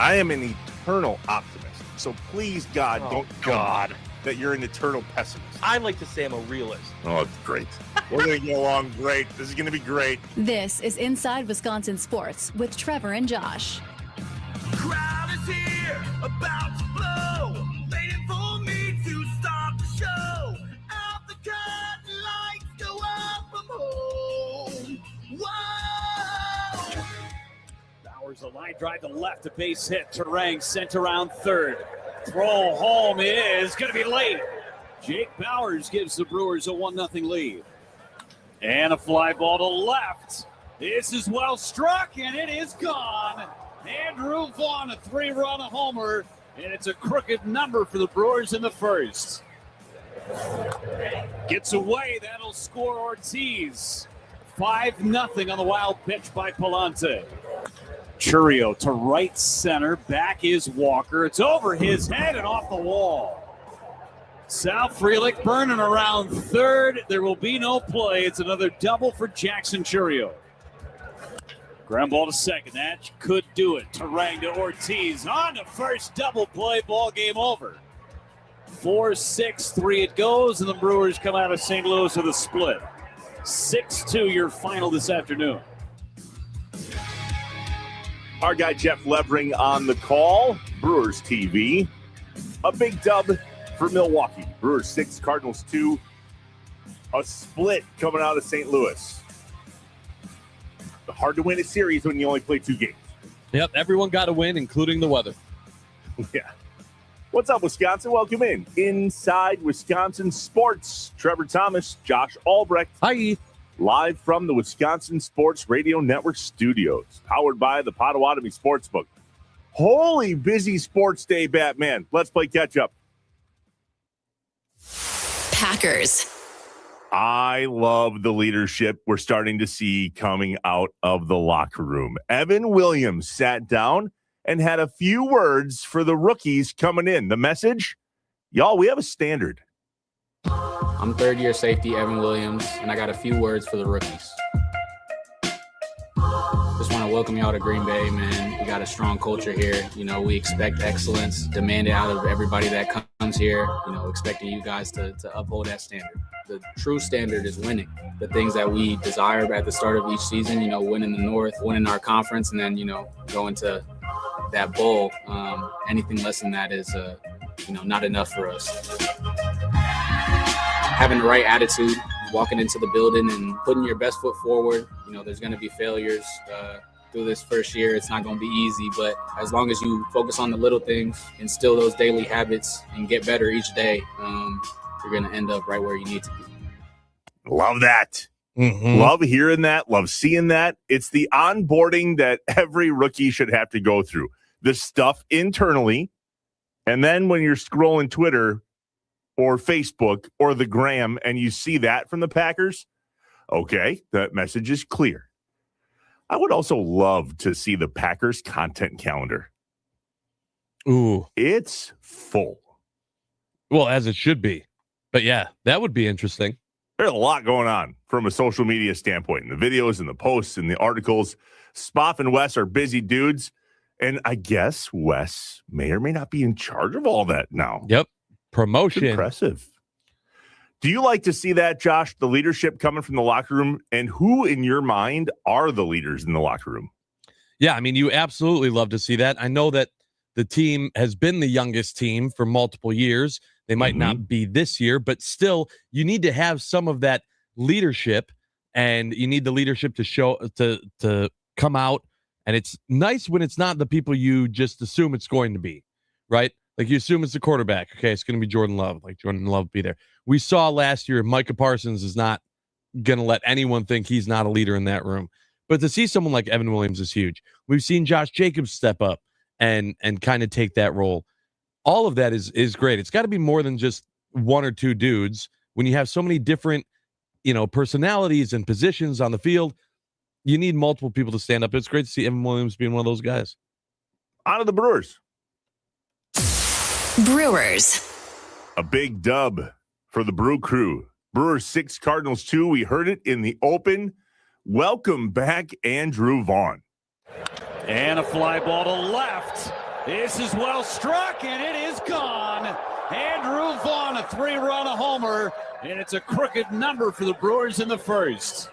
I am an eternal optimist. So please, God, don't tell me that you're an eternal pessimist. I like to say I'm a realist. Oh, it's great. We're going to get along great. This is going to be great. This is Inside Wisconsin Sports with Trevor and Josh. Crowd is here, about to blow, waiting for me to start the show. Out the curtain, lights go up from home. Whoa! Bowers a line drive to left, a base hit. Terang sent around third. Throw home is going to be late. Jake Bowers gives the Brewers a 1-0 lead. And a fly ball to left. This is well struck, and it is gone. Andrew Vaughn, a 3-run homer, and it's a crooked number for the Brewers in the first. Gets away, that'll score Ortiz. 5-0 on the wild pitch by Palante. Churio to right center, back is Walker. It's over his head and off the wall. Sal Frelick burning around third. There will be no play. It's another double for Jackson Churio. Ground ball to second. That could do it. Terang to Ortiz. On to first, double play. Ball game over. 4-6-3 it goes, and the Brewers come out of St. Louis with a split. 6-2 your final this afternoon. Our guy Jeff Levering on the call. Brewers TV. A big dub for Milwaukee. Brewers 6, Cardinals 2. A split coming out of St. Louis. Hard to win a series when you only play 2 games. Yep, everyone got a win, including the weather. Yeah. What's up, Wisconsin? Welcome in. Inside Wisconsin Sports. Trevor Thomas, Josh Albrecht. Hi. Live from the Wisconsin Sports Radio Network studios. Powered by the Potawatomi Sportsbook. Holy busy sports day, Batman. Let's play catch up. Packers. I love the leadership we're starting to see coming out of the locker room. Evan Williams sat down and had a few words for the rookies coming in. The message, y'all, we have a standard. I'm third-year safety, Evan Williams, and I got a few words for the rookies. Just want to welcome y'all to Green Bay, man. We got a strong culture here. You know, we expect excellence, demand it out of everybody that comes here, you know, expecting you guys to uphold that standard. The true standard is winning. The things that we desire at the start of each season, you know, winning the North, winning our conference, and then, you know, going to that bowl. Anything less than that is, you know, not enough for us. Having the right attitude, walking into the building and putting your best foot forward. You know, there's going to be failures through this first year. It's not going to be easy, but as long as you focus on the little things, instill those daily habits, and get better each day, you're going to end up right where you need to be. Love that. Love hearing that. Love seeing that. It's the onboarding that every rookie should have to go through. The stuff internally, and then when you're scrolling Twitter or Facebook or the Gram and you see that from the Packers, okay, that message is clear. I would also love to see the Packers content calendar. Ooh. It's full. Well, as it should be. But yeah, that would be interesting. There's a lot going on from a social media standpoint, in the videos and the posts and the articles. Spoff and Wes are busy dudes. And I guess Wes may or may not be in charge of all that now. Yep. Promotion. Impressive. Do you like to see that, Josh, the leadership coming from the locker room? And who, in your mind, are the leaders in the locker room? Yeah, I mean, you absolutely love to see that. I know that the team has been the youngest team for multiple years. They might not be this year, but still, you need to have some of that leadership, and you need the leadership to show to come out. And it's nice when it's not the people you just assume it's going to be, right? Like you assume it's the quarterback. Okay, it's going to be Jordan Love. Like Jordan Love be there. We saw last year Micah Parsons is not going to let anyone think he's not a leader in that room. But to see someone like Evan Williams is huge. We've seen Josh Jacobs step up and kind of take that role. All of that is great. It's got to be more than just one or two dudes. When you have so many different, personalities and positions on the field, you need multiple people to stand up. It's great to see Evan Williams being one of those guys. On to the Brewers. Brewers. A big dub for the Brew Crew. Brewers 6, Cardinals 2. We heard it in the open. Welcome back, Andrew Vaughn. And a fly ball to left. This is well struck, and it is gone. Andrew Vaughn, a 3-run homer, and it's a crooked number for the Brewers in the first.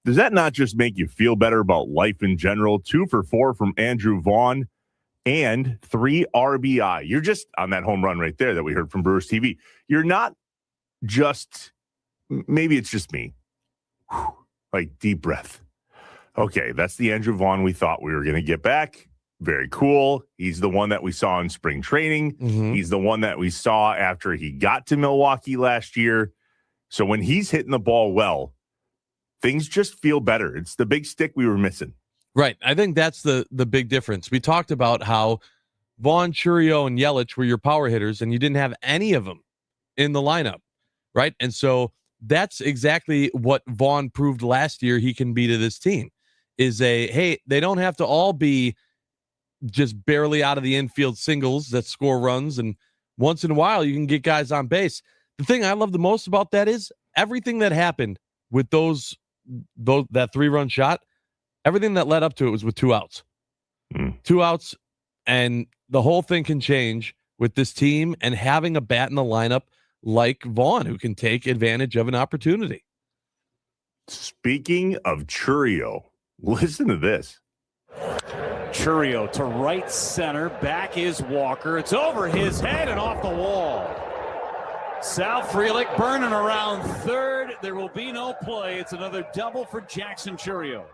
Does that not just make you feel better about life in general? 2 for 4 from Andrew Vaughn and 3 RBI. You're just on that home run right there that we heard from Brewers TV. You're not just, maybe it's just me. Whew, like deep breath. Okay, that's the Andrew Vaughn we thought we were going to get back. Very cool. He's the one that we saw in spring training. He's the one that we saw after he got to Milwaukee last year. So when he's hitting the ball well, things just feel better. It's the big stick we were missing. Right. I think that's the big difference. We talked about how Vaughn, Churio, and Yelich were your power hitters, and you didn't have any of them in the lineup, right? And so that's exactly what Vaughn proved last year he can be to this team, is hey, they don't have to all be just barely out of the infield singles that score runs, and once in a while you can get guys on base. The thing I love the most about that is everything that happened with that 3-run shot, everything that led up to it was with 2 outs. 2 outs, and the whole thing can change with this team and having a bat in the lineup like Vaughn, who can take advantage of an opportunity. Speaking of Churio, listen to this. Churio to right center. Back is Walker. It's over his head and off the wall. Sal Frelick burning around third. There will be no play. It's another double for Jackson Churio.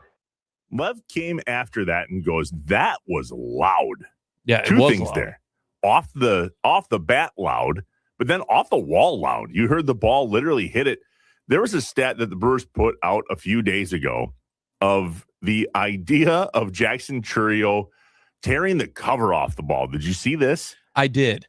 Lev came after that and goes, that was loud. Yeah, Two things loud. there. Off the bat loud, but then off the wall loud. You heard the ball literally hit it. There was a stat that the Brewers put out a few days ago of the idea of Jackson Churio tearing the cover off the ball. Did you see this? I did.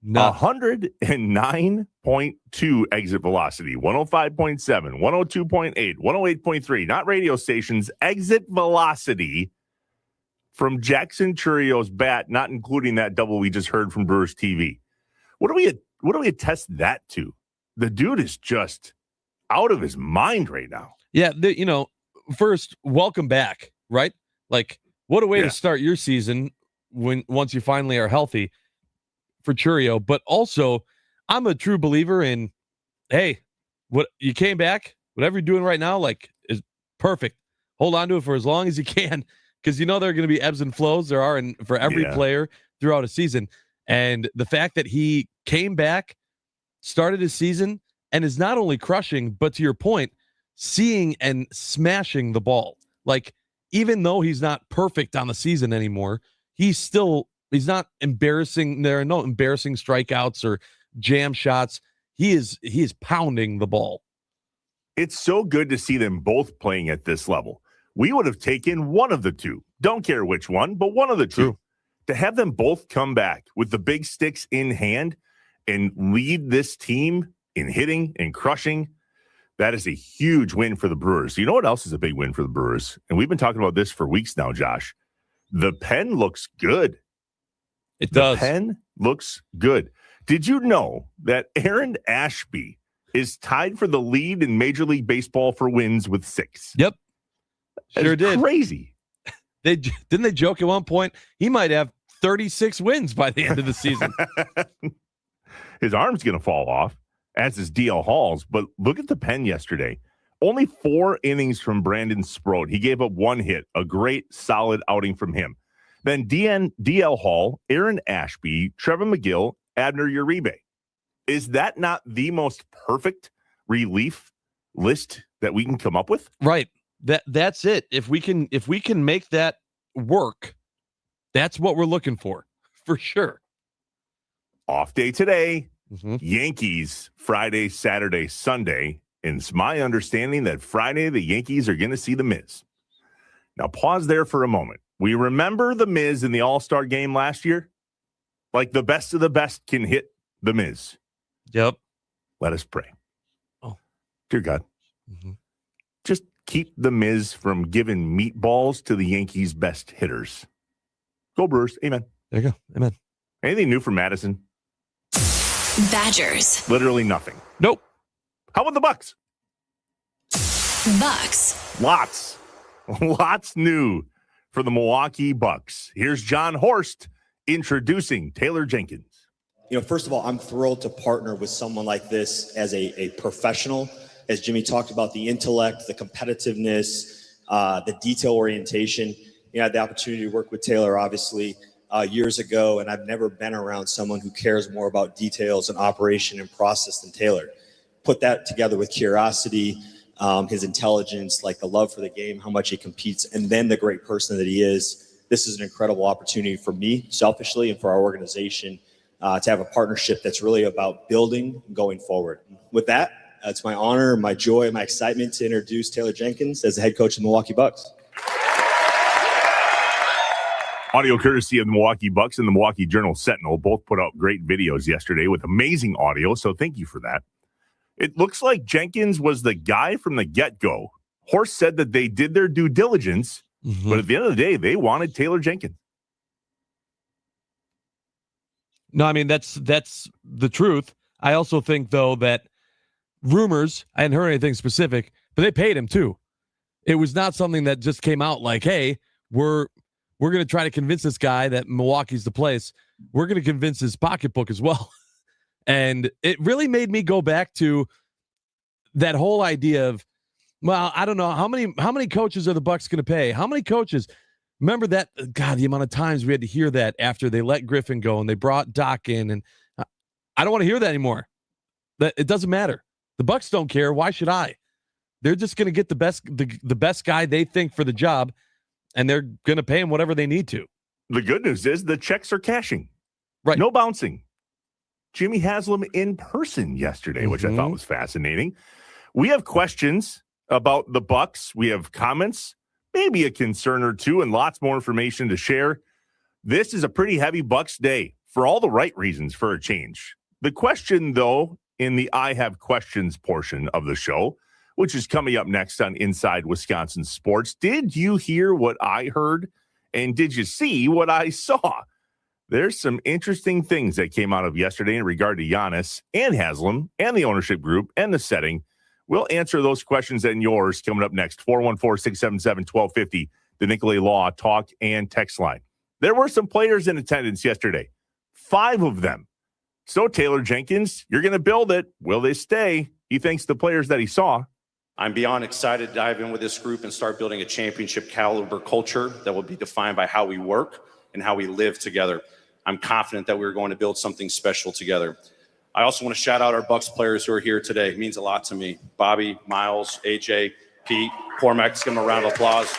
109.2 exit velocity, 105.7, 102.8, 108.3, not radio stations, exit velocity from Jackson Churio's bat, not including that double we just heard from Brewers TV. What do we attest that to? The dude is just out of his mind right now. Yeah, first, welcome back, right? Like, what a way to start your season once you finally are healthy for Churio. But also, I'm a true believer in, hey, what you came back, whatever you're doing right now, like, is perfect. Hold on to it for as long as you can, because there are going to be ebbs and flows. There are for every player throughout a season. And the fact that he came back, started his season, and is not only crushing, but to your point, seeing and smashing the ball. Like, even though he's not perfect on the season anymore, he's not embarrassing. There are no embarrassing strikeouts or jam shots. He is pounding the ball. It's so good to see them both playing at this level. We would have taken one of the two. Don't care which one, but one of the two. True. To have them both come back with the big sticks in hand and lead this team in hitting and crushing, that is a huge win for the Brewers. You know what else is a big win for the Brewers? And we've been talking about this for weeks now, Josh. The pen looks good. It does. The pen looks good. Did you know that Aaron Ashby is tied for the lead in Major League Baseball for wins with 6? Yep. Sure That's did. Crazy. Didn't they joke at one point he might have 36 wins by the end of the season? His arm's going to fall off, as is DL Hall's. But look at the pen yesterday. Only 4 innings from Brandon Sproat. He gave up 1 hit, a great, solid outing from him. Then DL Hall, Aaron Ashby, Trevor McGill, Abner Uribe. Is that not the most perfect relief list that we can come up with? Right. That's it. If we can make that work, that's what we're looking for sure. Off day today. Mm-hmm. Yankees Friday, Saturday, Sunday. And it's my understanding that Friday the Yankees are going to see the Miz. Now pause there for a moment. We remember the Miz in the All-Star game last year? Like the best of the best can hit the Miz. Yep. Let us pray. Oh, dear God. Mm-hmm. Just keep the Miz from giving meatballs to the Yankees' best hitters. Go Brewers. Amen. There you go. Amen. Anything new from Madison? Badgers. Literally nothing. Nope. How about the Bucks? Bucks. Lots new for the Milwaukee Bucks. Here's John Horst Introducing Taylor Jenkins. First of all, I'm thrilled to partner with someone like this as a professional. As Jimmy talked about, the intellect, the competitiveness, the detail orientation. I had the opportunity to work with Taylor, obviously, years ago, and I've never been around someone who cares more about details and operation and process than Taylor. Put that together with curiosity, his intelligence, like the love for the game, how much he competes, and then the great person that he is. This is an incredible opportunity for me, selfishly, and for our organization to have a partnership that's really about building and going forward. With that, it's my honor, my joy, my excitement to introduce Taylor Jenkins as the head coach of the Milwaukee Bucks. Audio courtesy of the Milwaukee Bucks and the Milwaukee Journal-Sentinel. Both put out great videos yesterday with amazing audio, so thank you for that. It looks like Jenkins was the guy from the get-go. Horst said that they did their due diligence, but at the end of the day, they wanted Taylor Jenkins. No, I mean, that's the truth. I also think, though, that rumors, I hadn't heard anything specific, but they paid him, too. It was not something that just came out like, hey, we're going to try to convince this guy that Milwaukee's the place. We're going to convince his pocketbook as well. And it really made me go back to that whole idea of, well, I don't know, how many coaches are the Bucks going to pay? How many coaches? Remember that, God, the amount of times we had to hear that after they let Griffin go and they brought Doc in. And I don't want to hear that anymore. That it doesn't matter. The Bucks don't care. Why should I? They're just going to get the best guy they think for the job, and they're going to pay him whatever they need to. The good news is the checks are cashing. Right. No bouncing. Jimmy Haslam in person yesterday, which I thought was fascinating. We have questions about the Bucks. We have comments, maybe a concern or two, and lots more information to share. This is a pretty heavy Bucks day for all the right reasons for a change. The question, though, in the I Have Questions portion of the show, which is coming up next on Inside Wisconsin Sports. Did you hear what I heard? And did you see what I saw? There's some interesting things that came out of yesterday in regard to Giannis and Haslam and the ownership group and the setting. We'll answer those questions and yours coming up next. 414-677-1250, the Nicolay Law talk and text line. There were some players in attendance yesterday, 5 of them. So Taylor Jenkins, you're going to build it. Will they stay? He thanks the players that he saw. I'm beyond excited to dive in with this group and start building a championship caliber culture that will be defined by how we work and how we live together. I'm confident that we're going to build something special together. I also want to shout out our Bucks players who are here today. It means a lot to me. Bobby, Miles, AJ, Pete, Cormac, let's give them a round of applause.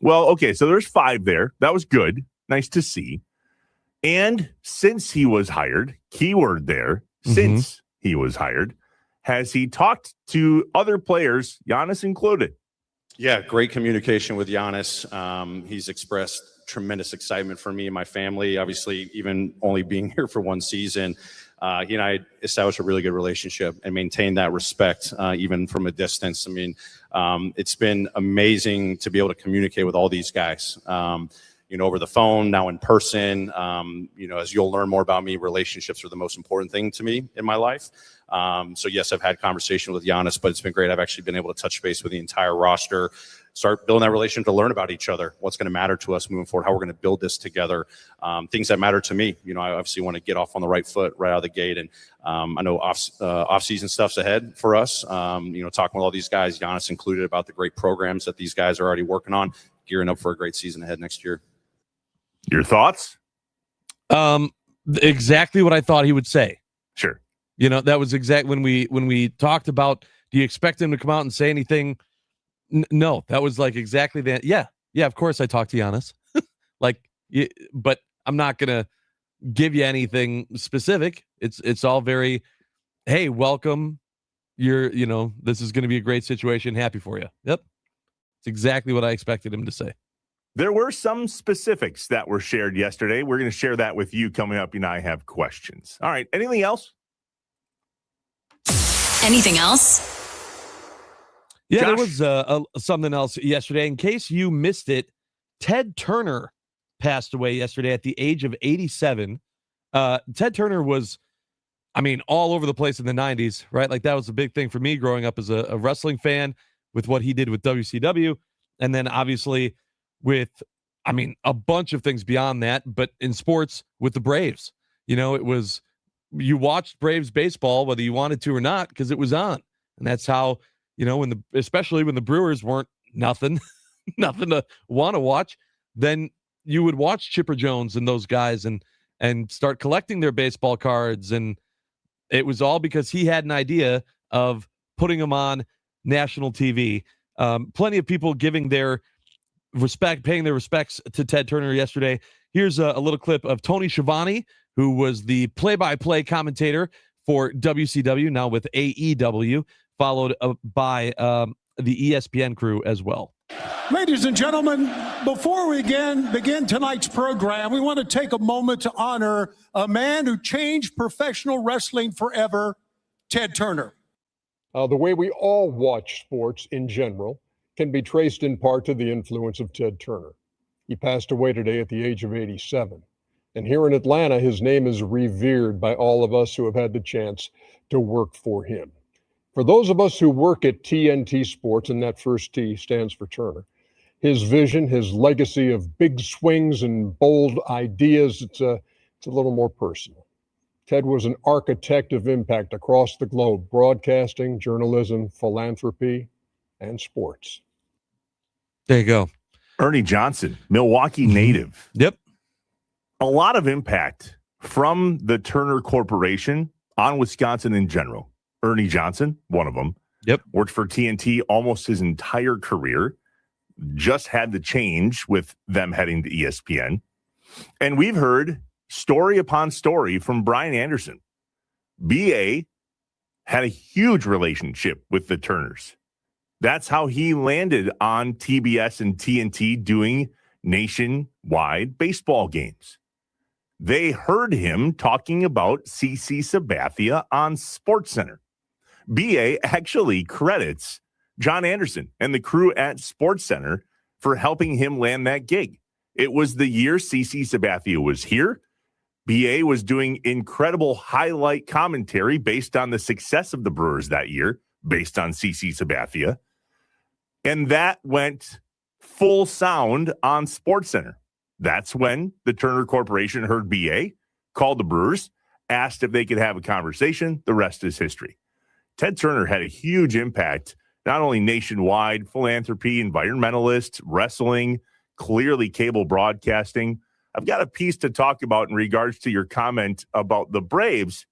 Well, okay, so there's 5 there. That was good. Nice to see. And since he was hired, keyword there, since he was hired, has he talked to other players, Giannis included? Yeah, great communication with Giannis. He's expressed tremendous excitement for me and my family. Obviously, even only being here for one season, he and I established a really good relationship and maintained that respect even from a distance. I mean, it's been amazing to be able to communicate with all these guys. Over the phone, now in person. As you'll learn more about me, relationships are the most important thing to me in my life. So yes, I've had conversation with Giannis, but it's been great. I've actually been able to touch base with the entire roster, start building that relationship to learn about each other, what's going to matter to us moving forward, how we're going to build this together, things that matter to me. I obviously want to get off on the right foot right out of the gate. And I know off-season stuff's ahead for us. Talking with all these guys, Giannis included, about the great programs that these guys are already working on, gearing up for a great season ahead next year. Your thoughts? Exactly what I thought he would say. Sure. That was exact when we talked about, do you expect him to come out and say anything? No, that was like exactly that. Yeah, of course I talked to Giannis. But I'm not going to give you anything specific. It's all very, hey, welcome. This is going to be a great situation. Happy for you. Yep. It's exactly what I expected him to say. There were some specifics that were shared yesterday. We're going to share that with you coming up, and I have questions. All right. Anything else? Anything else? Yeah, Josh? There was something else yesterday. In case you missed it, Ted Turner passed away yesterday at the age of 87. Ted Turner was, all over the place in the 90s, right? Like that was a big thing for me growing up as a wrestling fan with what he did with WCW. And then obviously with I mean, a bunch of things beyond that, but in sports with the Braves, it was, you watched Braves baseball, whether you wanted to or not, because it was on. And that's how, especially when the Brewers weren't nothing, nothing to want to watch, then you would watch Chipper Jones and those guys and start collecting their baseball cards. And it was all because he had an idea of putting them on national TV. Plenty of people giving their paying their respects to Ted Turner yesterday. Here's a little clip of Tony Schiavone, who was the play-by-play commentator for WCW, now with AEW, followed by the ESPN crew as well. Ladies and gentlemen, before we begin tonight's program, we want to take a moment to honor a man who changed professional wrestling forever, Ted Turner. The way we all watch sports in general can be traced in part to the influence of Ted Turner. He passed away today at the age of 87. And here in Atlanta, his name is revered by all of us who have had the chance to work for him. For those of us who work at TNT Sports, and that first T stands for Turner, his vision, his legacy of big swings and bold ideas, it's a little more personal. Ted was an architect of impact across the globe, broadcasting, journalism, philanthropy, and sports. There you go. Ernie Johnson, Milwaukee native. Yep. A lot of impact from the Turner Corporation on Wisconsin in general. Ernie Johnson, one of them. Yep. Worked for TNT almost his entire career. Just had the change with them heading to ESPN. And we've heard story upon story from Brian Anderson. BA had a huge relationship with the Turners. That's how he landed on TBS and TNT doing nationwide baseball games. They heard him talking about CC Sabathia on SportsCenter. BA actually credits John Anderson and the crew at SportsCenter for helping him land that gig. It was the year CC Sabathia was here. BA was doing incredible highlight commentary based on the success of the Brewers that year, based on CC Sabathia. And that went full sound on SportsCenter. That's when the Turner Corporation heard BA, called the Brewers, asked if they could have a conversation. The rest is history. Ted Turner had a huge impact, not only nationwide, philanthropy, environmentalist, wrestling, clearly cable broadcasting. I've got a piece to talk about in regards to your comment about the Braves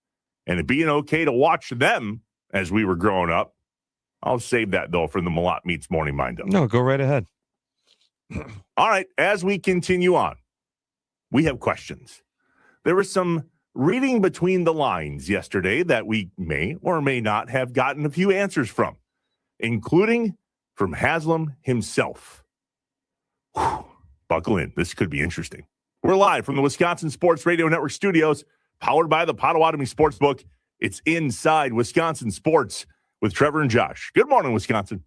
and it being okay to watch them as we were growing up. I'll save that, though, for the Malott Meets Morning Mind-Up. No, go right ahead. All right, as we continue on, we have questions. There was some reading between the lines yesterday that we may or may not have gotten a few answers from, including from Haslam himself. Whew, buckle in. This could be interesting. We're live from the Wisconsin Sports Radio Network studios, powered by the Potawatomi Sportsbook. It's Inside Wisconsin Sports with Trevor and Josh. Good morning, Wisconsin.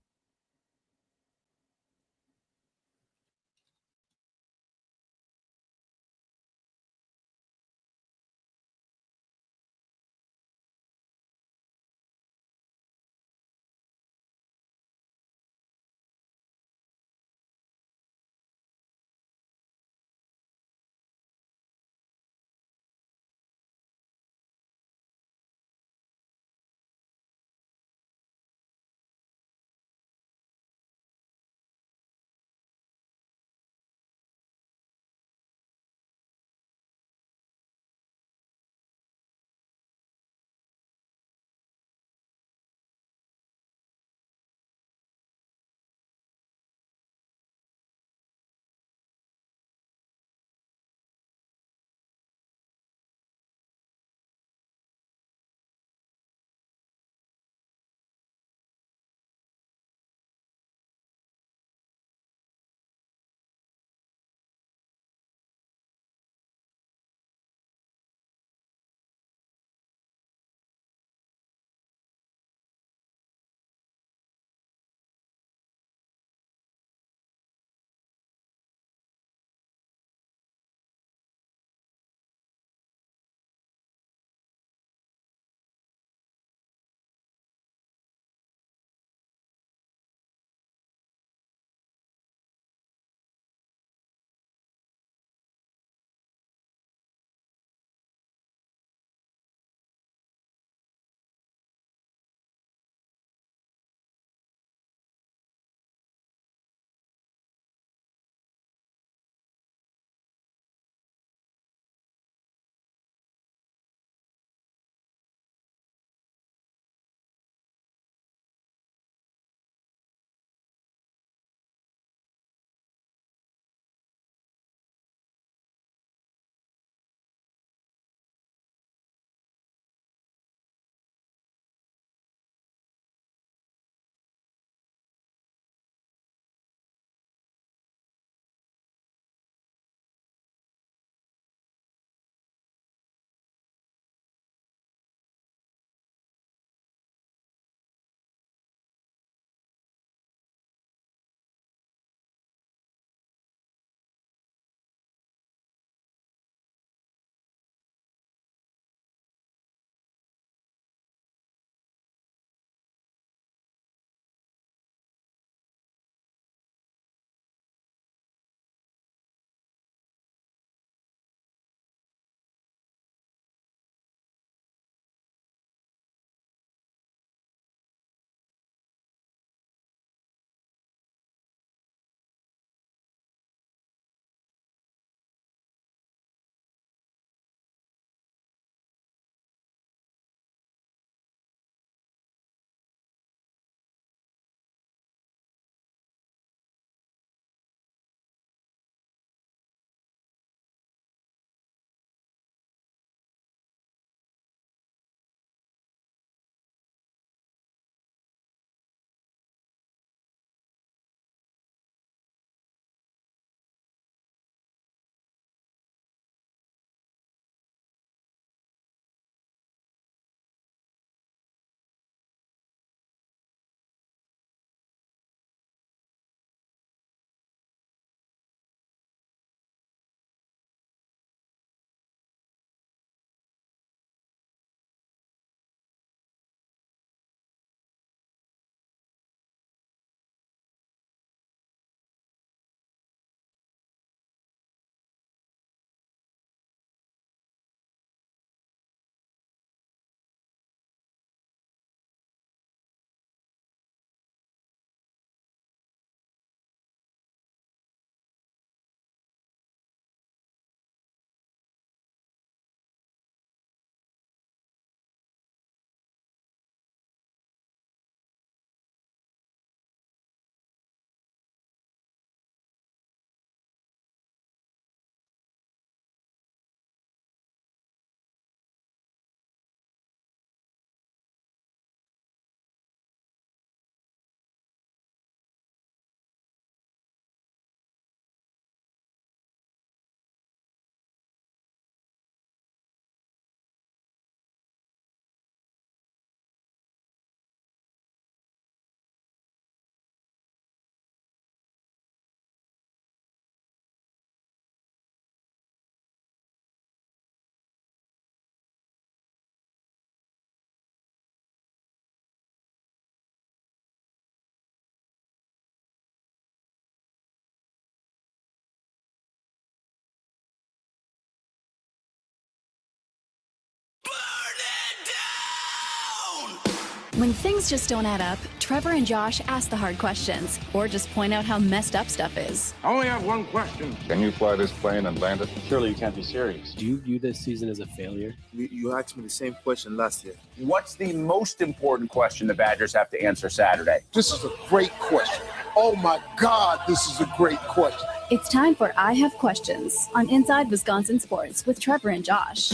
When things just don't add up, Trevor and Josh ask the hard questions or just point out how messed up stuff is. I only have one question. Can you fly this plane and land it? Surely you can't be serious. Do you view this season as a failure? You asked me the same question last year. What's the most important question the Badgers have to answer Saturday? This is a great question. Oh my God, this is a great question. It's time for I Have Questions on Inside Wisconsin Sports with Trevor and Josh.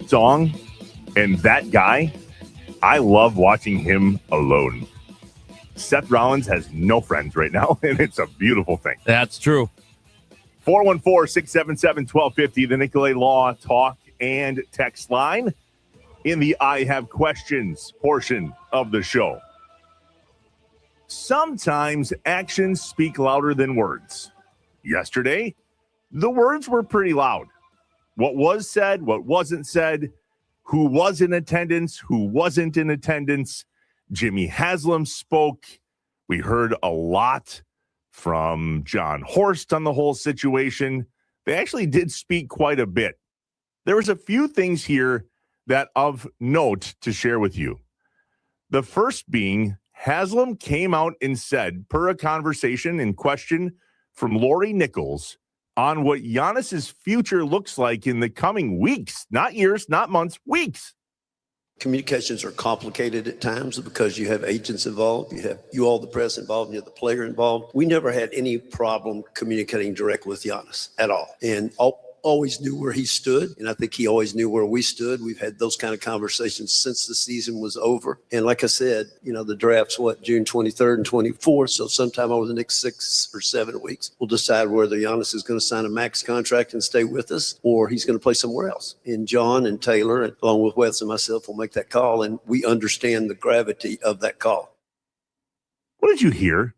Song and that guy, I love watching him alone. Seth Rollins has no friends right now, and it's a beautiful thing. That's true. 414-677-1250, the Nicolay Law Talk and Text line in the I Have Questions portion of the show. Sometimes actions speak louder than words. Yesterday, the words were pretty loud. What was said, what wasn't said, who was in attendance, who wasn't in attendance. Jimmy Haslam spoke. We heard a lot from John Horst on the whole situation. They actually did speak quite a bit. There was a few things here that of note to share with you. The first being Haslam came out and said, per a conversation in question from Lori Nichols, on what Giannis's future looks like in the coming weeks, not years, not months, weeks. Communications are complicated at times because you have agents involved, you all the press involved, you have the player involved. We never had any problem communicating directly with Giannis at all, and always knew where he stood, and I think he always knew where we stood. We've had those kind of conversations since the season was over. And like I said, the draft's June 23rd and 24th, so sometime over the next 6 or 7 weeks, we'll decide whether Giannis is going to sign a max contract and stay with us, or he's going to play somewhere else. And John and Taylor, and along with Wes and myself, will make that call, and we understand the gravity of that call. What did you hear?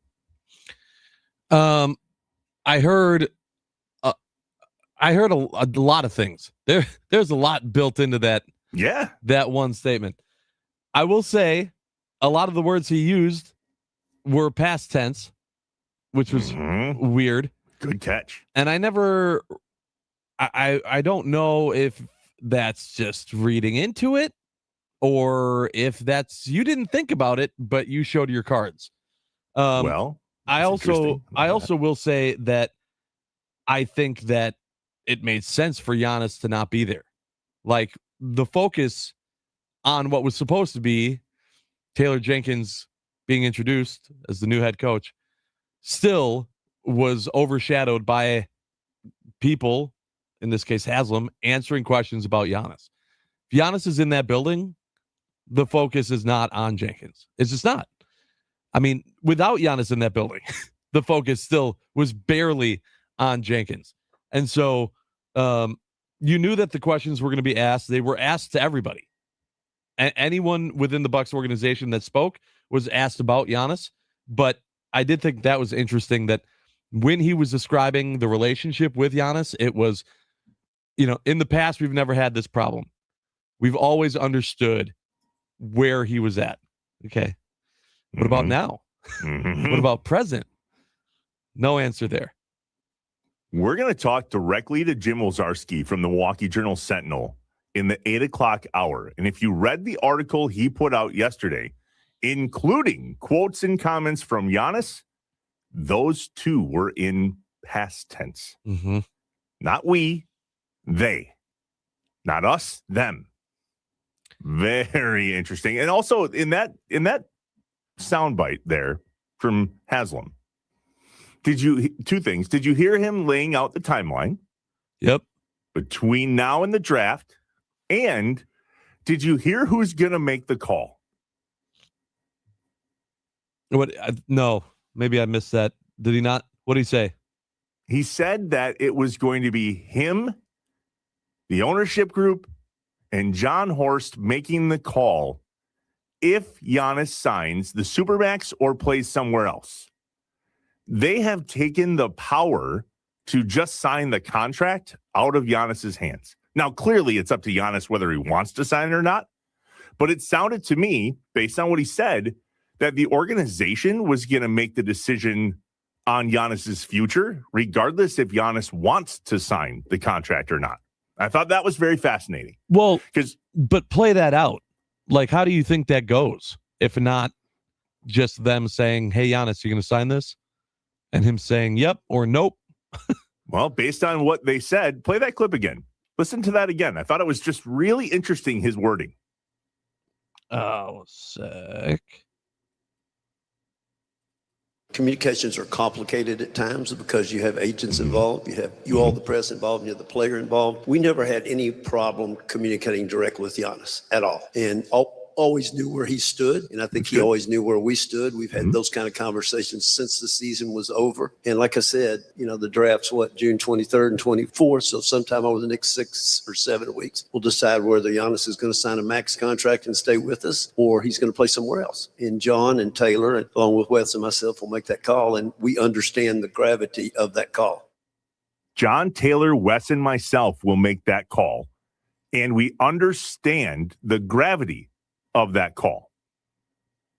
I heard a lot of things. There's a lot built into that. Yeah. That one statement. I will say a lot of the words he used were past tense, which was weird. Good catch. And I don't know if that's just reading into it or if that's, you didn't think about it, but you showed your cards. I also will say that I think that it made sense for Giannis to not be there. Like, the focus on what was supposed to be Taylor Jenkins being introduced as the new head coach still was overshadowed by people, in this case Haslam, answering questions about Giannis. If Giannis is in that building, the focus is not on Jenkins. It's just not. I mean, without Giannis in that building, the focus still was barely on Jenkins. And so you knew that the questions were going to be asked. They were asked to everybody. Anyone within the Bucks organization that spoke was asked about Giannis. But I did think that was interesting that when he was describing the relationship with Giannis, it was, in the past, we've never had this problem. We've always understood where he was at. Okay. What about now? What about present? No answer there. We're going to talk directly to Jim Ozarski from the Milwaukee Journal-Sentinel in the 8 o'clock hour. And if you read the article he put out yesterday, including quotes and comments from Giannis, those two were in past tense. Not we, they. Not us, them. Very interesting. And also in that soundbite there from Haslam, two things. Did you hear him laying out the timeline? Yep. Between now and the draft? And did you hear who's going to make the call? No, maybe I missed that. Did he not? What did he say? He said that it was going to be him, the ownership group, and John Horst making the call if Giannis signs the Supermax or plays somewhere else. They have taken the power to just sign the contract out of Giannis's hands. Now, clearly, it's up to Giannis whether he wants to sign it or not. But it sounded to me, based on what he said, that the organization was going to make the decision on Giannis's future, regardless if Giannis wants to sign the contract or not. I thought that was very fascinating. Well, but play that out. Like, how do you think that goes? If not just them saying, hey, Giannis, you going to sign this? And him saying, yep or nope. Well, based on what they said, play that clip again. Listen to that again. I thought it was just really interesting, his wording. Oh, sick. Communications are complicated at times because you have agents involved, you all the press involved, and you have the player involved. We never had any problem communicating directly with Giannis at all, and always knew where he stood, and I think he always knew where we stood. We've had those kind of conversations since the season was over. And like I said, the draft's June 23rd and 24th, so sometime over the next 6 or 7 weeks, we'll decide whether Giannis is going to sign a max contract and stay with us, or he's going to play somewhere else. And John and Taylor, along with Wes and myself, will make that call, and we understand the gravity of that call. John, Taylor, Wes, and myself will make that call, and we understand the gravity of that call.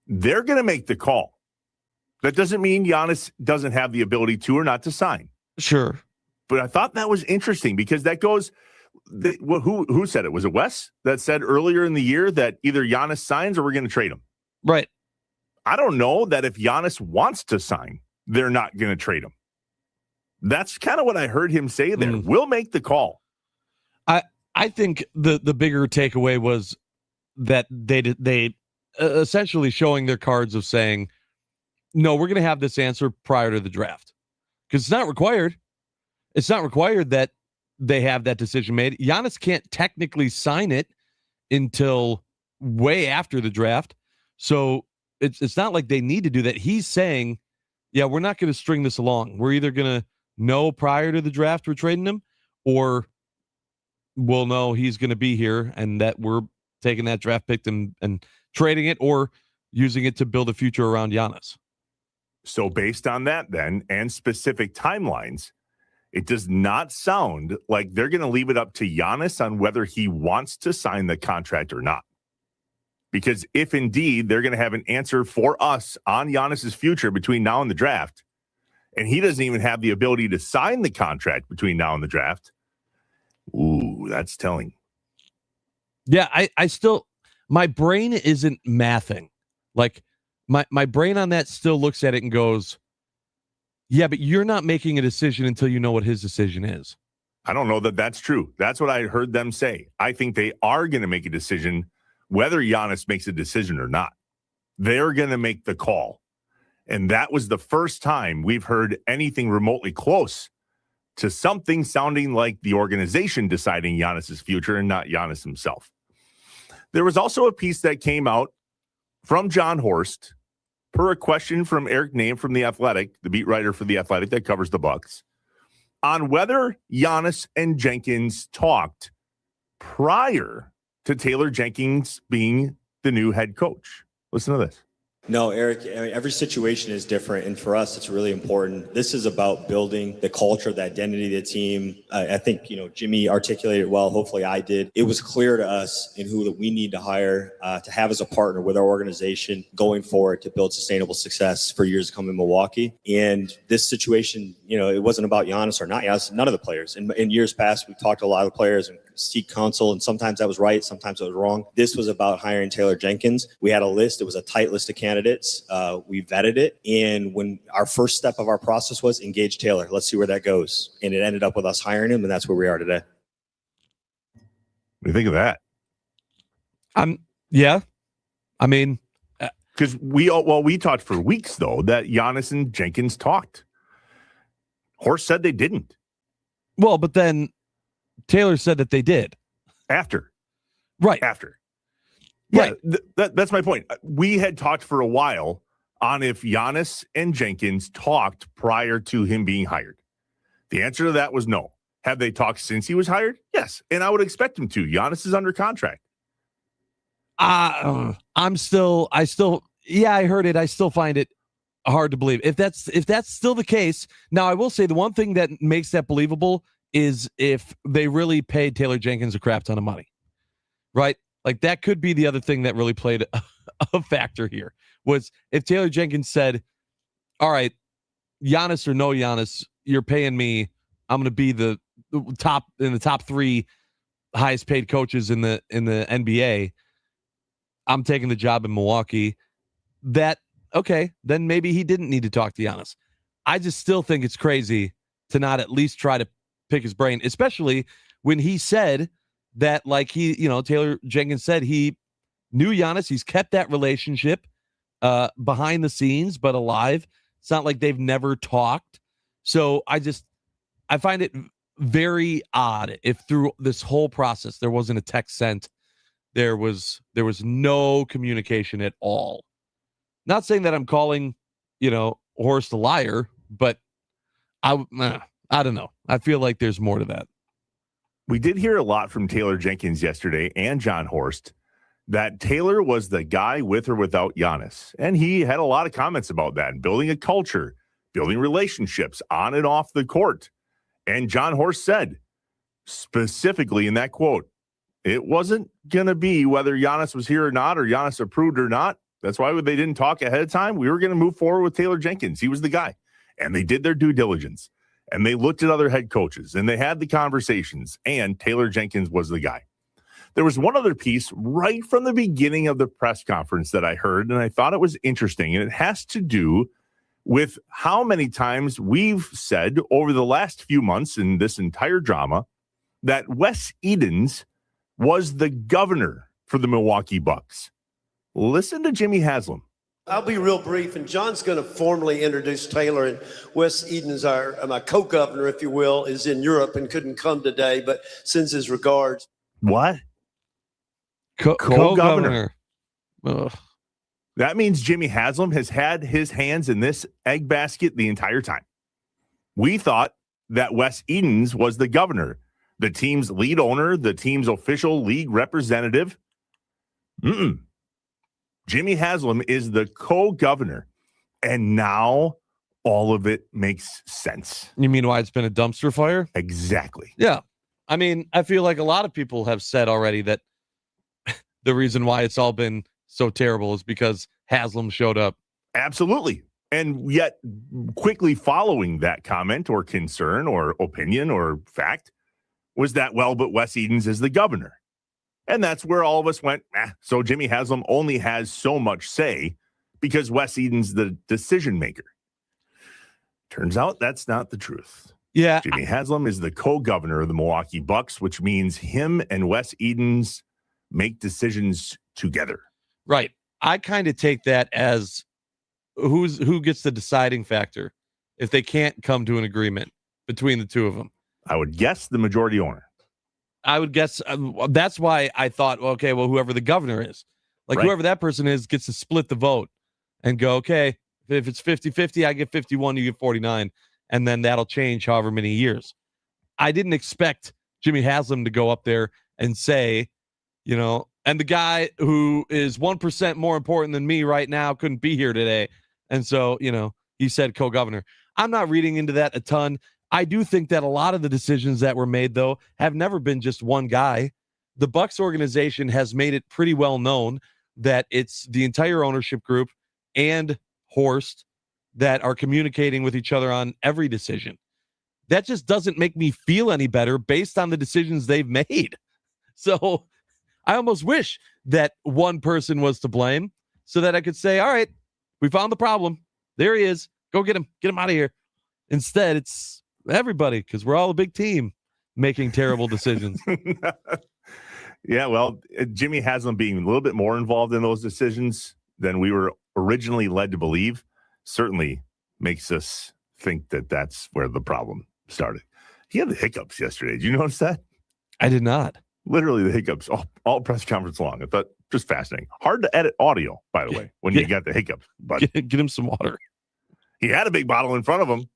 They're going to make the call. That doesn't mean Giannis doesn't have the ability to or not to sign. Sure. But I thought that was interesting because that goes, who said it? Was it Wes that said earlier in the year that either Giannis signs or we're going to trade him? Right. I don't know that if Giannis wants to sign, they're not going to trade him. That's kind of what I heard him say there. We'll make the call. I think the bigger takeaway was that they essentially showing their cards of saying, no, we're going to have this answer prior to the draft. Because it's not required. It's not required that they have that decision made. Giannis can't technically sign it until way after the draft. So it's not like they need to do that. He's saying, yeah, we're not going to string this along. We're either going to know prior to the draft we're trading him, or we'll know he's going to be here and that we're taking that draft pick and trading it or using it to build a future around Giannis. So based on that then, and specific timelines, it does not sound like they're going to leave it up to Giannis on whether he wants to sign the contract or not. Because if indeed they're going to have an answer for us on Giannis's future between now and the draft, and he doesn't even have the ability to sign the contract between now and the draft, ooh, that's telling. Yeah, I still, my brain isn't mathing. Like, my brain on that still looks at it and goes, yeah, but you're not making a decision until you know what his decision is. I don't know that that's true. That's what I heard them say. I think they are going to make a decision whether Giannis makes a decision or not. They're going to make the call. And that was the first time we've heard anything remotely close to something sounding like the organization deciding Giannis's future and not Giannis himself. There was also a piece that came out from John Horst per a question from Eric Name from The Athletic, the beat writer for The Athletic that covers the Bucks, on whether Giannis and Jenkins talked prior to Taylor Jenkins being the new head coach. Listen to this. No, Eric, every situation is different. And for us, it's really important. This is about building the culture, the identity of the team. I think, Jimmy articulated it well. Hopefully I did. It was clear to us in who that we need to hire to have as a partner with our organization going forward to build sustainable success for years to come in Milwaukee. And this situation, it wasn't about Giannis or not Giannis, none of the players. In years past, we talked to a lot of the players and seek counsel, and sometimes that was right, sometimes it was wrong. This was about hiring Taylor Jenkins. We had a list. It was a tight list of candidates. We vetted it. And when our first step of our process was engage Taylor, let's see where that goes. And it ended up with us hiring him, and that's where we are today. What do you think of that? Yeah. I mean, because we talked for weeks, though, that Giannis and Jenkins talked. Horst said they didn't. Well, but then Taylor said that they did. After. Right. After. Right. Yeah, that's my point. We had talked for a while on if Giannis and Jenkins talked prior to him being hired. The answer to that was no. Have they talked since he was hired? Yes. And I would expect him to. Giannis is under contract. I heard it. I still find it hard to believe. If that's still the case. Now, I will say the one thing that makes that believable is if they really paid Taylor Jenkins a crap ton of money, right? Like that could be the other thing that really played a factor here was if Taylor Jenkins said, all right, Giannis or no Giannis, you're paying me. I'm going to be the top in the top 3 highest paid coaches in the NBA. I'm taking the job in Milwaukee. That, okay, then maybe he didn't need to talk to Giannis. I just still think it's crazy to not at least try to pick his brain, especially when he said that, like Taylor Jenkins said, he knew Giannis. He's kept that relationship behind the scenes, but alive. It's not like they've never talked. So I find it very odd if through this whole process there wasn't a text sent. There was no communication at all. Not saying that I'm calling, Horst a liar, but I don't know. I feel like there's more to that. We did hear a lot from Taylor Jenkins yesterday and John Horst that Taylor was the guy with or without Giannis. And he had a lot of comments about that and building a culture, building relationships on and off the court. And John Horst said specifically in that quote, it wasn't going to be whether Giannis was here or not, or Giannis approved or not. That's why they didn't talk ahead of time. We were going to move forward with Taylor Jenkins. He was the guy. And they did their due diligence. And they looked at other head coaches. And they had the conversations. And Taylor Jenkins was the guy. There was one other piece right from the beginning of the press conference that I heard, and I thought it was interesting. And it has to do with how many times we've said over the last few months in this entire drama that Wes Edens was the governor for the Milwaukee Bucks. Listen to Jimmy Haslam. I'll be real brief, and John's going to formally introduce Taylor. And Wes Edens, my co-governor, if you will, is in Europe and couldn't come today, but sends his regards. What? Co-governor. That means Jimmy Haslam has had his hands in this egg basket the entire time. We thought that Wes Edens was the governor, the team's lead owner, the team's official league representative. Jimmy Haslam is the co-governor, and now all of it makes sense. You mean why it's been a dumpster fire? Exactly. Yeah. I mean, I feel like a lot of people have said already that the reason why it's all been so terrible is because Haslam showed up. Absolutely. And yet, quickly following that comment or concern or opinion or fact was that, well, but Wes Edens is the governor. And that's where all of us went, so Jimmy Haslam only has so much say because Wes Edens the decision maker. Turns out that's not the truth. Yeah. Jimmy Haslam is the co-governor of the Milwaukee Bucks, which means him and Wes Edens make decisions together. Right. I kind of take that as who gets the deciding factor if they can't come to an agreement between the two of them. I would guess the majority owner. I would guess that's why I thought, okay, well, whoever the governor is, like whoever that person is gets to split the vote and go, okay, if it's 50-50, I get 51, you get 49. And then that'll change however many years. I didn't expect Jimmy Haslam to go up there and say, and the guy who is 1% more important than me right now couldn't be here today. And so, he said co-governor. I'm not reading into that a ton. I do think that a lot of the decisions that were made, though, have never been just one guy. The Bucks organization has made it pretty well known that it's the entire ownership group and Horst that are communicating with each other on every decision. That just doesn't make me feel any better based on the decisions they've made. So I almost wish that one person was to blame so that I could say, all right, we found the problem. There he is. Go get him. Get him out of here. Instead, it's everybody, because we're all a big team making terrible decisions. Yeah, well, Jimmy Haslam being a little bit more involved in those decisions than we were originally led to believe certainly makes us think that that's where the problem started. He had the hiccups yesterday. Did you notice that? I did not. Literally the hiccups all press conference long. I thought just fascinating. Hard to edit audio, by the way, when you got the hiccups. But get him some water. He had a big bottle in front of him.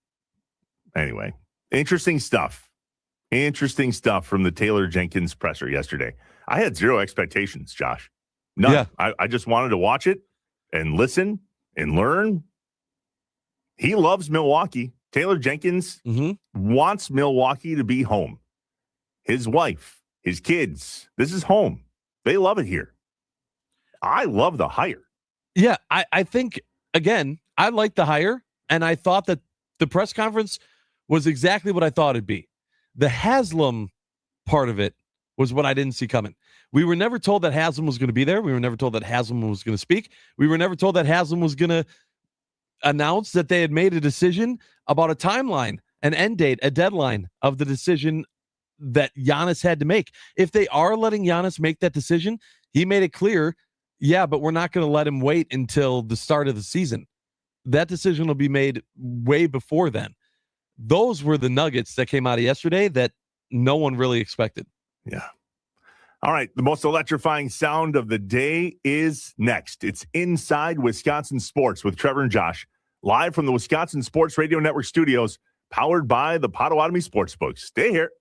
Anyway, interesting stuff. Interesting stuff from the Taylor Jenkins presser yesterday. I had zero expectations, Josh. None. Yeah. I just wanted to watch it and listen and learn. He loves Milwaukee. Taylor Jenkins wants Milwaukee to be home. His wife, his kids, this is home. They love it here. I love the hire. Yeah, I think, again, I like the hire, and I thought that the press conference was exactly what I thought it'd be. The Haslam part of it was what I didn't see coming. We were never told that Haslam was going to be there. We were never told that Haslam was going to speak. We were never told that Haslam was going to announce that they had made a decision about a timeline, an end date, a deadline of the decision that Giannis had to make. If they are letting Giannis make that decision, he made it clear, yeah, but we're not going to let him wait until the start of the season. That decision will be made way before then. Those were the nuggets that came out of yesterday that no one really expected. Yeah. All right. The most electrifying sound of the day is next. It's Inside Wisconsin Sports with Trevor and Josh, live from the Wisconsin Sports Radio Network studios, powered by the Potawatomi Sportsbook. Stay here.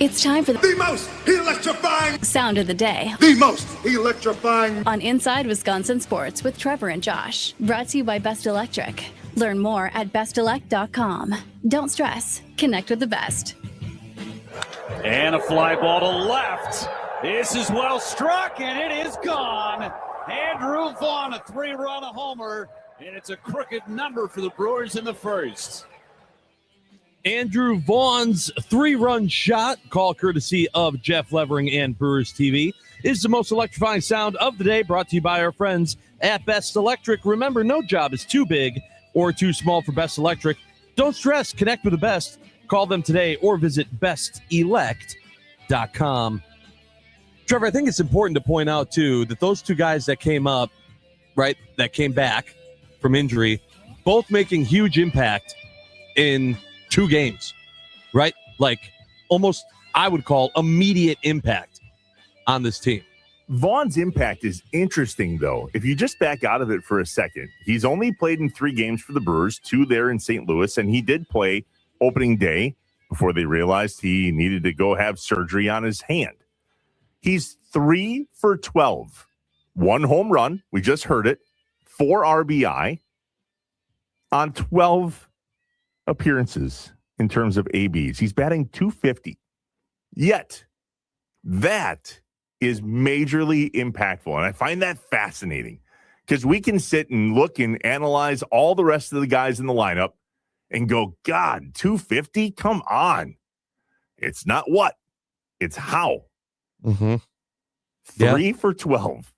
It's time for The most electrifying. Sound of the Day The most electrifying. on Inside Wisconsin Sports with Trevor and Josh. Brought to you by Best Electric. Learn more at bestelect.com. Don't stress. Connect with the best. And a fly ball to left. This is well struck, and it is gone. Andrew Vaughn, a 3-run homer, and it's a crooked number for the Brewers in the first. Andrew Vaughn's 3-run shot, call courtesy of Jeff Levering and Brewers TV, is the most electrifying sound of the day, brought to you by our friends at Best Electric. Remember, no job is too big or too small for Best Electric. Don't stress. Connect with the best. Call them today or visit bestelect.com. Trevor, I think it's important to point out, too, that those two guys that came up, right, that came back from injury, both making huge impact in 2 games, right? Like almost, I would call, immediate impact on this team. Vaughn's impact is interesting, though. If you just back out of it for a second, he's only played in 3 games for the Brewers, 2 there in St. Louis, and he did play opening day before they realized he needed to go have surgery on his hand. He's 3 for 12. 1 home run, we just heard it, 4 RBI on 12 appearances in terms of ABs. He's batting .250. Yet, that is majorly impactful. And I find that fascinating because we can sit and look and analyze all the rest of the guys in the lineup and go, God, .250? Come on. It's not what, it's how. Mm-hmm. 3 for 12.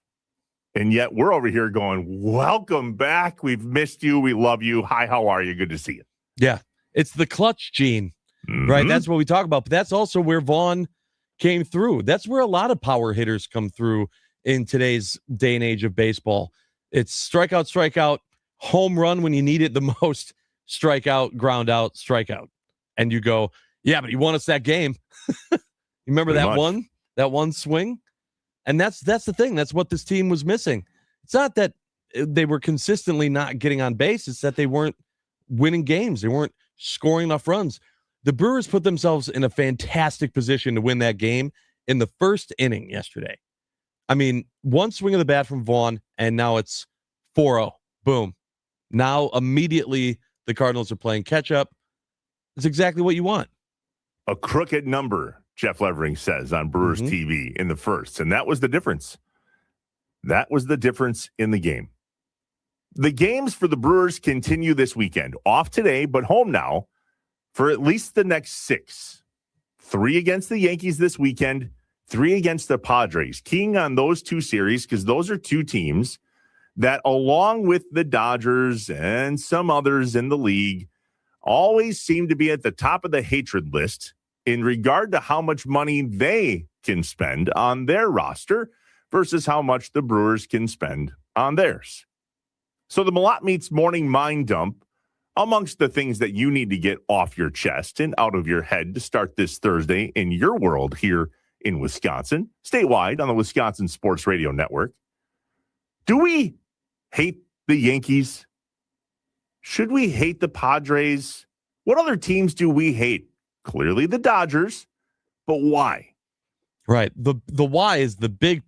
And yet we're over here going, welcome back. We've missed you. We love you. Hi, how are you? Good to see you. Yeah, it's the clutch gene, right? That's what we talk about. But that's also where Vaughn came through. That's where a lot of power hitters come through in today's day and age of baseball. It's strikeout, strikeout, home run when you need it the most, strikeout, ground out, strikeout. And you go, yeah, but he won us that game. You remember that one swing? And that's the thing. That's what this team was missing. It's not that they were consistently not getting on base. It's that they weren't winning games. They weren't scoring enough runs. The Brewers put themselves in a fantastic position to win that game in the first inning yesterday. I mean, 1 swing of the bat from Vaughn, and now it's 4-0. Boom. Now, immediately, the Cardinals are playing catch-up. It's exactly what you want. A crooked number, Jeff Levering says on Brewers TV in the first. And that was the difference. That was the difference in the game. The games for the Brewers continue this weekend. Off today, but home now for at least the next 6. 3 against the Yankees this weekend, 3 against the Padres. Keying on those 2 series because those are 2 teams that, along with the Dodgers and some others in the league, always seem to be at the top of the hatred list in regard to how much money they can spend on their roster versus how much the Brewers can spend on theirs. So the Malott Meats Morning Mind Dump, amongst the things that you need to get off your chest and out of your head to start this Thursday in your world here in Wisconsin, statewide on the Wisconsin Sports Radio Network. Do we hate the Yankees? Should we hate the Padres? What other teams do we hate? Clearly the Dodgers, but why? Right. The why is the big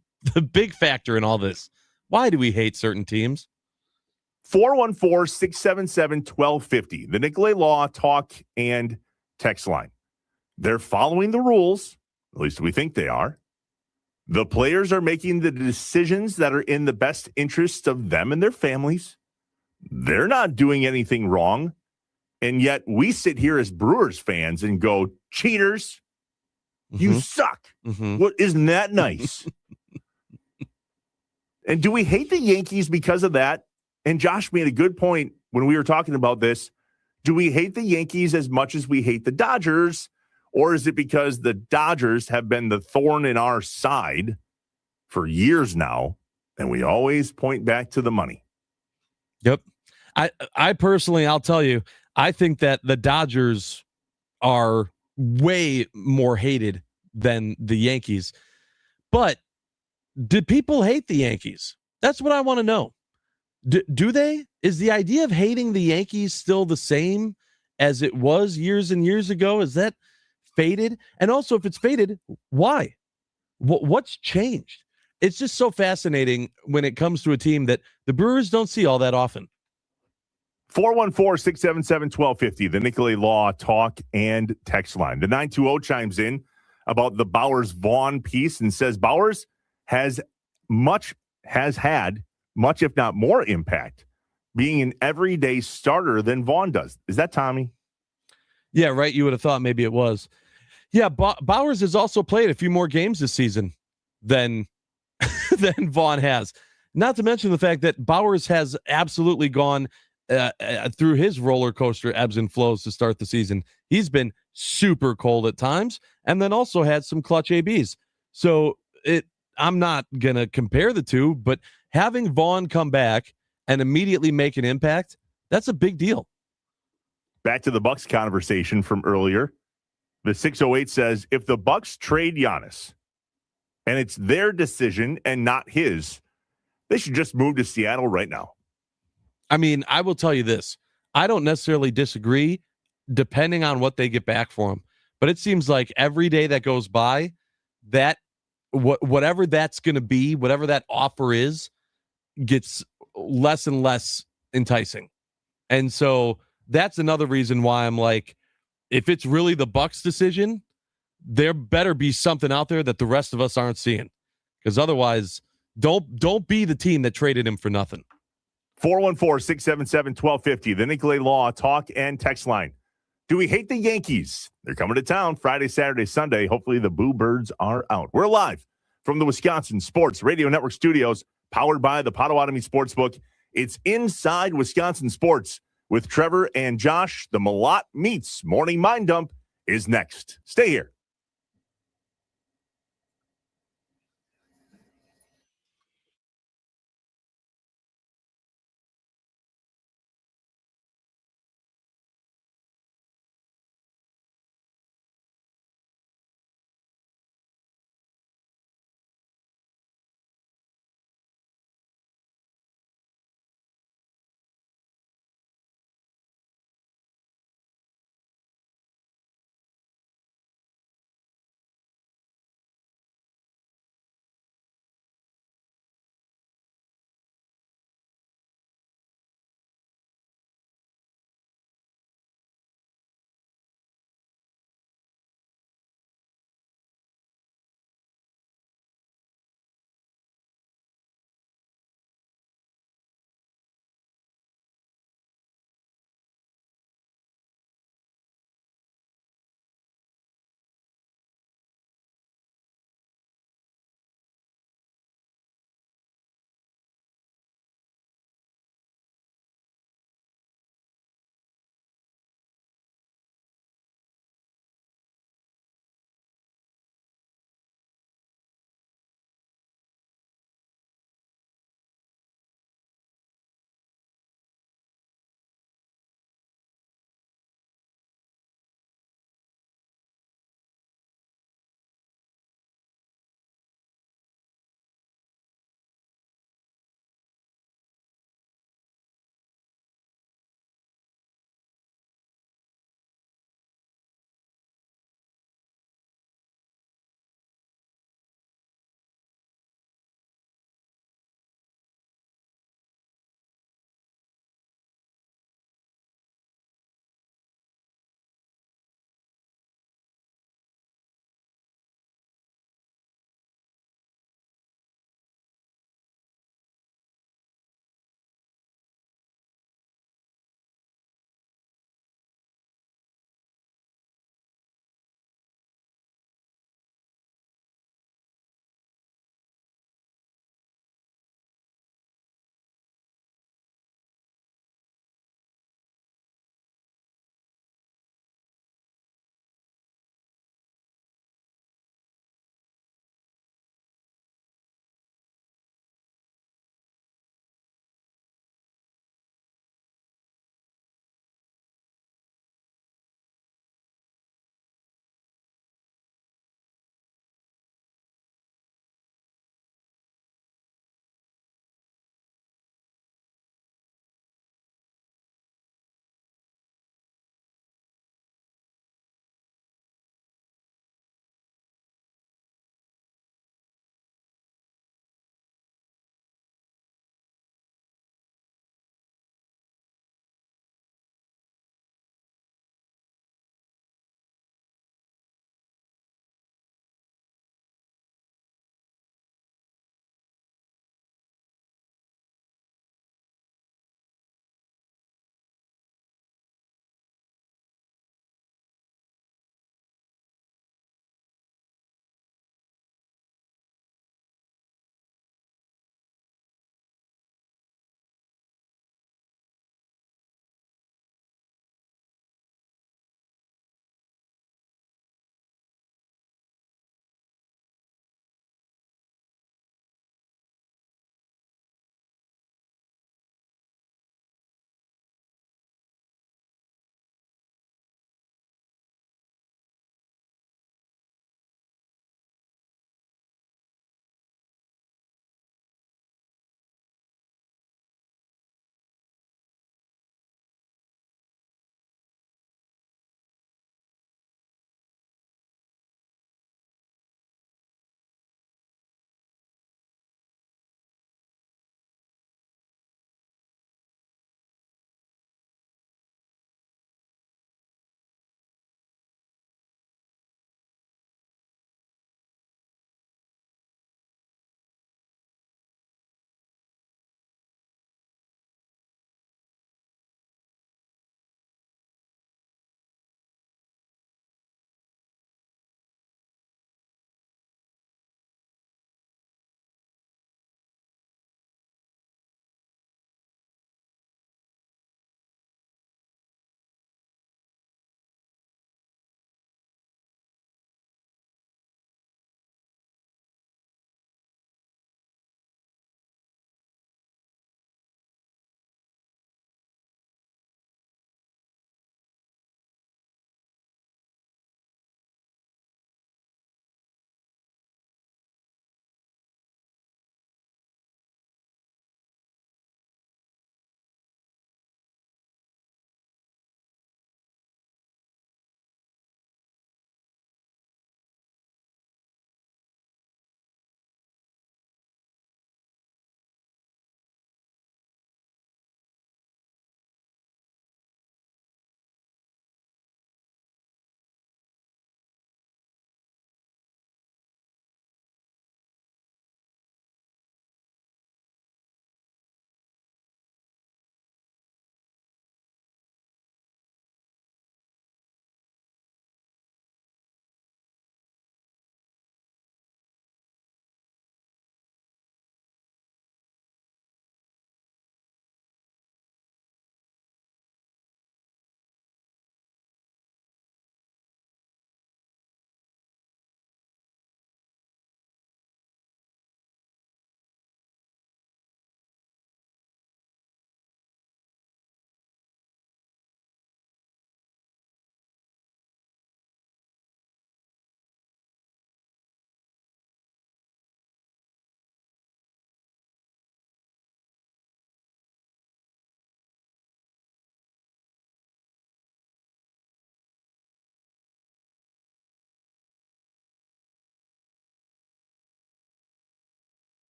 factor in all this. Why do we hate certain teams? 414-677-1250, the Nicolay Law talk and text line. They're following the rules, at least we think they are. The players are making the decisions that are in the best interest of them and their families. They're not doing anything wrong. And yet we sit here as Brewers fans and go, cheaters, you suck. What, isn't that nice? And do we hate the Yankees because of that? And Josh made a good point when we were talking about this. Do we hate the Yankees as much as we hate the Dodgers? Or is it because the Dodgers have been the thorn in our side for years now, and we always point back to the money? Yep. I personally, I'll tell you, I think that the Dodgers are way more hated than the Yankees. But do people hate the Yankees? That's what I want to know. Do they? Is the idea of hating the Yankees still the same as it was years and years ago? Is that faded? And also, if it's faded, why? What's changed? It's just so fascinating when it comes to a team that the Brewers don't see all that often. 414-677-1250, the Nicolay Law talk and text line. The 920 chimes in about the Bowers Vaughn piece and says Bowers has had much, if not more, impact being an everyday starter than Vaughn does. Is that Tommy? Yeah, right. You would have thought maybe it was. Yeah, Bowers has also played a few more games this season than than Vaughn has. Not to mention the fact that Bowers has absolutely gone through his roller coaster ebbs and flows to start the season. He's been super cold at times, and then also had some clutch ABs. So I'm not gonna compare the two, but having Vaughn come back and immediately make an impact, that's a big deal. Back to the Bucks conversation from earlier. The 608 says, if the Bucks trade Giannis and it's their decision and not his, they should just move to Seattle right now. I mean, I will tell you this. I don't necessarily disagree depending on what they get back for him. But it seems like every day that goes by, that whatever that's going to be, whatever that offer is, gets less and less enticing. And so that's another reason why I'm like, if it's really the Bucks' decision, there better be something out there that the rest of us aren't seeing. Because otherwise, don't be the team that traded him for nothing. 414-677-1250, the Nicolay Law talk and text line. Do we hate the Yankees? They're coming to town Friday, Saturday, Sunday. Hopefully the Boo Birds are out. We're live from the Wisconsin Sports Radio Network studios, powered by the Potawatomi Sportsbook. It's Inside Wisconsin Sports with Trevor and Josh. The Malott Meats Morning Mind Dump is next. Stay here.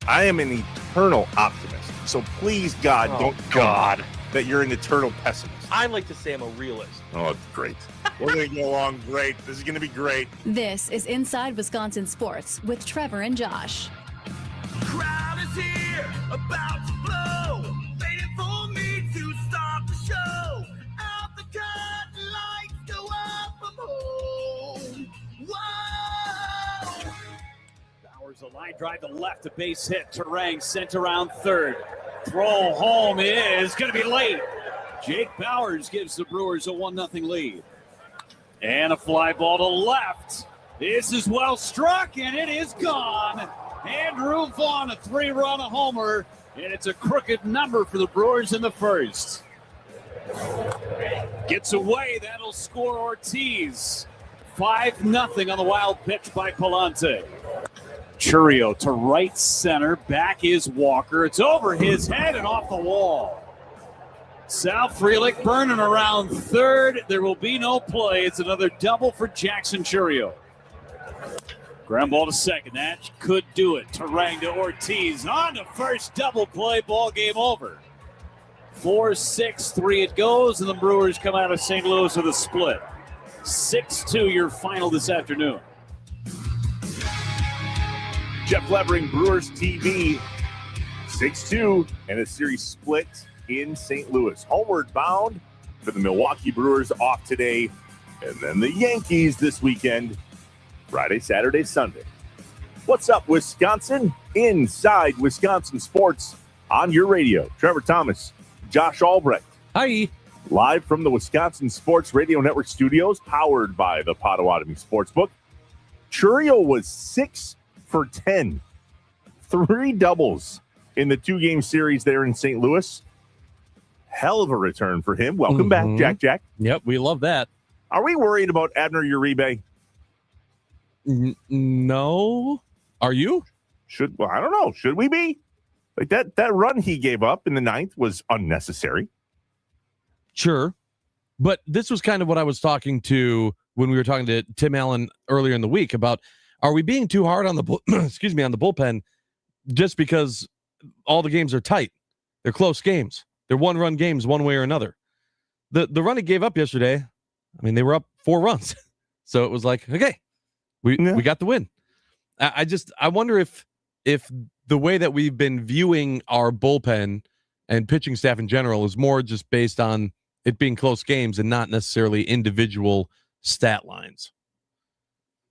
I am an eternal optimist. So please, God, don't tell me that you're an eternal pessimist. I like to say I'm a realist. Oh, it's great. We're going to get along great. This is going to be great. This is Inside Wisconsin Sports with Trevor and Josh. Crowd is here, about to blow, waiting for me to start the show. Out the curtain, lights go up, I'm home. Whoa! Bowers a line drive to left, a base hit. Terang sent around third. Throw home is going to be late. Jake Bowers gives the Brewers a 1-0 lead. And a fly ball to left. This is well struck, and it is gone. Andrew Vaughn, a 3-run homer, and it's a crooked number for the Brewers in the first. Gets away, that'll score Ortiz. 5-0 on the wild pitch by Palante. Churio to right center, back is Walker. It's over his head and off the wall. Sal Frelick burning around third. There will be no play. It's another double for Jackson Churio. Ground ball to second. That could do it. Terang to Ortiz. On to first, double play. Ball game over. 4-6-3 it goes, and the Brewers come out of St. Louis with a split. 6-2 your final this afternoon. Jeff Levering, Brewers TV, 6-2, and a series split in St. Louis. Homeward bound for the Milwaukee Brewers off today, and then the Yankees this weekend, Friday, Saturday, Sunday. What's up, Wisconsin? Inside Wisconsin Sports on your radio. Trevor Thomas, Josh Albrecht. Hi. Live from the Wisconsin Sports Radio Network studios, powered by the Potawatomi Sportsbook. Churio was 6 for 10. 3 doubles in the 2-game series there in St. Louis. Hell of a return for him. Welcome back, Jack. Yep, we love that. Are we worried about Abner Uribe? No. Are you? Well, I don't know. Should we be? Like that run he gave up in the 9th was unnecessary. Sure. But this was kind of what I was talking to when we were talking to Tim Allen earlier in the week about, are we being too hard on the on the bullpen just because all the games are tight? They're close games. They're 1-run games one way or another. The run he gave up yesterday, I mean, they were up 4 runs. So it was like, okay, we got the win. I wonder if the way that we've been viewing our bullpen and pitching staff in general is more just based on it being close games and not necessarily individual stat lines.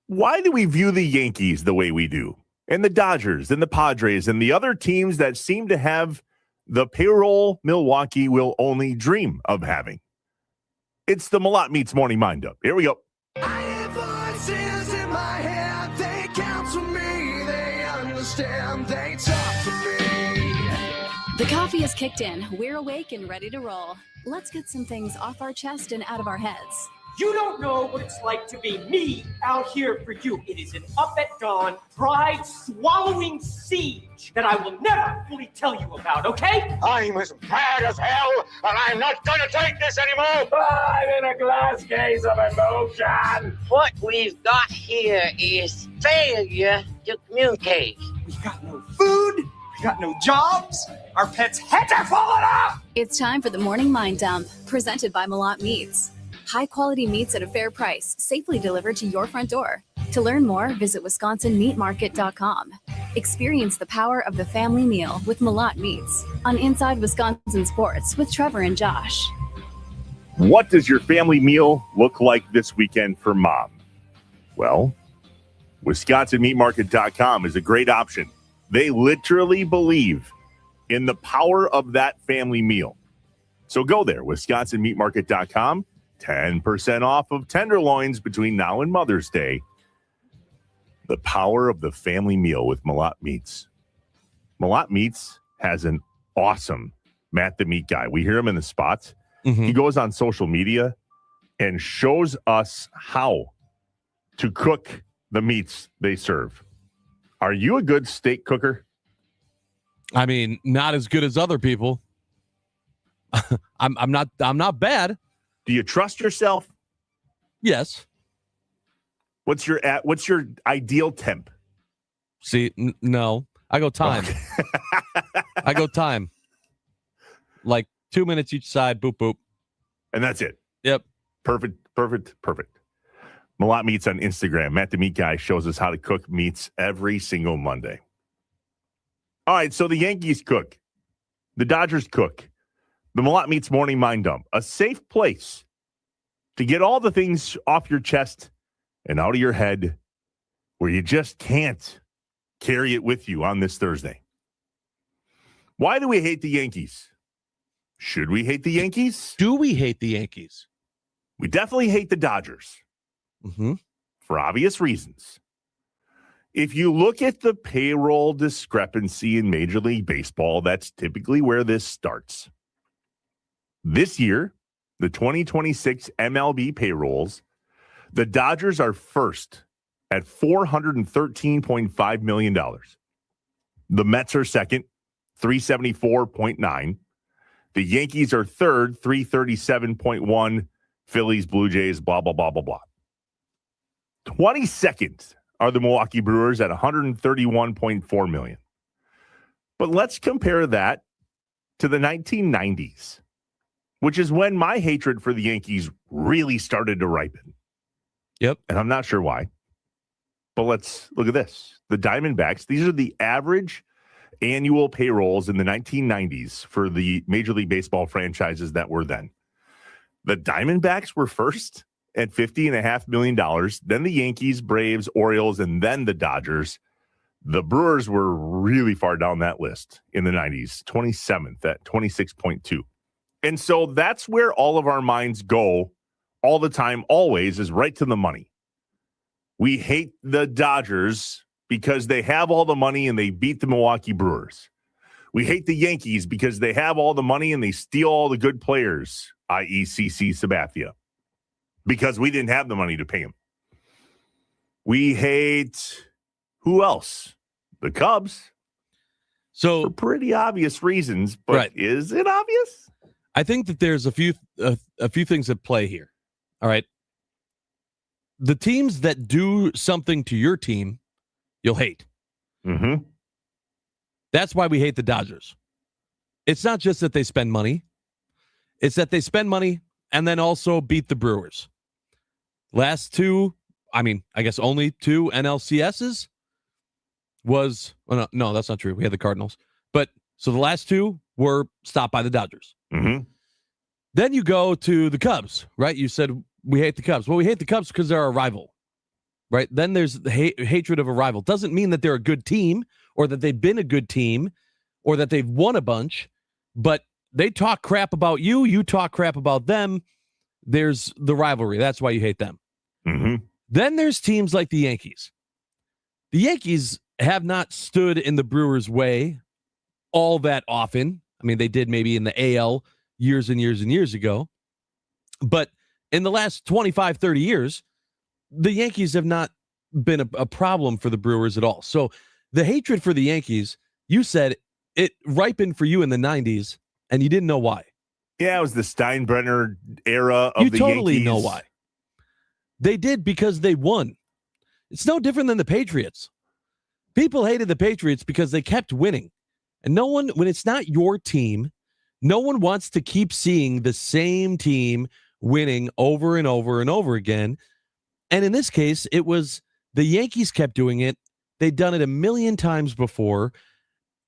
Why do we view the Yankees the way we do? And the Dodgers and the Padres and the other teams that seem to have the payroll Milwaukee will only dream of having? It's the Malott Meets Morning Mind Up. Here we go. I hear voices in my head. They counsel me. They understand. They talk to me. The coffee is kicked in. We're awake and ready to roll. Let's get some things off our chest and out of our heads. You don't know what it's like to be me out here for you. It is an up at dawn, pride-swallowing siege that I will never fully tell you about, okay? I'm as mad as hell, and I'm not gonna take this anymore. I'm in a glass case of emotion. What we've got here is failure to communicate. We got no food. We got no jobs. Our pets' heads are falling off. It's time for the Morning Mind Dump, presented by Malott Meats. High-quality meats at a fair price, safely delivered to your front door. To learn more, visit WisconsinMeatMarket.com. Experience the power of the family meal with Malott Meats on Inside Wisconsin Sports with Trevor and Josh. What does your family meal look like this weekend for mom? Well, WisconsinMeatMarket.com is a great option. They literally believe in the power of that family meal. So go there, WisconsinMeatMarket.com. 10% off of tenderloins between now and Mother's Day. The power of the family meal with Malott Meats. Malott Meats has an awesome Matt the Meat Guy. We hear him in the spots. Mm-hmm. He goes on social media and shows us how to cook the meats they serve. Are you a good steak cooker? I mean, not as good as other people. I'm not bad. Do you trust yourself? Yes. What's your ideal temp? See, no. I go time. I go time. Like 2 minutes each side, boop, boop. And that's it. Yep. Perfect. Malat Meats on Instagram. Matt the Meat Guy shows us how to cook meats every single Monday. All right, so the Yankees cook. The Dodgers cook. The Malat Meats Morning Mind Dump. A safe place to get all the things off your chest and out of your head where you just can't carry it with you on this Thursday. Why do we hate the Yankees? Should we hate the Yankees? Do we hate the Yankees? We definitely hate the Dodgers. For obvious reasons. If you look at the payroll discrepancy in Major League Baseball, that's typically where this starts. This year, the 2026 MLB payrolls, the Dodgers are first at $413.5 million. The Mets are second, $374.9. The Yankees are third, $337.1. Phillies, Blue Jays, blah, blah, blah, blah, blah. 22nd are the Milwaukee Brewers at $131.4 million. But let's compare that to the 1990s, which is when my hatred for the Yankees really started to ripen. Yep. And I'm not sure why. But let's look at this. The Diamondbacks, these are the average annual payrolls in the 1990s for the Major League Baseball franchises that were then. The Diamondbacks were first at $50.5 million. Then the Yankees, Braves, Orioles, and then the Dodgers. The Brewers were really far down that list in the 90s, 27th at 26.2. And so that's where all of our minds go all the time, always, is right to the money. We hate the Dodgers because they have all the money and they beat the Milwaukee Brewers. We hate the Yankees because they have all the money and they steal all the good players, i.e. CC Sabathia, because we didn't have the money to pay him. We hate who else? The Cubs. So for pretty obvious reasons, but right. Is it obvious? I think that there's a few things at play here. All right. The teams that do something to your team, you'll hate. Mm-hmm. That's why we hate the Dodgers. It's not just that they spend money. It's that they spend money and then also beat the Brewers. Last two, I guess only two NLCSs was, no, that's not true. We had the Cardinals. But so the last two were stopped by the Dodgers. Mm-hmm. Then you go to the Cubs, right? You said we hate the Cubs. Well, we hate the Cubs because they're a rival, right? Then there's the hatred of a rival. Doesn't mean that they're a good team or that they've been a good team or that they've won a bunch, but they talk crap about you. You talk crap about them. There's the rivalry. That's why you hate them. Mm-hmm. Then there's teams like the Yankees. The Yankees have not stood in the Brewers' way all that often. I mean, they did maybe in the AL years and years and years ago. But in the last 25, 30 years, the Yankees have not been a problem for the Brewers at all. So the hatred for the Yankees, you said it ripened for you in the 90s, and you didn't know why. Yeah, it was the Steinbrenner era of the Yankees. You totally know why. They did because they won. It's no different than the Patriots. People hated the Patriots because they kept winning. And no one, when it's not your team, no one wants to keep seeing the same team winning over and over and over again. And in this case, it was the Yankees kept doing it. They'd done it a million times before.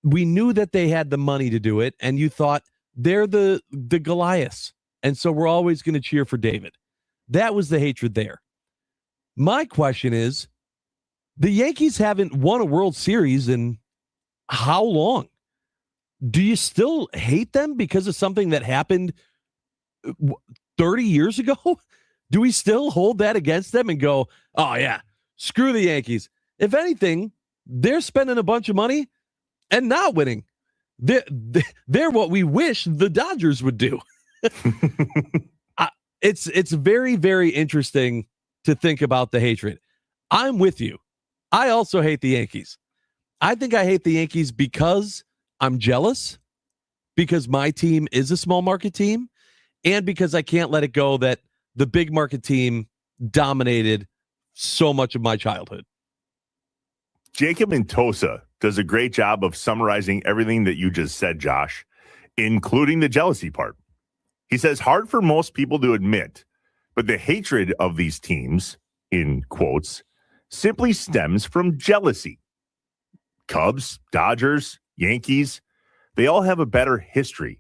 We knew that they had the money to do it, and you thought they're the Goliaths. And so we're always going to cheer for David. That was the hatred there. My question is, the Yankees haven't won a World Series in how long? Do you still hate them because of something that happened 30 years ago? Do we still hold that against them and go, oh, yeah, screw the Yankees? If anything, they're spending a bunch of money and not winning. They're what we wish the Dodgers would do. It's very, very interesting to think about the hatred. I'm with you. I also hate the Yankees. I think I hate the Yankees because I'm jealous, because my team is a small market team, and because I can't let it go that the big market team dominated so much of my childhood. Jacob in Tosa does a great job of summarizing everything that you just said, Josh, including the jealousy part. He says, hard for most people to admit, but the hatred of these teams, in quotes, simply stems from jealousy. Cubs, Dodgers, Yankees, they all have a better history.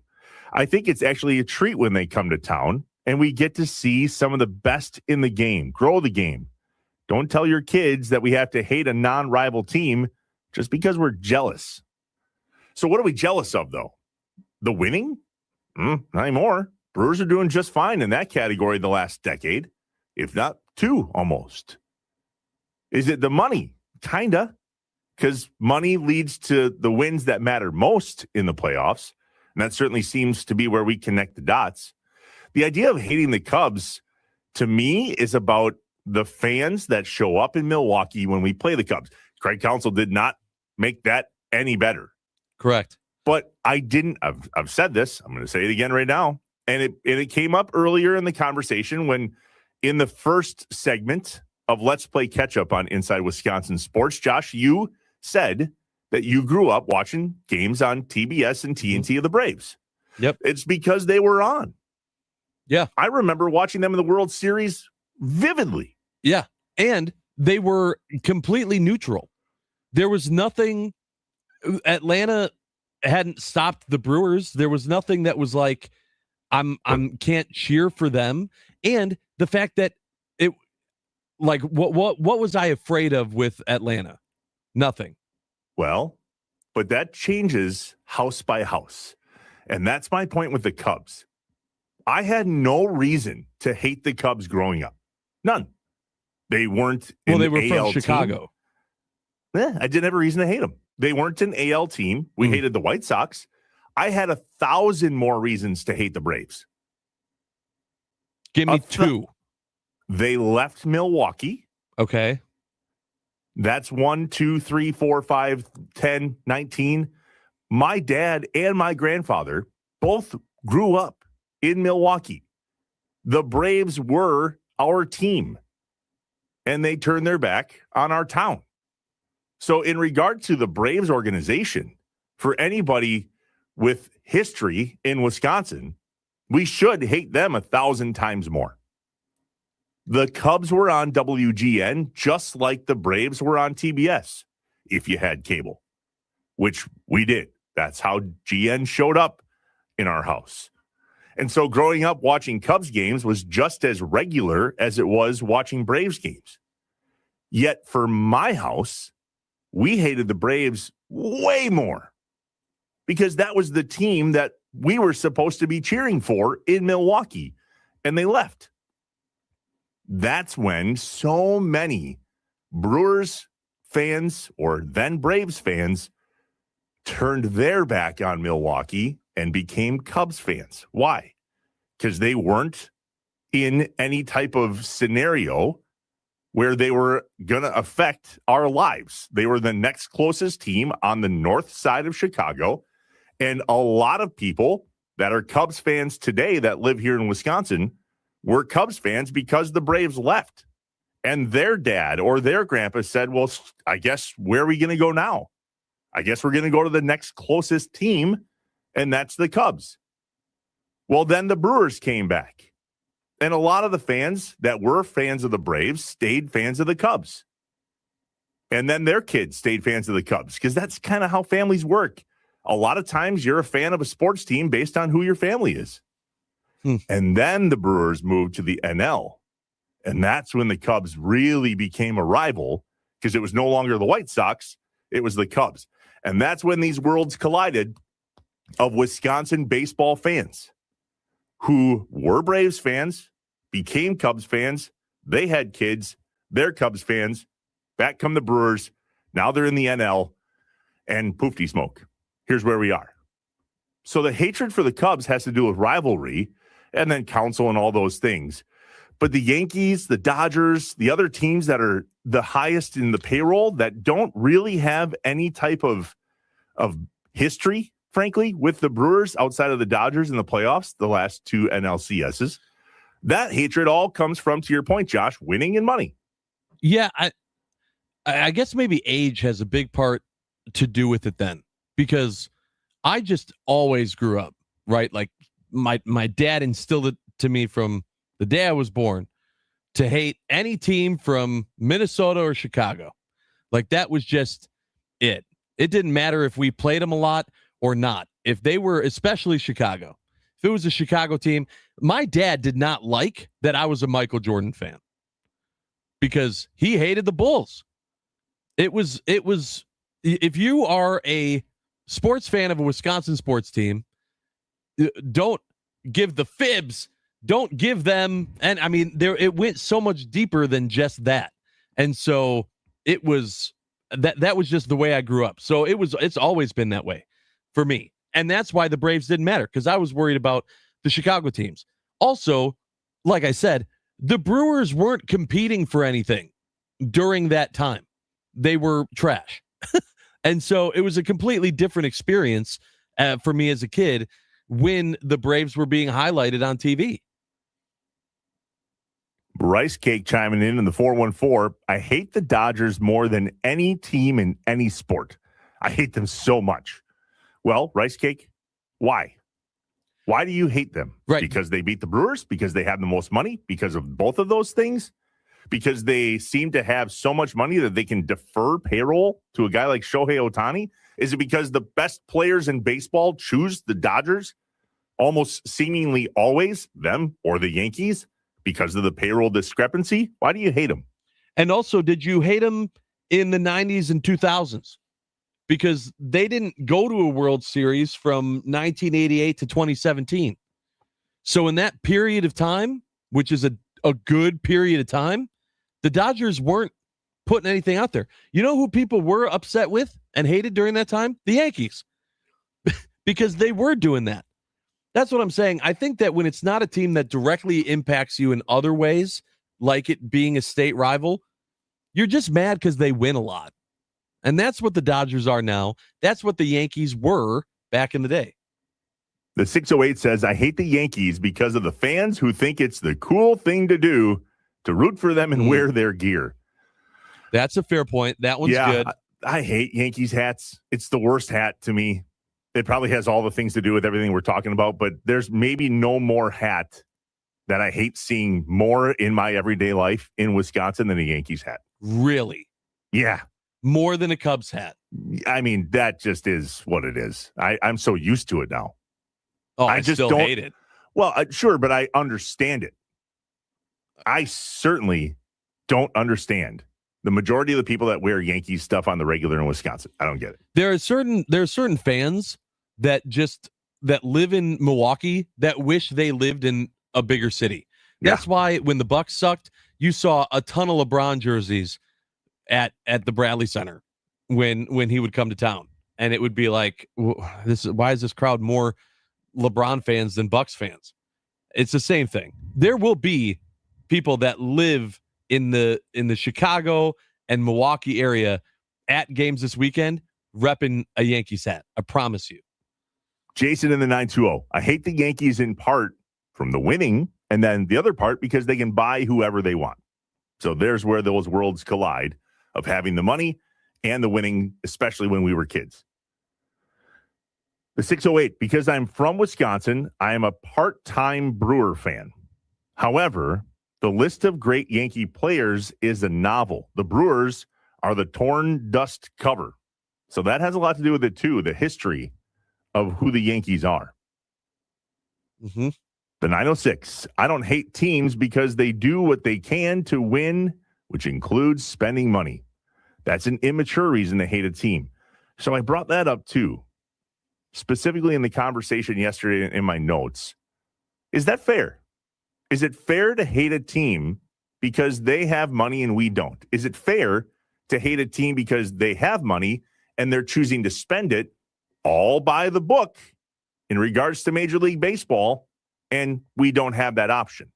I think it's actually a treat when they come to town and we get to see some of the best in the game, grow the game. Don't tell your kids that we have to hate a non-rival team just because we're jealous. So what are we jealous of, though? The winning? Not anymore. Brewers are doing just fine in that category the last decade, if not two almost. Is it the money? Kinda. Because money leads to the wins that matter most in the playoffs. And that certainly seems to be where we connect the dots. The idea of hating the Cubs, to me, is about the fans that show up in Milwaukee when we play the Cubs. Craig Counsell did not make that any better. Correct. But I've said this. I'm going to say it again right now. And it came up earlier in the conversation when in the first segment of Let's Play Catch Up on Inside Wisconsin Sports, Josh, you said that you grew up watching games on TBS and TNT of the Braves. Yep. It's because they were on. Yeah. I remember watching them in the World Series vividly. Yeah. And they were completely neutral. There was nothing. Atlanta hadn't stopped the Brewers. There was nothing that was like, I'm can't cheer for them. And the fact that it, like, what was I afraid of with Atlanta? Nothing. Well, but that changes house by house. And that's my point with the Cubs. I had no reason to hate the Cubs growing up. None. They weren't Well, an they were AL from Chicago. Team. I didn't have a reason to hate them. They weren't an AL team. We hated the White Sox. I had 1,000 more reasons to hate the Braves. Give me two. They left Milwaukee. Okay. That's 1, 2, 3, 4, 5, 10, 19. My dad and my grandfather both grew up in Milwaukee. The Braves were our team, and they turned their back on our town. So in regard to the Braves organization, for anybody with history in Wisconsin, we should hate them 1,000 times more. The Cubs were on WGN just like the Braves were on TBS, if you had cable, which we did. That's how GN showed up in our house. And so growing up watching Cubs games was just as regular as it was watching Braves games. Yet for my house, we hated the Braves way more because that was the team that we were supposed to be cheering for in Milwaukee, and they left. That's when so many Brewers fans or then Braves fans turned their back on Milwaukee and became Cubs fans. Why? Because they weren't in any type of scenario where they were going to affect our lives. They were the next closest team on the north side of Chicago. And a lot of people that are Cubs fans today that live here in Wisconsin were Cubs fans because the Braves left. And their dad or their grandpa said, well, I guess where are we going to go now? I guess we're going to go to the next closest team, and that's the Cubs. Well, then the Brewers came back. And a lot of the fans that were fans of the Braves stayed fans of the Cubs. And then their kids stayed fans of the Cubs because that's kind of how families work. A lot of times you're a fan of a sports team based on who your family is. And then the Brewers moved to the NL. And that's when the Cubs really became a rival because it was no longer the White Sox. It was the Cubs. And that's when these worlds collided of Wisconsin baseball fans who were Braves fans, became Cubs fans. They had kids. They're Cubs fans. Back come the Brewers. Now they're in the NL. And poofty smoke. Here's where we are. So the hatred for the Cubs has to do with rivalry and then Counsell and all those things. But the Yankees, the Dodgers, the other teams that are the highest in the payroll that don't really have any type of history, frankly, with the Brewers outside of the Dodgers in the playoffs, the last two NLCSs, that hatred all comes from, to your point, Josh, winning and money. Yeah, I guess maybe age has a big part to do with it then, because I just always grew up, right? Like my dad instilled it to me from the day I was born to hate any team from Minnesota or Chicago. Like that was just it. It didn't matter if we played them a lot or not. If they were, especially Chicago, if it was a Chicago team, my dad did not like that I was a Michael Jordan fan because he hated the Bulls. It was, if you are a sports fan of a Wisconsin sports team, don't give the fibs. Don't give them, and I mean, it went so much deeper than just that. And so it was that was just the way I grew up. So it's always been that way for me. And that's why the Braves didn't matter, because I was worried about the Chicago teams. Also, like I said, the Brewers weren't competing for anything during that time. They were trash. And so it was a completely different experience for me as a kid when the Braves were being highlighted on TV. Rice Cake chiming in the 414. I hate the Dodgers more than any team in any sport. I hate them so much. Well, Rice Cake, why? Why do you hate them? Right. Because they beat the Brewers? Because they have the most money? Because of both of those things? Because they seem to have so much money that they can defer payroll to a guy like Shohei Ohtani? Is it because the best players in baseball choose the Dodgers almost seemingly always, them or the Yankees, because of the payroll discrepancy? Why do you hate them? And also, did you hate them in the 90s and 2000s? Because they didn't go to a World Series from 1988 to 2017. So in that period of time, which is a good period of time, the Dodgers weren't putting anything out there. You know who people were upset with and hated during that time? The Yankees. Because they were doing that. That's what I'm saying. I think that when it's not a team that directly impacts you in other ways, like it being a state rival, you're just mad because they win a lot. And that's what the Dodgers are now. That's what the Yankees were back in the day. The 608 says, I hate the Yankees because of the fans who think it's the cool thing to do to root for them and wear their gear. That's a fair point. That one's good. I hate Yankees hats. It's the worst hat to me. It probably has all the things to do with everything we're talking about, but there's maybe no more hat that I hate seeing more in my everyday life in Wisconsin than a Yankees hat. Really? Yeah. More than a Cubs hat. I mean, that just is what it is. I'm so used to it now. Oh, I just still don't hate it. Well, sure, but I understand it. I certainly don't understand the majority of the people that wear Yankees stuff on the regular in Wisconsin. I don't get it. There are certain fans that live in Milwaukee that wish they lived in a bigger city. That's why when the Bucks sucked, you saw a ton of LeBron jerseys at the Bradley Center when he would come to town, and it would be like, why is this crowd more LeBron fans than Bucks fans? It's the same thing. There will be people that live in the Chicago and Milwaukee area at games this weekend repping a Yankees hat. I promise you. Jason in the 920. I hate the Yankees in part from the winning, and then the other part because they can buy whoever they want. So there's where those worlds collide of having the money and the winning, especially when we were kids. The 608, because I'm from Wisconsin, I am a part-time Brewer fan. However, the list of great Yankee players is a novel. The Brewers are the torn dust cover. So that has a lot to do with it, too, the history of who the Yankees are. Mm-hmm. The 906, I don't hate teams because they do what they can to win, which includes spending money. That's an immature reason to hate a team. So I brought that up, too, specifically in the conversation yesterday in my notes. Is that fair? Is it fair to hate a team because they have money and we don't? Is it fair to hate a team because they have money and they're choosing to spend it all by the book in regards to Major League Baseball, and we don't have that option?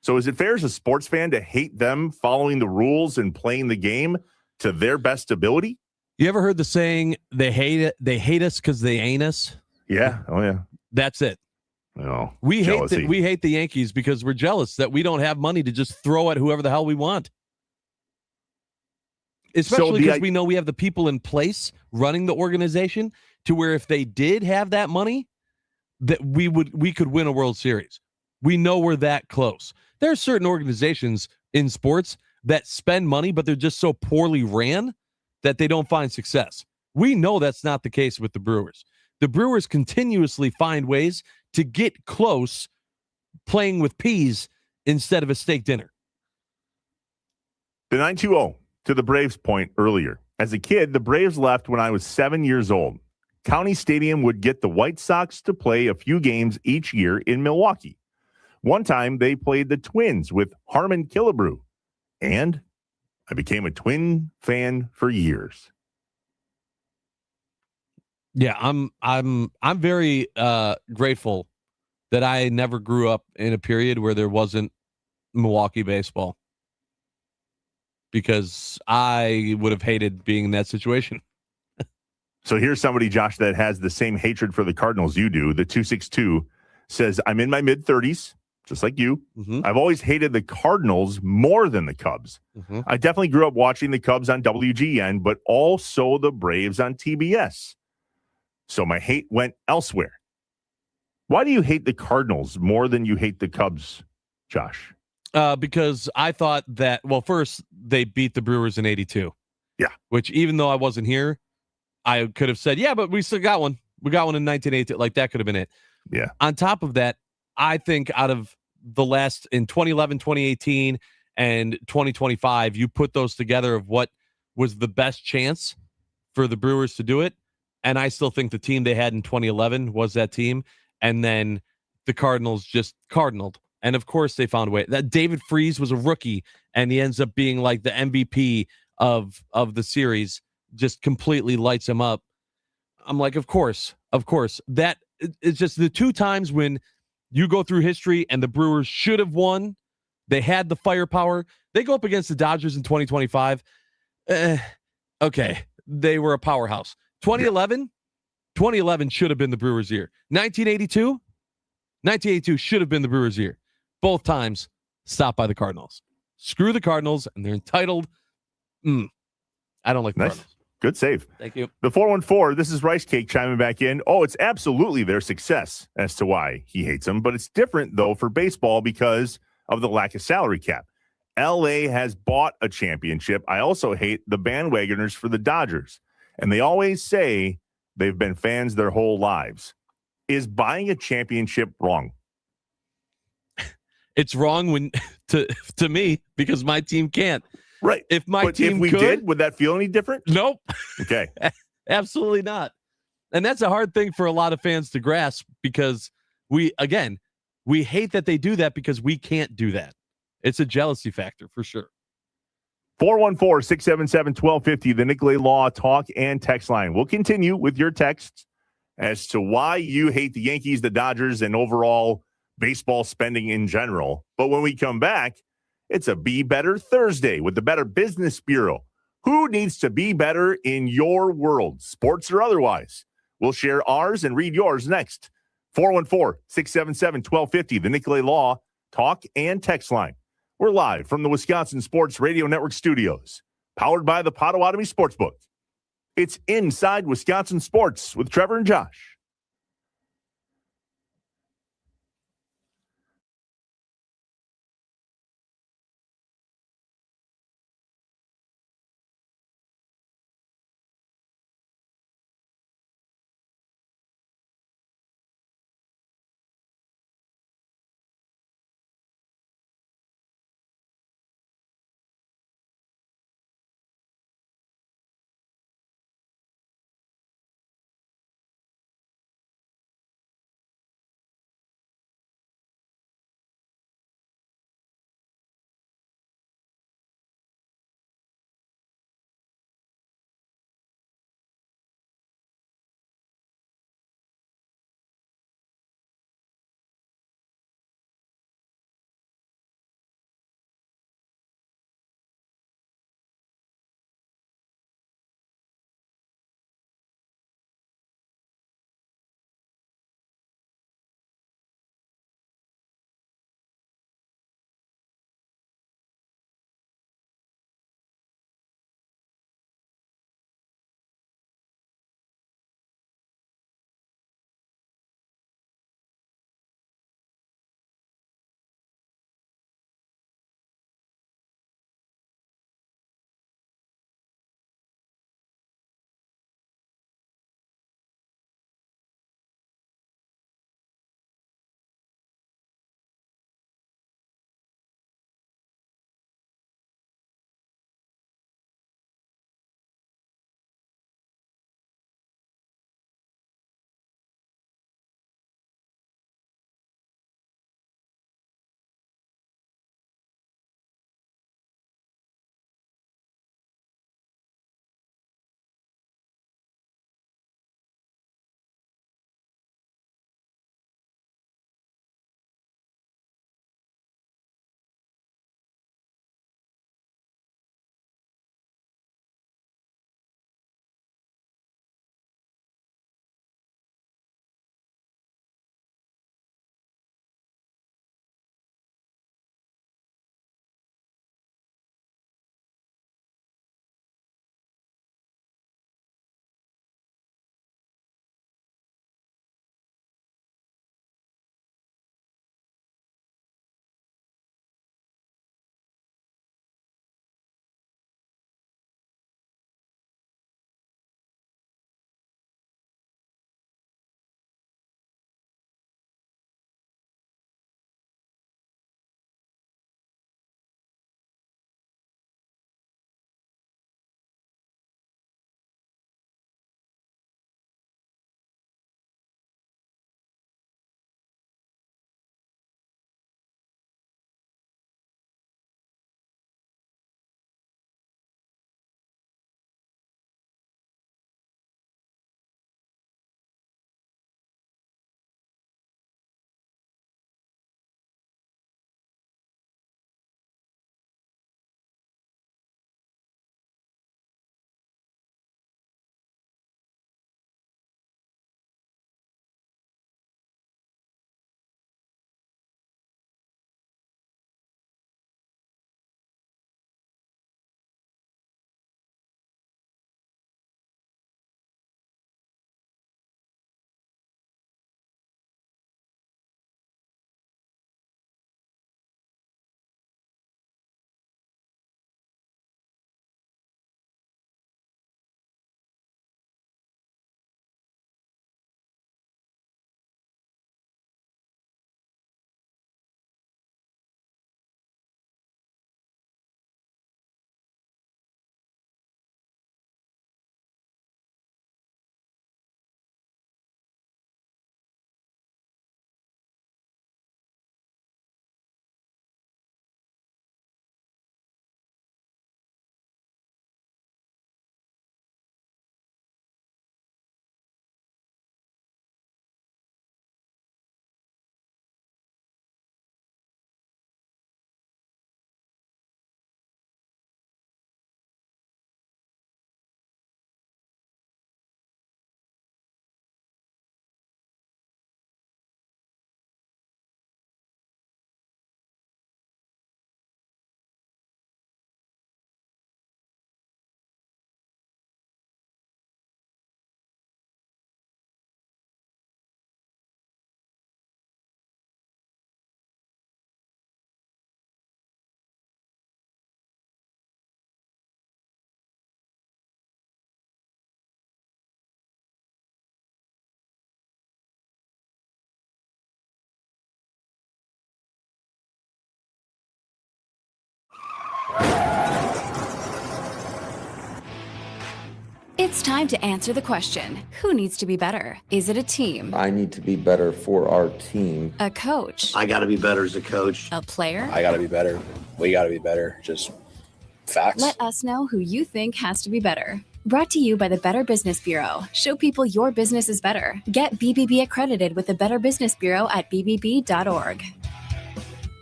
So is it fair as a sports fan to hate them following the rules and playing the game to their best ability? You ever heard the saying, they hate us because they ain't us? Yeah. Oh, yeah. That's it. Oh, we hate the Yankees because we're jealous that we don't have money to just throw at whoever the hell we want. Especially because we know we have the people in place running the organization to where if they did have that money, that we could win a World Series. We know we're that close. There are certain organizations in sports that spend money, but they're just so poorly ran that they don't find success. We know that's not the case with the Brewers. The Brewers continuously find ways to get close playing with peas instead of a steak dinner. The 920 to the Braves point earlier. As a kid, the Braves left when I was 7 years old. County Stadium would get the White Sox to play a few games each year in Milwaukee. One time, they played the Twins with Harmon Killebrew, and I became a Twin fan for years. Yeah, I'm very grateful that I never grew up in a period where there wasn't Milwaukee baseball, because I would have hated being in that situation. So here's somebody, Josh, that has the same hatred for the Cardinals you do. The 262 says, I'm in my mid-30s, just like you. Mm-hmm. I've always hated the Cardinals more than the Cubs. Mm-hmm. I definitely grew up watching the Cubs on WGN, but also the Braves on TBS. So my hate went elsewhere. Why do you hate the Cardinals more than you hate the Cubs, Josh? Because I thought that, well, first, they beat the Brewers in 82. Yeah. Which, even though I wasn't here, I could have said, yeah, but we still got one. We got one in 1982. Like, that could have been it. Yeah. On top of that, I think out of the last, in 2011, 2018, and 2025, you put those together of what was the best chance for the Brewers to do it. And I still think the team they had in 2011 was that team. And then the Cardinals just cardinaled. And of course they found a way. That David Freese was a rookie, and he ends up being like the MVP of the series, just completely lights him up. I'm like, of course. That it's just the two times when you go through history and the Brewers should have won. They had the firepower. They go up against the Dodgers in 2025. Okay, they were a powerhouse. 2011 should have been the Brewers' year. 1982 should have been the Brewers' year. Both times stopped by the Cardinals. Screw the Cardinals, and they're entitled. I don't like the Cardinals. Good save. Thank you. The 414, this is Rice Cake chiming back in. Oh, it's absolutely their success as to why he hates them, but it's different, though, for baseball because of the lack of salary cap. LA has bought a championship. I also hate the bandwagoners for the Dodgers, and they always say they've been fans their whole lives. Is buying a championship wrong? It's wrong when to me because my team can't. Right. If my team if we could, did, would that feel any different? Nope. Okay. Absolutely not. And that's a hard thing for a lot of fans to grasp because we hate that they do that because we can't do that. It's a jealousy factor for sure. 414-677-1250, the Nicolay Law talk and text line. We'll continue with your texts as to why you hate the Yankees, the Dodgers, and overall baseball spending in general. But when we come back, it's a Be Better Thursday with the Better Business Bureau. Who needs to be better in your world, sports or otherwise? We'll share ours and read yours next. 414-677-1250, the Nicolay Law talk and text line. We're live from the Wisconsin Sports Radio Network studios, powered by the Potawatomi Sportsbook. It's Inside Wisconsin Sports with Trevor and Josh. It's time to answer the question, who needs to be better? Is it a team? I need to be better for our team. A coach? I got to be better as a coach. A player? I got to be better. We got to be better. Just facts. Let us know who you think has to be better. Brought to you by the Better Business Bureau. Show people your business is better. Get BBB accredited with the Better Business Bureau at bbb.org.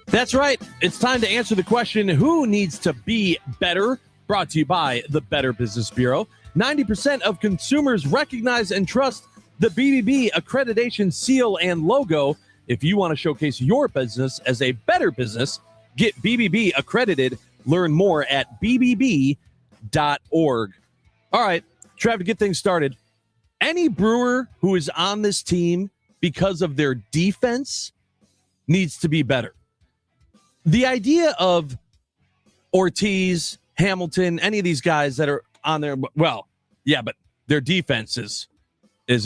That's right. It's time to answer the question, who needs to be better? Brought to you by the Better Business Bureau. 90% of consumers recognize and trust the BBB accreditation seal and logo. If you want to showcase your business as a better business, get BBB accredited. Learn more at bbb.org. All right, Trev, to get things started, any Brewer who is on this team because of their defense needs to be better. The idea of Ortiz, Hamilton, any of these guys that are on there, well, yeah, but their defense is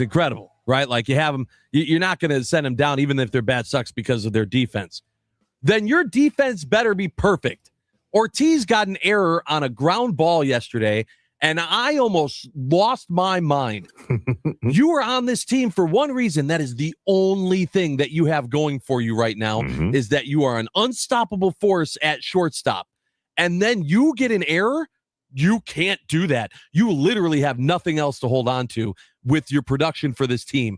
incredible, right? Like you have them, you're not going to send them down even if their bat sucks because of their defense. Then your defense better be perfect. Ortiz got an error on a ground ball yesterday, and I almost lost my mind. You are on this team for one reason. That is the only thing that you have going for you right now, is that you are an unstoppable force at shortstop. And then you get an error, you can't do that. You literally have nothing else to hold on to with your production for this team.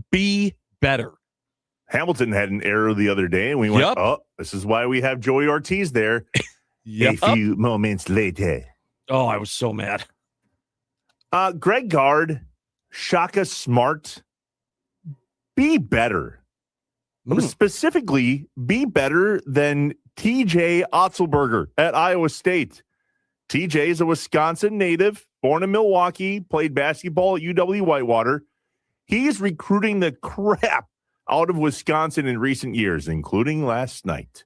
Be better. Hamilton had an error the other day, and we went, oh, this is why we have Joey Ortiz there. A few moments later. Oh, I was so mad. Greg Gard, Shaka Smart, be better. Specifically, be better than TJ Otzelberger at Iowa State. TJ is a Wisconsin native, born in Milwaukee, played basketball at UW Whitewater. He's recruiting the crap out of Wisconsin in recent years, including last night,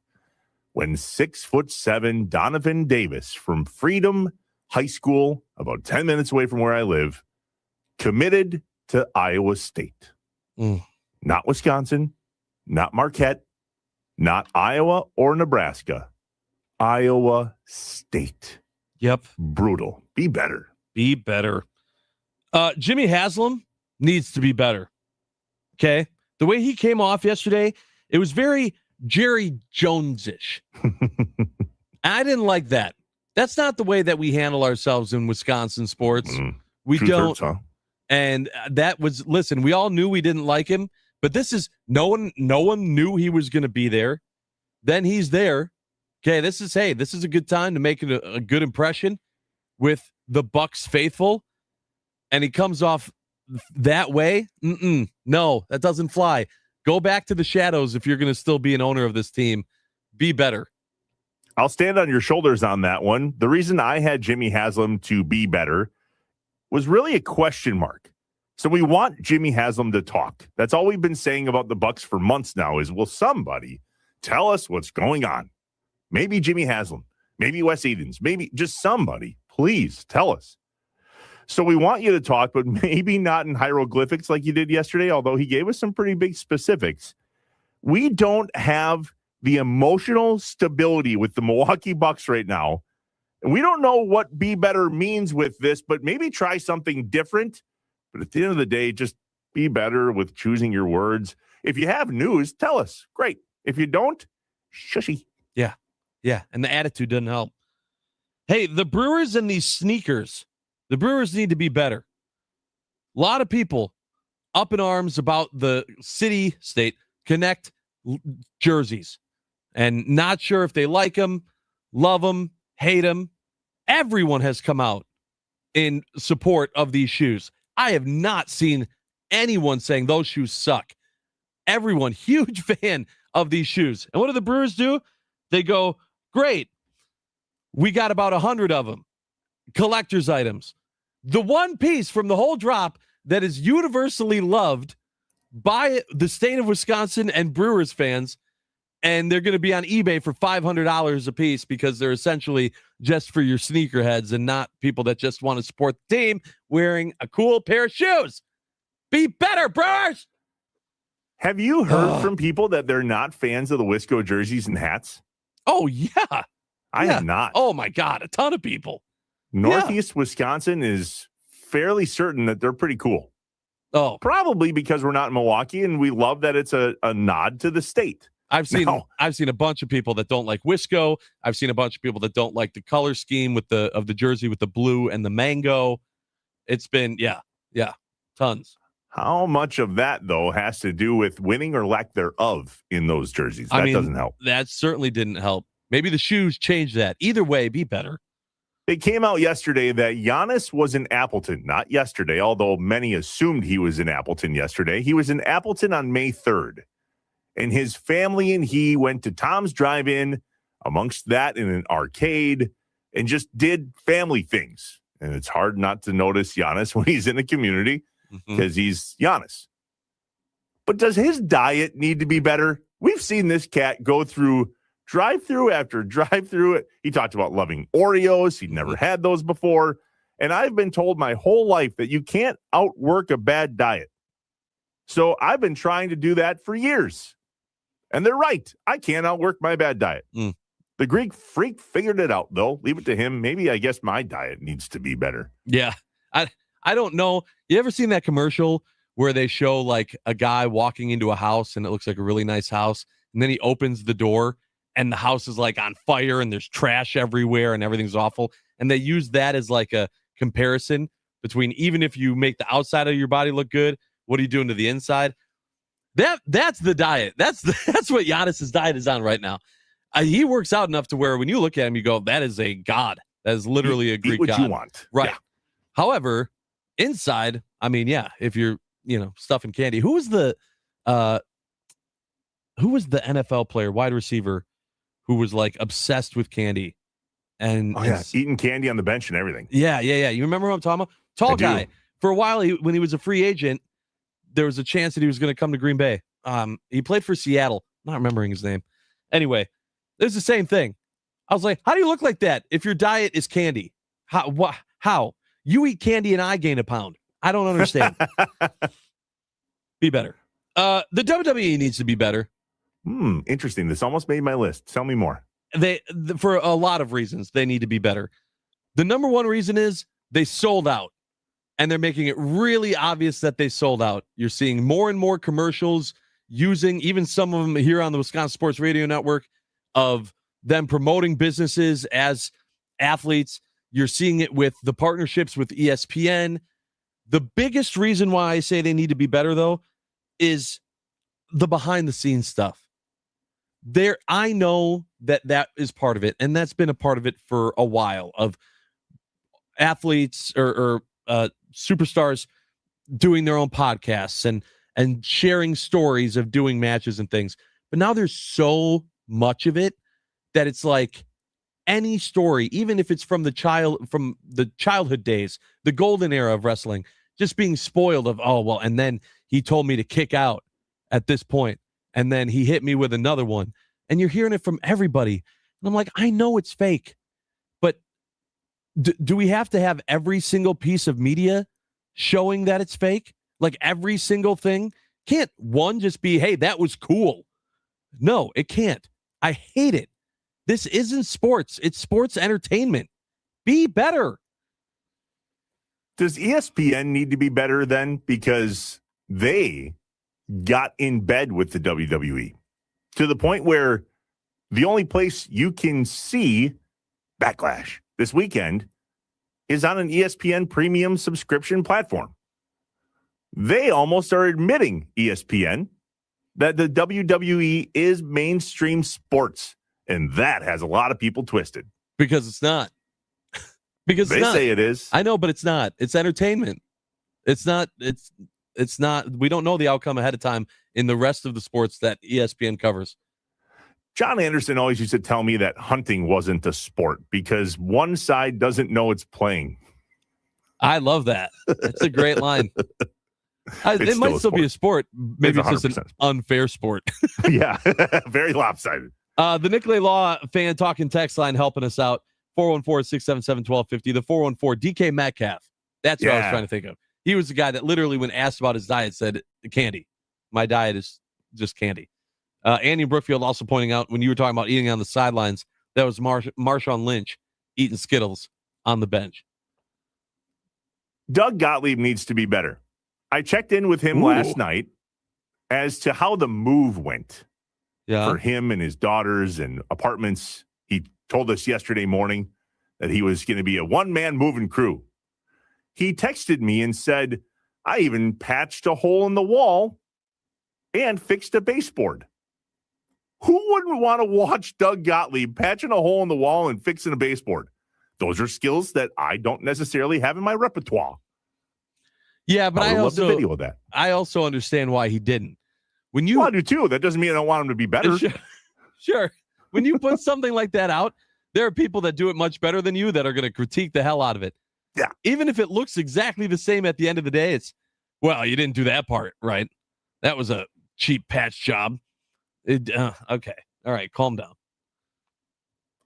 when 6'7" Donovan Davis from Freedom High School, about 10 minutes away from where I live, committed to Iowa State. Not Wisconsin, not Marquette, not Iowa or Nebraska. Iowa State. Yep. Brutal. Be better. Be better. Jimmy Haslam needs to be better. Okay? The way he came off yesterday, it was very Jerry Jones-ish. I didn't like that. That's not the way that we handle ourselves in Wisconsin sports. We don't. And that was, listen, we all knew we didn't like him, but this is, no one knew he was going to be there. Then he's there. Okay, this is a good time to make a good impression with the Bucks faithful. And he comes off that way. No, that doesn't fly. Go back to the shadows if you're going to still be an owner of this team. Be better. I'll stand on your shoulders on that one. The reason I had Jimmy Haslam to be better was really a question mark. So we want Jimmy Haslam to talk. That's all we've been saying about the Bucks for months now is, will somebody tell us what's going on? Maybe Jimmy Haslam, maybe Wes Edens, maybe just somebody. Please tell us. So we want you to talk, but maybe not in hieroglyphics like you did yesterday, although he gave us some pretty big specifics. We don't have the emotional stability with the Milwaukee Bucks right now. And we don't know what be better means with this, but maybe try something different. But at the end of the day, just be better with choosing your words. If you have news, tell us. Great. If you don't, shushy. Yeah. And the attitude doesn't help. Hey, the Brewers and these sneakers, the Brewers need to be better. A lot of people up in arms about the city-state Connect jerseys and not sure if they like them, love them, hate them. Everyone has come out in support of these shoes. I have not seen anyone saying those shoes suck. Everyone, huge fan of these shoes. And what do the Brewers do? They go, great. We got about 100 of them. Collector's items. The one piece from the whole drop that is universally loved by the state of Wisconsin and Brewers fans, and they're going to be on eBay for $500 a piece because they're essentially just for your sneakerheads and not people that just want to support the team wearing a cool pair of shoes. Be better, Brewers! Have you heard from people that they're not fans of the Wisco jerseys and hats? Oh, yeah. I have not. Oh, my God. A ton of people. Northeast Wisconsin is fairly certain that they're pretty cool. Oh, probably because we're not in Milwaukee, and we love that it's a nod to the state. I've seen a bunch of people that don't like Wisco. I've seen a bunch of people that don't like the color scheme of the jersey with the blue and the mango. It's been tons. How much of that though has to do with winning or lack thereof in those jerseys? That doesn't help. That certainly didn't help. Maybe the shoes changed that. Either way, be better. It came out yesterday that Giannis was in Appleton, not yesterday, although many assumed he was in Appleton yesterday. He was in Appleton on May 3rd. And his family and he went to Tom's Drive-In, amongst that in an arcade, and just did family things. And it's hard not to notice Giannis when he's in the community because he's Giannis. But does his diet need to be better? We've seen this cat go through drive-through after drive-through. He talked about loving Oreos. He'd never had those before. And I've been told my whole life that you can't outwork a bad diet. So I've been trying to do that for years. And they're right. I can't outwork my bad diet. The Greek freak figured it out, though. Leave it to him. Maybe I guess my diet needs to be better. Yeah. I don't know. You ever seen that commercial where they show like a guy walking into a house and it looks like a really nice house, and then he opens the door and the house is like on fire and there's trash everywhere and everything's awful, and they use that as like a comparison between, even if you make the outside of your body look good, what are you doing to the inside? That's the diet. That's what Giannis's diet is on right now. He works out enough to where when you look at him, you go, that is a god. That is literally a Greek eat what god. you want. Right. Yeah. However, inside, I mean, yeah, if you're, stuffing candy. Who was the NFL player, wide receiver, who was like obsessed with candy? And eating candy on the bench and everything. Yeah. You remember who I'm talking about? Tall guy. For a while, when he was a free agent, there was a chance that he was going to come to Green Bay. He played for Seattle. Not remembering his name. Anyway, it's the same thing. I was like, how do you look like that if your diet is candy? How? You eat candy and I gain a pound. I don't understand. Be better. The WWE needs to be better. Interesting. This almost made my list. Tell me more. For a lot of reasons, they need to be better. The number one reason is they sold out. And they're making it really obvious that they sold out. You're seeing more and more commercials using, even some of them here on the Wisconsin Sports Radio Network, of them promoting businesses as athletes. You're seeing it with the partnerships with ESPN. The biggest reason why I say they need to be better, though, is the behind-the-scenes stuff. I know that is part of it, and that's been a part of it for a while, of athletes or superstars doing their own podcasts and sharing stories of doing matches and things. But now there's so much of it that it's like any story, even if it's from the childhood days, the golden era of wrestling, just being spoiled of, and then he told me to kick out at this point, and then he hit me with another one. And you're hearing it from everybody. And I'm like, I know it's fake, but do we have to have every single piece of media showing that it's fake? Like every single thing? Can't one just be, hey, that was cool? No, it can't. I hate it. This isn't sports. It's sports entertainment. Be better. Does ESPN need to be better then? Because they got in bed with the WWE to the point where the only place you can see Backlash this weekend is on an ESPN premium subscription platform. They almost are admitting, ESPN, that the WWE is mainstream sports, and that has a lot of people twisted. Because it's not. Because they say it is. I know, but it's not. It's entertainment. It's not. It's not. We don't know the outcome ahead of time in the rest of the sports that ESPN covers. John Anderson always used to tell me that hunting wasn't a sport because one side doesn't know it's playing. I love that. That's a great line. It might still be a sport. Maybe it's just an unfair sport. Yeah, very lopsided. The Nicolay Law fan talking text line helping us out. 414-677-1250. The 414 DK Metcalf. That's what I was trying to think of. He was the guy that literally, when asked about his diet, said candy. My diet is just candy. Andy Brookfield also pointing out, when you were talking about eating on the sidelines, that was Marshawn Lynch eating Skittles on the bench. Doug Gottlieb needs to be better. I checked in with him last night as to how the move went for him and his daughters and apartments. He told us yesterday morning that he was going to be a one-man moving crew. He texted me and said, I even patched a hole in the wall and fixed a baseboard. Who wouldn't want to watch Doug Gottlieb patching a hole in the wall and fixing a baseboard? Those are skills that I don't necessarily have in my repertoire. Yeah, but I love the also video of that. I also understand why he didn't. When you I do too. That doesn't mean I don't want him to be better. Sure. When you put something like that out, there are people that do it much better than you that are going to critique the hell out of it. Yeah. Even if it looks exactly the same at the end of the day, it's, well, you didn't do that part right. That was a cheap patch job. Okay. All right. Calm down.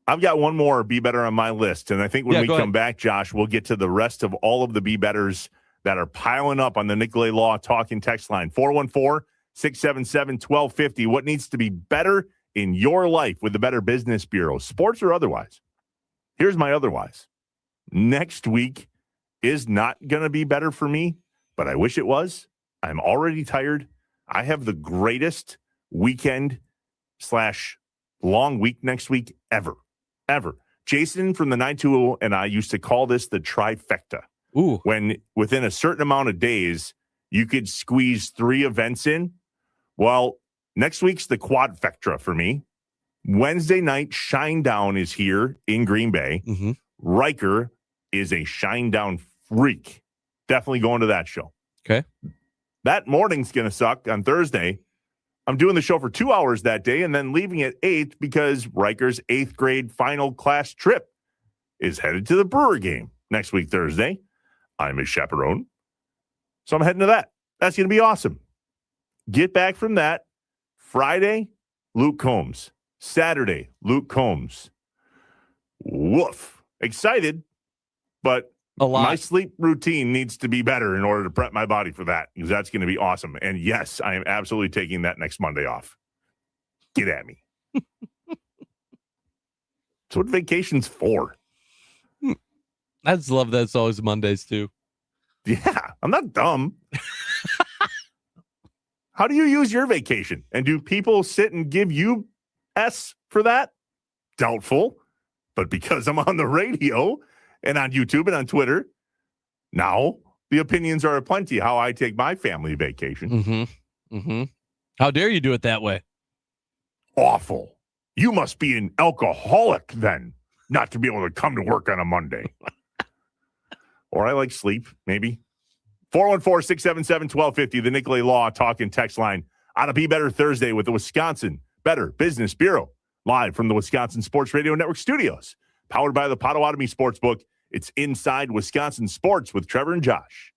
I've got one more Be Better on my list. And I think when we come back, Josh, we'll get to the rest of all of the Be Betters that are piling up on the Nicolay Law talking text line. 414-677-1250. What needs to be better in your life with the Better Business Bureau, sports or otherwise? Here's my otherwise. Next week is not going to be better for me, but I wish it was. I'm already tired. I have the greatest weekend / long week next week ever. Jason from the 920 and I used to call this the trifecta. Ooh. When within a certain amount of days, you could squeeze 3 events in. Well, next week's the quadfecta for me. Wednesday night, Shinedown is here in Green Bay. Mm-hmm. Riker is a Shinedown freak. Definitely going to that show. Okay. That morning's going to suck on Thursday. I'm doing the show for 2 hours that day and then leaving at 8 because Riker's 8th grade final class trip is headed to the Brewer game next week, Thursday. I'm a chaperone. So I'm heading to that. That's going to be awesome. Get back from that. Friday, Luke Combs. Saturday, Luke Combs. Woof. Excited, but my sleep routine needs to be better in order to prep my body for that, because that's going to be awesome. And yes, I am absolutely taking that next Monday off. Get at me. That's what vacation's for. I just love that it's always Mondays too. Yeah, I'm not dumb. How do you use your vacation? And do people sit and give you S for that? Doubtful. But because I'm on the radio and on YouTube and on Twitter, now the opinions are aplenty how I take my family vacation. Mm-hmm. Mm-hmm. How dare you do it that way? Awful. You must be an alcoholic then, not to be able to come to work on a Monday. Or I like sleep, maybe. 414-677-1250, the Nicolay Law talking text line on a Be Better Thursday with the Wisconsin Better Business Bureau, live from the Wisconsin Sports Radio Network studios, powered by the Potawatomi Sportsbook. It's Inside Wisconsin Sports with Trevor and Josh.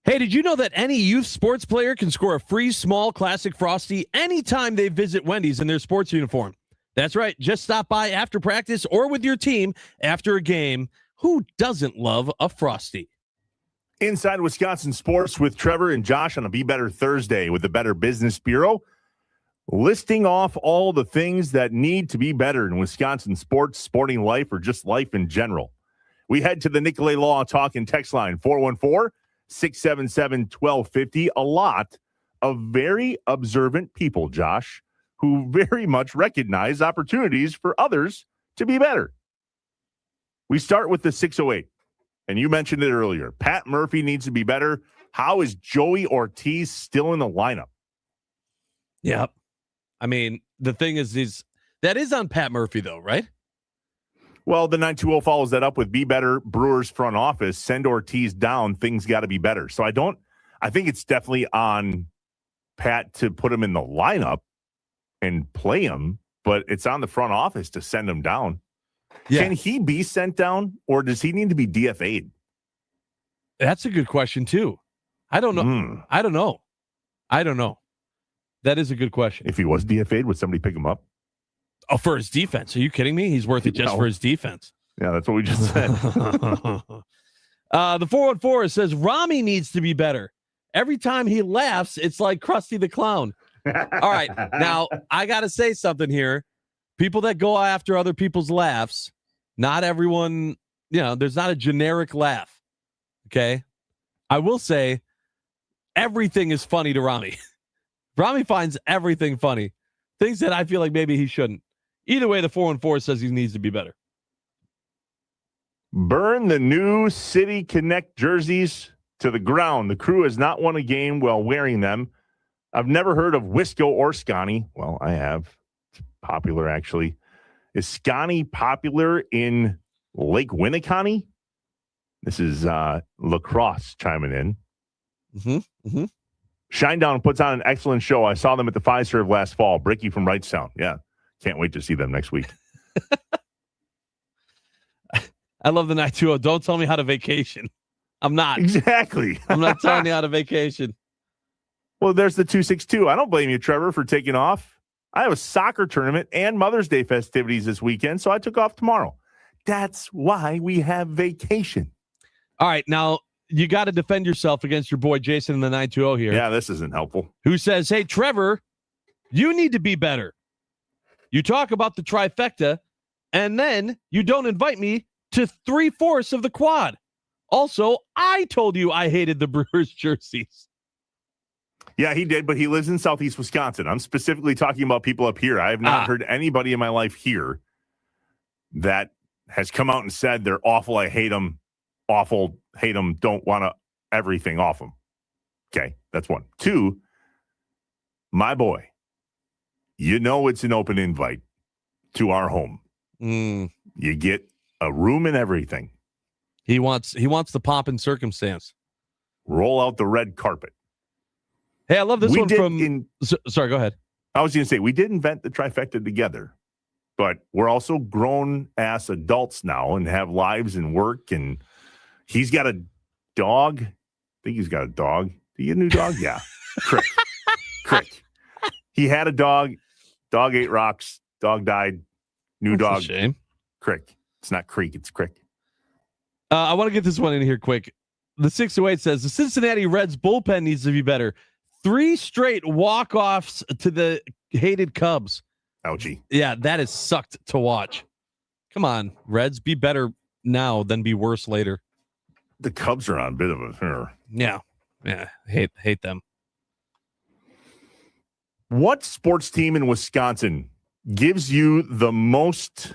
Hey, did you know that any youth sports player can score a free small classic Frosty anytime they visit Wendy's in their sports uniform? That's right. Just stop by after practice or with your team after a game. Who doesn't love a Frosty? Inside Wisconsin Sports with Trevor and Josh on a Be Better Thursday with the Better Business Bureau, listing off all the things that need to be better in Wisconsin sports, sporting life, or just life in general. We head to the Nicolay Law Talk and Text line, 414-677-1250. A lot of very observant people, Josh, who very much recognize opportunities for others to be better. We start with the 608, and you mentioned it earlier. Pat Murphy needs to be better. How is Joey Ortiz still in the lineup? Yep. I mean, the thing is that is on Pat Murphy, though, right? Well, the 920 follows that up with Be Better Brewers front office. Send Ortiz down. Things got to be better. So I think it's definitely on Pat to put him in the lineup and play him, but it's on the front office to send him down. Yeah. Can he be sent down, or does he need to be DFA'd? That's a good question, too. I don't know. I don't know. That is a good question. If he was DFA'd, would somebody pick him up? Oh, for his defense. Are you kidding me? He's worth it just for his defense. Yeah, that's what we just said. The 414 says Rami needs to be better. Every time he laughs, it's like Krusty the Clown. All right. Now, I got to say something here. People that go after other people's laughs, not everyone, there's not a generic laugh. Okay. I will say everything is funny to Rami. Rami finds everything funny. Things that I feel like maybe he shouldn't. Either way, the 414 says he needs to be better. Burn the new City Connect jerseys to the ground. The Crew has not won a game while wearing them. I've never heard of Wisco or Scotty. Well, I have. It's popular, actually. Is Scotty popular in Lake Winneconne? This is Lacrosse chiming in. Mm-hmm. Shinedown puts on an excellent show. I saw them at the Fiserv last fall. Bricky from Wrightstown. Yeah. Can't wait to see them next week. I love the 920. Don't tell me how to vacation. I'm not. Exactly. I'm not telling you how to vacation. Well, there's the 262. I don't blame you, Trevor, for taking off. I have a soccer tournament and Mother's Day festivities this weekend, so I took off tomorrow. That's why we have vacation. All right. Now, you got to defend yourself against your boy Jason in the 920 here. Yeah, this isn't helpful. Who says, hey, Trevor, you need to be better. You talk about the trifecta, and then you don't invite me to 3/4 of the quad. Also, I told you I hated the Brewers jerseys. Yeah, he did, but he lives in Southeast Wisconsin. I'm specifically talking about people up here. I have not heard anybody in my life here that has come out and said they're awful, I hate them, awful, hate them, don't want to everything off them. Okay, that's one. Two, my boy, it's an open invite to our home. You get a room and everything. He wants the pomp and circumstance. Roll out the red carpet. Hey, I love this one from... Sorry, go ahead. I was going to say, we did invent the trifecta together, but we're also grown-ass adults now and have lives and work, and he's got a dog. I think he's got a dog. Do you get a new dog? Yeah. Crick. He had a dog. Dog ate rocks. Dog died. New That's dog. a shame. Crick. It's not Creek. It's Crick. I want to get this one in here quick. The 608 says the Cincinnati Reds bullpen needs to be better. 3 straight walk-offs to the hated Cubs. Ouchie. Yeah, that has sucked to watch. Come on, Reds, be better now than be worse later. The Cubs are on a bit of a... Yeah, hate them. What sports team in Wisconsin gives you the most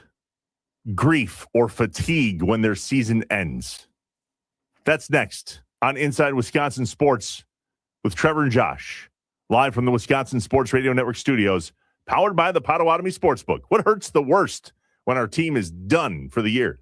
grief or fatigue when their season ends? That's next on Inside Wisconsin Sports with Trevor and Josh, live from the Wisconsin Sports Radio Network studios, powered by the Potawatomi Sportsbook. What hurts the worst when our team is done for the year?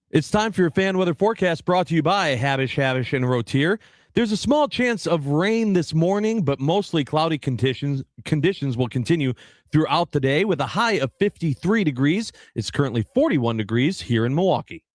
It's time for your fan weather forecast brought to you by Havish, and Rotier. There's a small chance of rain this morning, but mostly cloudy conditions will continue throughout the day with a high of 53 degrees. It's currently 41 degrees here in Milwaukee.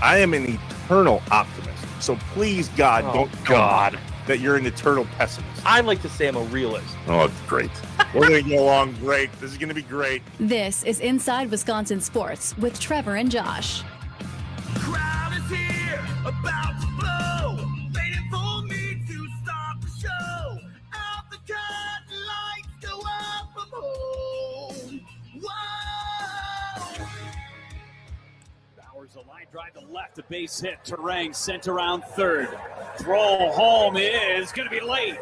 I am an eternal optimist. So please, God, don't tell me that you're an eternal pessimist. I like to say I'm a realist. Oh, it's great. We're going to get along great. This is going to be great. This is Inside Wisconsin Sports with Trevor and Josh. Crowd is here, about to blow, waiting for me to start the show. Out the curtain, lights go up from home. Whoa! Bowers a line drive to left, a base hit. Terang sent around third. Throw home is going to be late.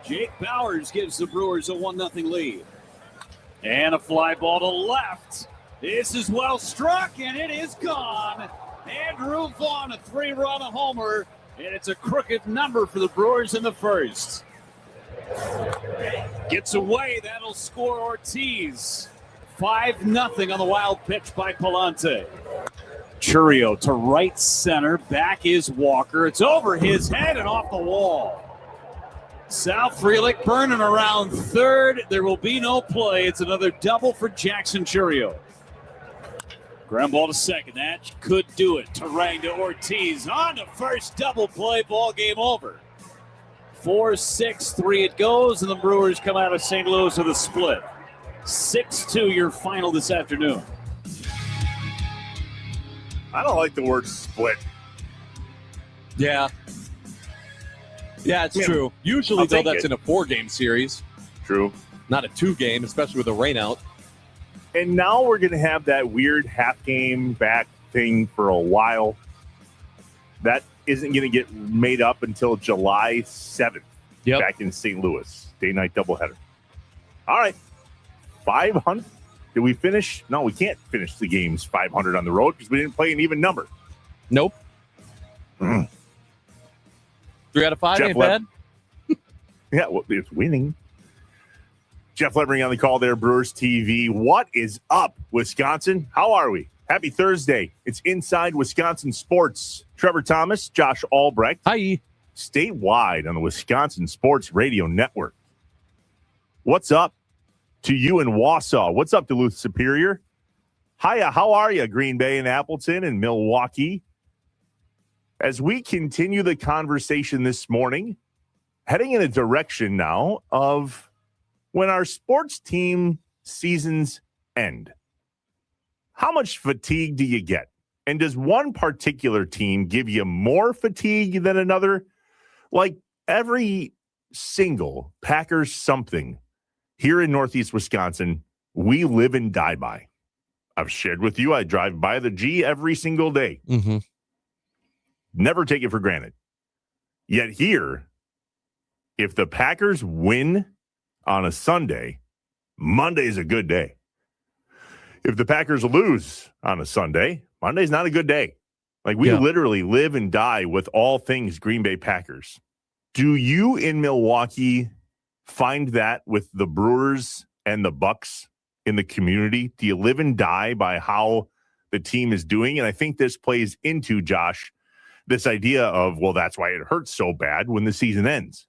Jake Bowers gives the Brewers a 1-0 lead. And a fly ball to left. This is well struck, and it is gone. Andrew Vaughn, a 3-run homer, and it's a crooked number for the Brewers in the first. Gets away, that'll score Ortiz. 5-0 on the wild pitch by Palante. Churio to right center, back is Walker. It's over his head and off the wall. Sal Frelick burning around third. There will be no play. It's another double for Jackson Churio. Ground ball to second. That could do it. Terang to Ortiz. On to first, double play. Ball game over. 4-6-3 it goes, and the Brewers come out of St. Louis with a split. 6-2 your final this afternoon. I don't like the word split. Yeah. Yeah, it's true. Usually, though, that's in a 4-game series. True. Not a 2-game, especially with a rain out. And now we're going to have that weird half-game back thing for a while. That isn't going to get made up until July 7th back in St. Louis. Day-night doubleheader. All right. 500. Did we finish? No, we can't finish the games 500 on the road because we didn't play an even number. Nope. 3 out of 5 ain't bad. Yeah, well, it's winning. Jeff Levering on the call there, Brewers TV. What is up, Wisconsin? How are we? Happy Thursday. It's Inside Wisconsin Sports. Trevor Thomas, Josh Albrecht. Hi. Statewide on the Wisconsin Sports Radio Network. What's up to you in Wausau? What's up, Duluth Superior? Hiya, how are you, Green Bay and Appleton and Milwaukee? As we continue the conversation this morning, heading in a direction now of when our sports team seasons end. How much fatigue do you get? And does one particular team give you more fatigue than another? Like every single Packers something here in Northeast Wisconsin, we live and die by. I've shared with you, I drive by the G every single day. Mm-hmm. Never take it for granted. Yet here, if the Packers win on a Sunday, Monday is a good day. If the Packers lose on a Sunday, Monday's not a good day. Like we literally live and die with all things Green Bay Packers. Do you in Milwaukee find that with the Brewers and the Bucks in the community? Do you live and die by how the team is doing? And I think this plays into, Josh, this idea of, well, that's why it hurts so bad when the season ends.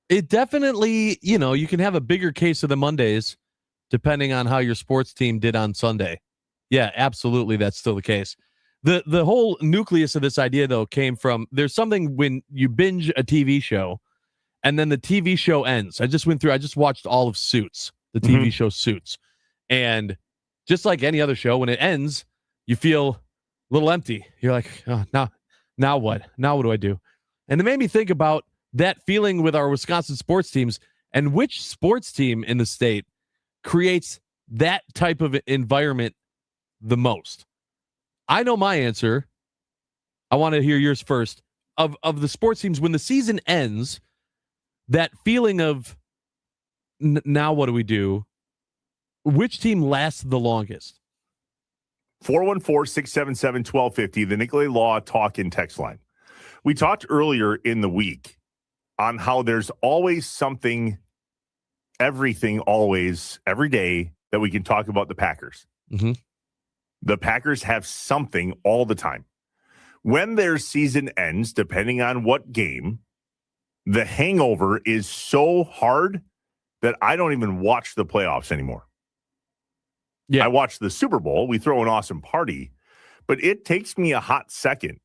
It definitely, you can have a bigger case of the Mondays depending on how your sports team did on Sunday. Yeah, absolutely. That's still the case. The whole nucleus of this idea, though, came from there's something when you binge a TV show and then the TV show ends. I just watched all of Suits, the TV show Suits. And just like any other show, when it ends, you feel a little empty. You're like, oh, now what? Now what do I do? And it made me think about that feeling with our Wisconsin sports teams and which sports team in the state creates that type of environment the most. I know my answer. I want to hear yours first. Of the sports teams, when the season ends, that feeling of now what do we do? Which team lasts the longest? 414-677-1250, the Nicolay Law talk and text line. We talked earlier in the week on how there's always something, everything, always, every day that we can talk about the Packers. Mm-hmm. The Packers have something all the time. When their season ends, depending on what game, the hangover is so hard that I don't even watch the playoffs anymore. Yeah. I watch the Super Bowl. We throw an awesome party, but it takes me a hot second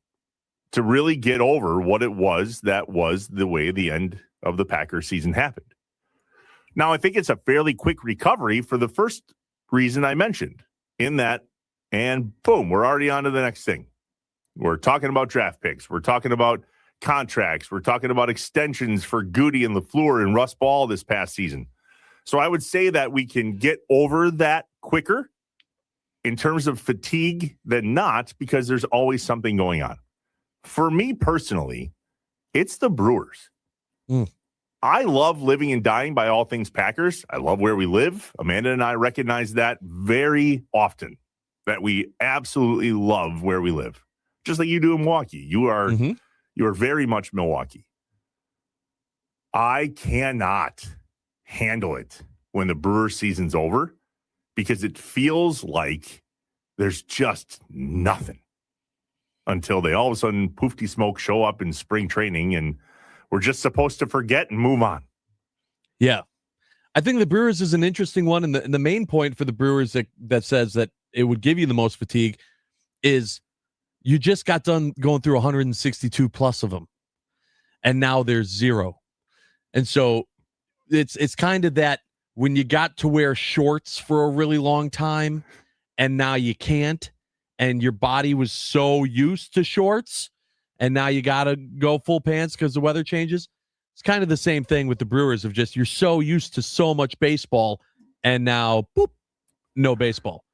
to really get over what it was that was the way the end of the Packers season happened. Now, I think it's a fairly quick recovery for the first reason I mentioned in that, and boom, we're already on to the next thing. We're talking about draft picks. We're talking about contracts. We're talking about extensions for Goody and LaFleur and Russ Ball this past season. So I would say that we can get over that quicker in terms of fatigue than not, because there's always something going on. For me personally, it's the Brewers. I love living and dying by all things Packers. I love where we live. Amanda and I recognize that very often, that we absolutely love where we live. Just like you do in Milwaukee. You are very much Milwaukee. I cannot handle it when the Brewers season's over, because it feels like there's just nothing until they all of a sudden, poofy smoke, show up in spring training, and we're just supposed to forget and move on. Yeah. I think the Brewers is an interesting one. And the main point for the Brewers that says that it would give you the most fatigue is you just got done going through 162 plus of them, and now there's 0. And so it's kind of that when you got to wear shorts for a really long time and now you can't, and your body was so used to shorts and now you got to go full pants because the weather changes. It's kind of the same thing with the Brewers of just, you're so used to so much baseball and now, boop, no baseball.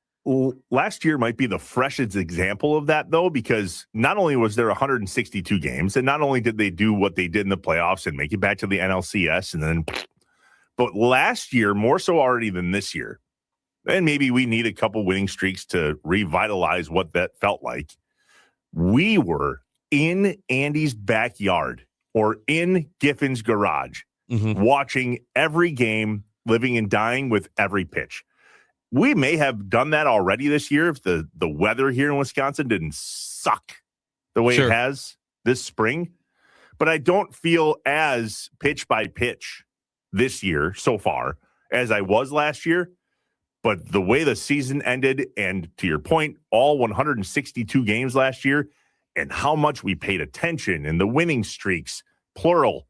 Last year might be the freshest example of that, though, because not only was there 162 games, and not only did they do what they did in the playoffs and make it back to the NLCS, and then, but last year, more so already than this year, and maybe we need a couple winning streaks to revitalize what that felt like. We were in Andy's backyard or in Giffin's garage, watching every game, living and dying with every pitch. We may have done that already this year if the weather here in Wisconsin didn't suck the way it has this spring. But I don't feel as pitch by pitch this year so far as I was last year. But the way the season ended, and to your point, all 162 games last year, and how much we paid attention, and the winning streaks, plural,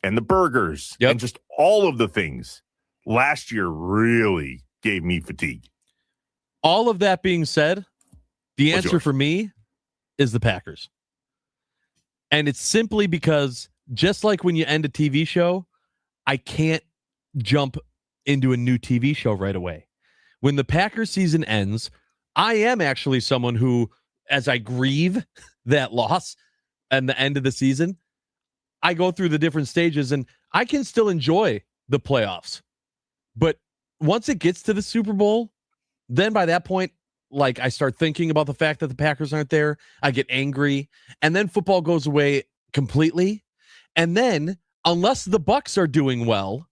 and the burgers, and just all of the things last year really gave me fatigue. All of that being said, the answer for me is the Packers. And it's simply because, just like when you end a TV show, I can't jump into a new TV show right away. When the Packers season ends, I am actually someone who, as I grieve that loss and the end of the season, I go through the different stages, and I can still enjoy the playoffs. But once it gets to the Super Bowl, then by that point, like, I start thinking about the fact that the Packers aren't there. I get angry, and then football goes away completely. And then, unless the Bucs are doing well,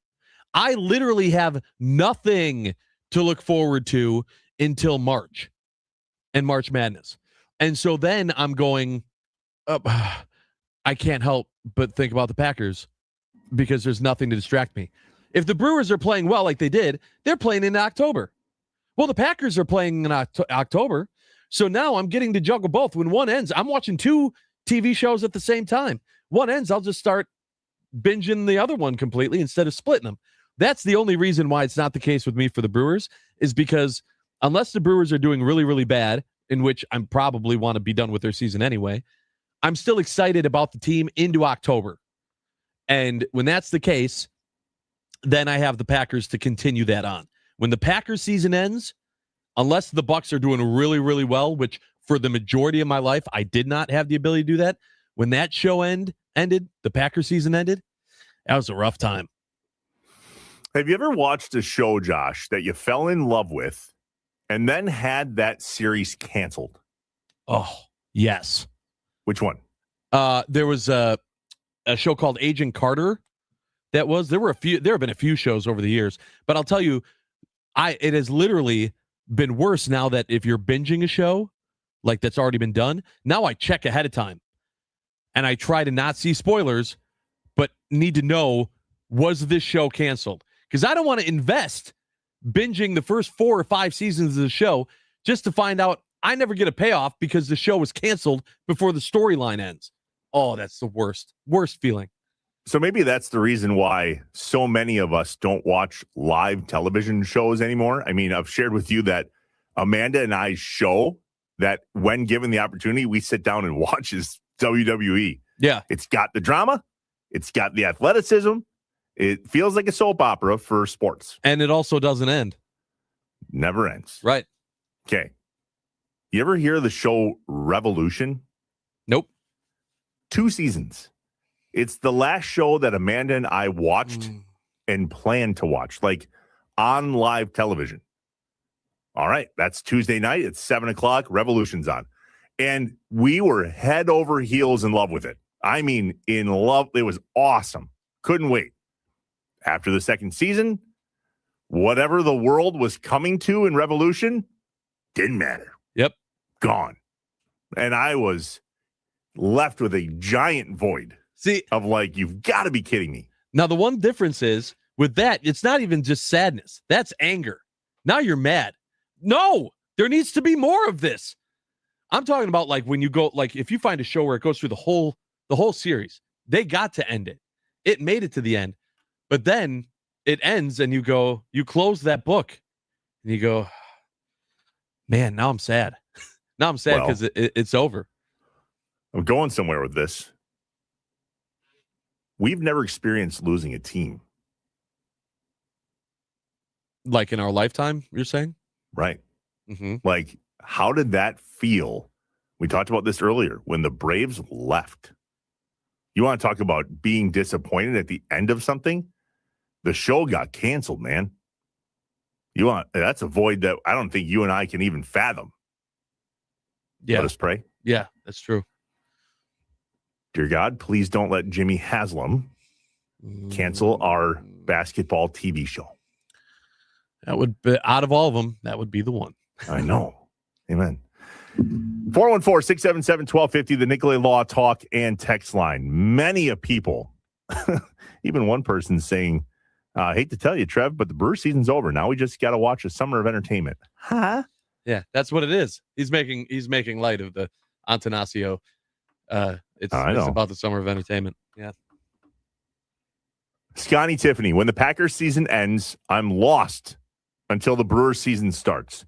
I literally have nothing to look forward to until March and March Madness. And so then I'm going, I can't help but think about the Packers because there's nothing to distract me. If the Brewers are playing well like they did, they're playing in October. Well, the Packers are playing in October. So now I'm getting to juggle both. When one ends, I'm watching 2 TV shows at the same time. One ends, I'll just start binging the other one completely instead of splitting them. That's the only reason why it's not the case with me for the Brewers, is because unless the Brewers are doing really, really bad, in which I probably want to be done with their season anyway, I'm still excited about the team into October. And when that's the case, then I have the Packers to continue that on. When the Packers season ends, unless the Bucs are doing really, really well, which for the majority of my life, I did not have the ability to do that. When that show ended, the Packers season ended, that was a rough time. Have you ever watched a show, Josh, that you fell in love with and then had that series canceled? Oh, yes. Which one? There was a show called Agent Carter. There have been a few shows over the years, but I'll tell you, it has literally been worse now that if you're binging a show like that's already been done, now I check ahead of time and I try to not see spoilers, but need to know, was this show canceled? Because I don't want to invest binging the first 4 or 5 seasons of the show just to find out I never get a payoff because the show was canceled before the storyline ends. Oh, that's the worst feeling. So maybe that's the reason why so many of us don't watch live television shows anymore. I mean, I've shared with you that Amanda and I's show that when given the opportunity, we sit down and watch is WWE. Yeah. It's got the drama. It's got the athleticism. It feels like a soap opera for sports. And it also doesn't end. Never ends. Right. Okay. You ever hear the show Revolution? Nope. 2 seasons. It's the last show that Amanda and I watched and planned to watch, like on live television. All right. That's Tuesday night. It's 7:00. Revolution's on. And we were head over heels in love with it. I mean, in love. It was awesome. Couldn't wait. After the second season, whatever the world was coming to in Revolution didn't matter. Yep. Gone. And I was left with a giant void. Of like, you've got to be kidding me. Now, the one difference is with that, it's not even just sadness. That's anger. Now you're mad. No, there needs to be more of this. I'm talking about like when you go, like if you find a show where it goes through the whole series, they got to end it. It made it to the end, but then it ends and you close that book and you go, man, now I'm sad. Now I'm sad because it's over. I'm going somewhere with this. We've never experienced losing a team. Like in our lifetime, you're saying? Right. Mm-hmm. Like, how did that feel? We talked about this earlier when the Braves left. You want to talk about being disappointed at the end of something? The show got canceled, man. That's a void that I don't think you and I can even fathom. Yeah. Let us pray. Yeah, that's true. Dear God, please don't let Jimmy Haslam cancel our basketball TV show. That would be, out of all of them, that would be the one. I know. Amen. 414-677-1250, the Nicolay Law Talk and text line. Many of people, even one person saying, I hate to tell you, Trev, but the Brewers season's over. Now we just got to watch a summer of entertainment. Huh? Yeah, that's what it is. He's making light of the Antanasio. It's about the summer of entertainment. Yeah. Scotty Tiffany, when the Packers season ends, I'm lost until the Brewers season starts.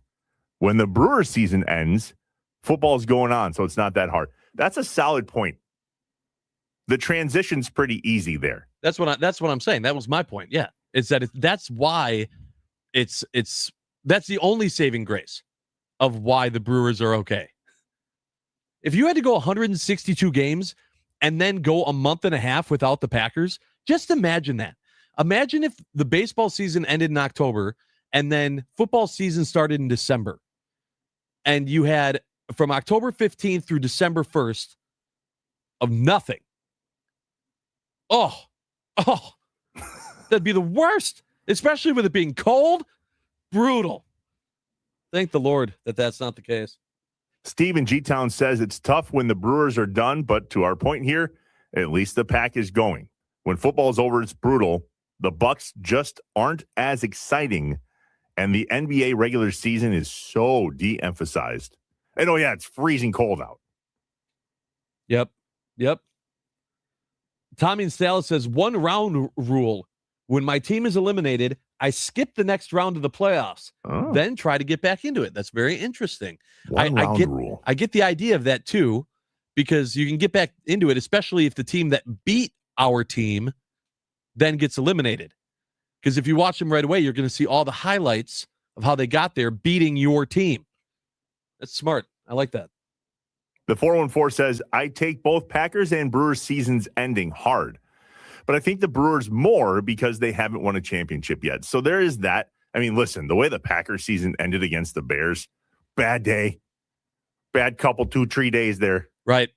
When the Brewers season ends, football's going on, so it's not that hard. That's a solid point. The transition's pretty easy there. That's what I'm saying. That was my point. Yeah. It's that that's why that's the only saving grace of why the Brewers are okay. If you had to go 162 games and then go a month and a half without the Packers, just imagine that. Imagine if the baseball season ended in October and then football season started in December. And you had from October 15th through December 1st of nothing. Oh, that'd be the worst, especially with it being cold, brutal. Thank the Lord that that's not the case. Steve in G-Town says it's tough when the Brewers are done, but to our point here, at least the pack is going. When football is over, it's brutal. The Bucs just aren't as exciting, and the NBA regular season is so de-emphasized. And oh yeah, it's freezing cold out. Yep. Tommy in Dallas says 1 round rule. When my team is eliminated, I skip the next round of the playoffs, then try to get back into it. That's very interesting. I get the idea of that too, because you can get back into it, especially if the team that beat our team then gets eliminated. Because if you watch them right away, you're going to see all the highlights of how they got there beating your team. That's smart. I like that. The 414 says, I take both Packers and Brewers seasons ending hard. But I think the Brewers more because they haven't won a championship yet. So there is that. I mean, listen, the way the Packers season ended against the Bears, bad day. Bad couple, 2-3 days there. Right.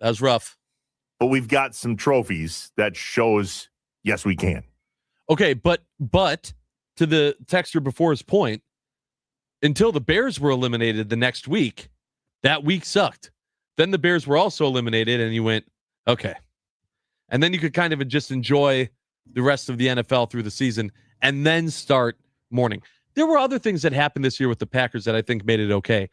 That was rough. But we've got some trophies that shows, yes, we can. Okay, but to the texter before his point, until the Bears were eliminated the next week, that week sucked. Then the Bears were also eliminated, and you went, okay. And then you could kind of just enjoy the rest of the NFL through the season and then start mourning. There were other things that happened this year with the Packers that I think made it okay.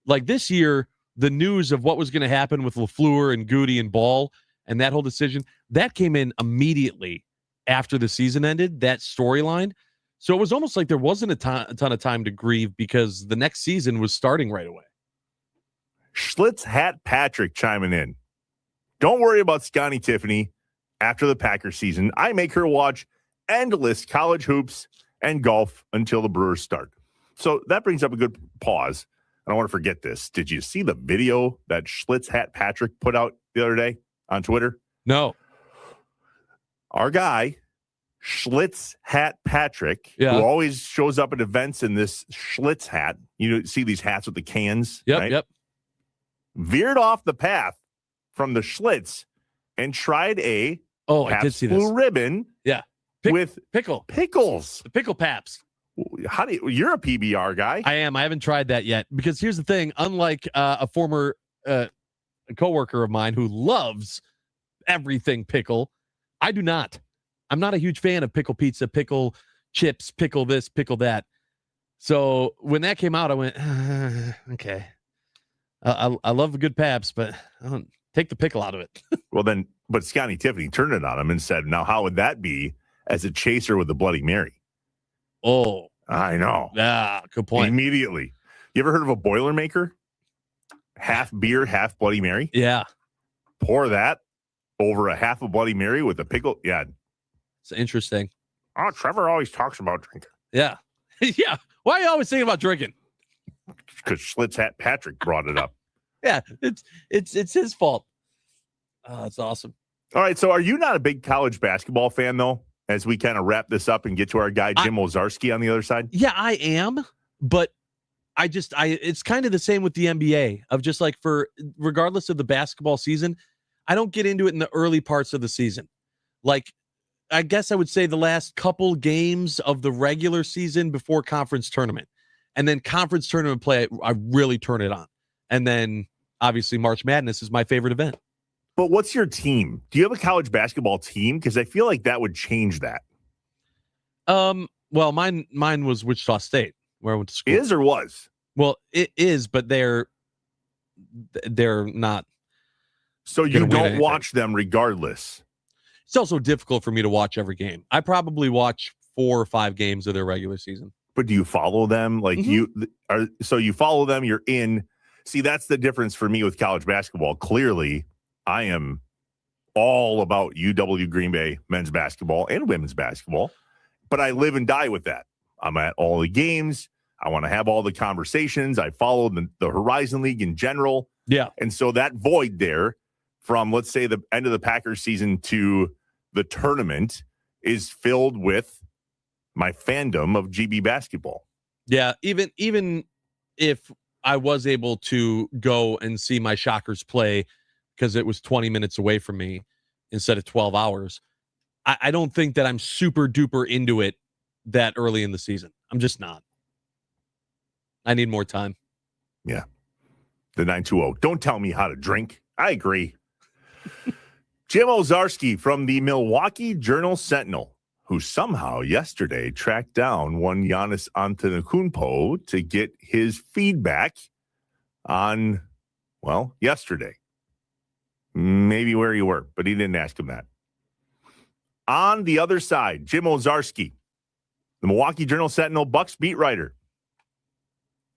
Like this year, the news of what was going to happen with LaFleur and Goody and Ball and that whole decision, that came in immediately after the season ended, that storyline. So it was almost like there wasn't a ton of time to grieve because the next season was starting right away. Schlitz Hat Patrick chiming in. Don't worry about Scotty Tiffany after the Packers season. I make her watch endless college hoops and golf until the Brewers start. So that brings up a good pause. I don't want to forget this. Did you see the video that Schlitz Hat Patrick put out the other day on Twitter? No. Our guy, Schlitz Hat Patrick, who always shows up at events in this Schlitz hat. You see these hats with the cans? Yep. Veered off the path from the Schlitz and tried a I did see this. Blue Ribbon with pickles. The pickle paps. How do you're a PBR guy. I am. I haven't tried that yet because here's the thing. Unlike a former coworker of mine who loves everything pickle, I do not. I'm not a huge fan of pickle pizza, pickle chips, pickle this, pickle that. So when that came out, I went, okay. I love a good paps, but I don't take the pickle out of it. Well, then, but Scotty Tiffany turned it on him and said, now, how would that be as a chaser with a Bloody Mary? Oh, I know. Yeah, good point. Immediately. You ever heard of a Boilermaker? Half beer, half Bloody Mary? Yeah. Pour that over a half a Bloody Mary with a pickle. Yeah. It's interesting. Oh, Trevor always talks about drinking. Yeah. Yeah. Why are you always thinking about drinking? Because Schlitz Hat Patrick brought it up. Yeah, it's his fault. Oh, that's awesome. All right, so are you not a big college basketball fan, though, as we kind of wrap this up and get to our guy, Jim Ozarski, on the other side? Yeah, I am, but it's kind of the same with the NBA of just like regardless of the basketball season, I don't get into it in the early parts of the season. Like, I guess I would say the last couple games of the regular season before conference tournament. And then conference tournament play, I really turn it on. And then, obviously, March Madness is my favorite event. But what's your team? Do you have a college basketball team? Because I feel like that would change that. Well, mine was Wichita State, where I went to school. Is or was? Well, it is, but they're not. So you don't watch them regardless. It's also difficult for me to watch every game. I probably watch 4 or 5 games of their regular season. But do you follow them? Like you follow them, you're in. See, that's the difference for me with college basketball. Clearly, I am all about UW Green Bay men's basketball and women's basketball, but I live and die with that. I'm at all the games. I want to have all the conversations. I follow the Horizon League in general. Yeah. And so that void there from, let's say, the end of the Packers season to the tournament is filled with my fandom of GB basketball. Yeah, even if I was able to go and see my Shockers play because it was 20 minutes away from me instead of 12 hours, I don't think that I'm super duper into it that early in the season. I'm just not. I need more time. Yeah. The 920. Don't tell me how to drink. I agree. Jim Ozarski from the Milwaukee Journal-Sentinel, who somehow yesterday tracked down one Giannis Antetokounmpo to get his feedback on, well, yesterday. Maybe where you were, but he didn't ask him that. On the other side, Jim Ozarski the Milwaukee Journal-Sentinel Bucks beat writer,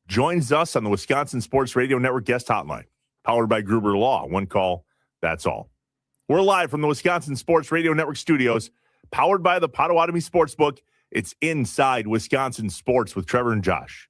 joins us on the Wisconsin Sports Radio Network guest hotline, powered by Gruber Law. One call, that's all. We're live from the Wisconsin Sports Radio Network studios, powered by the Potawatomi Sportsbook. It's Inside Wisconsin Sports with Trevor and Josh.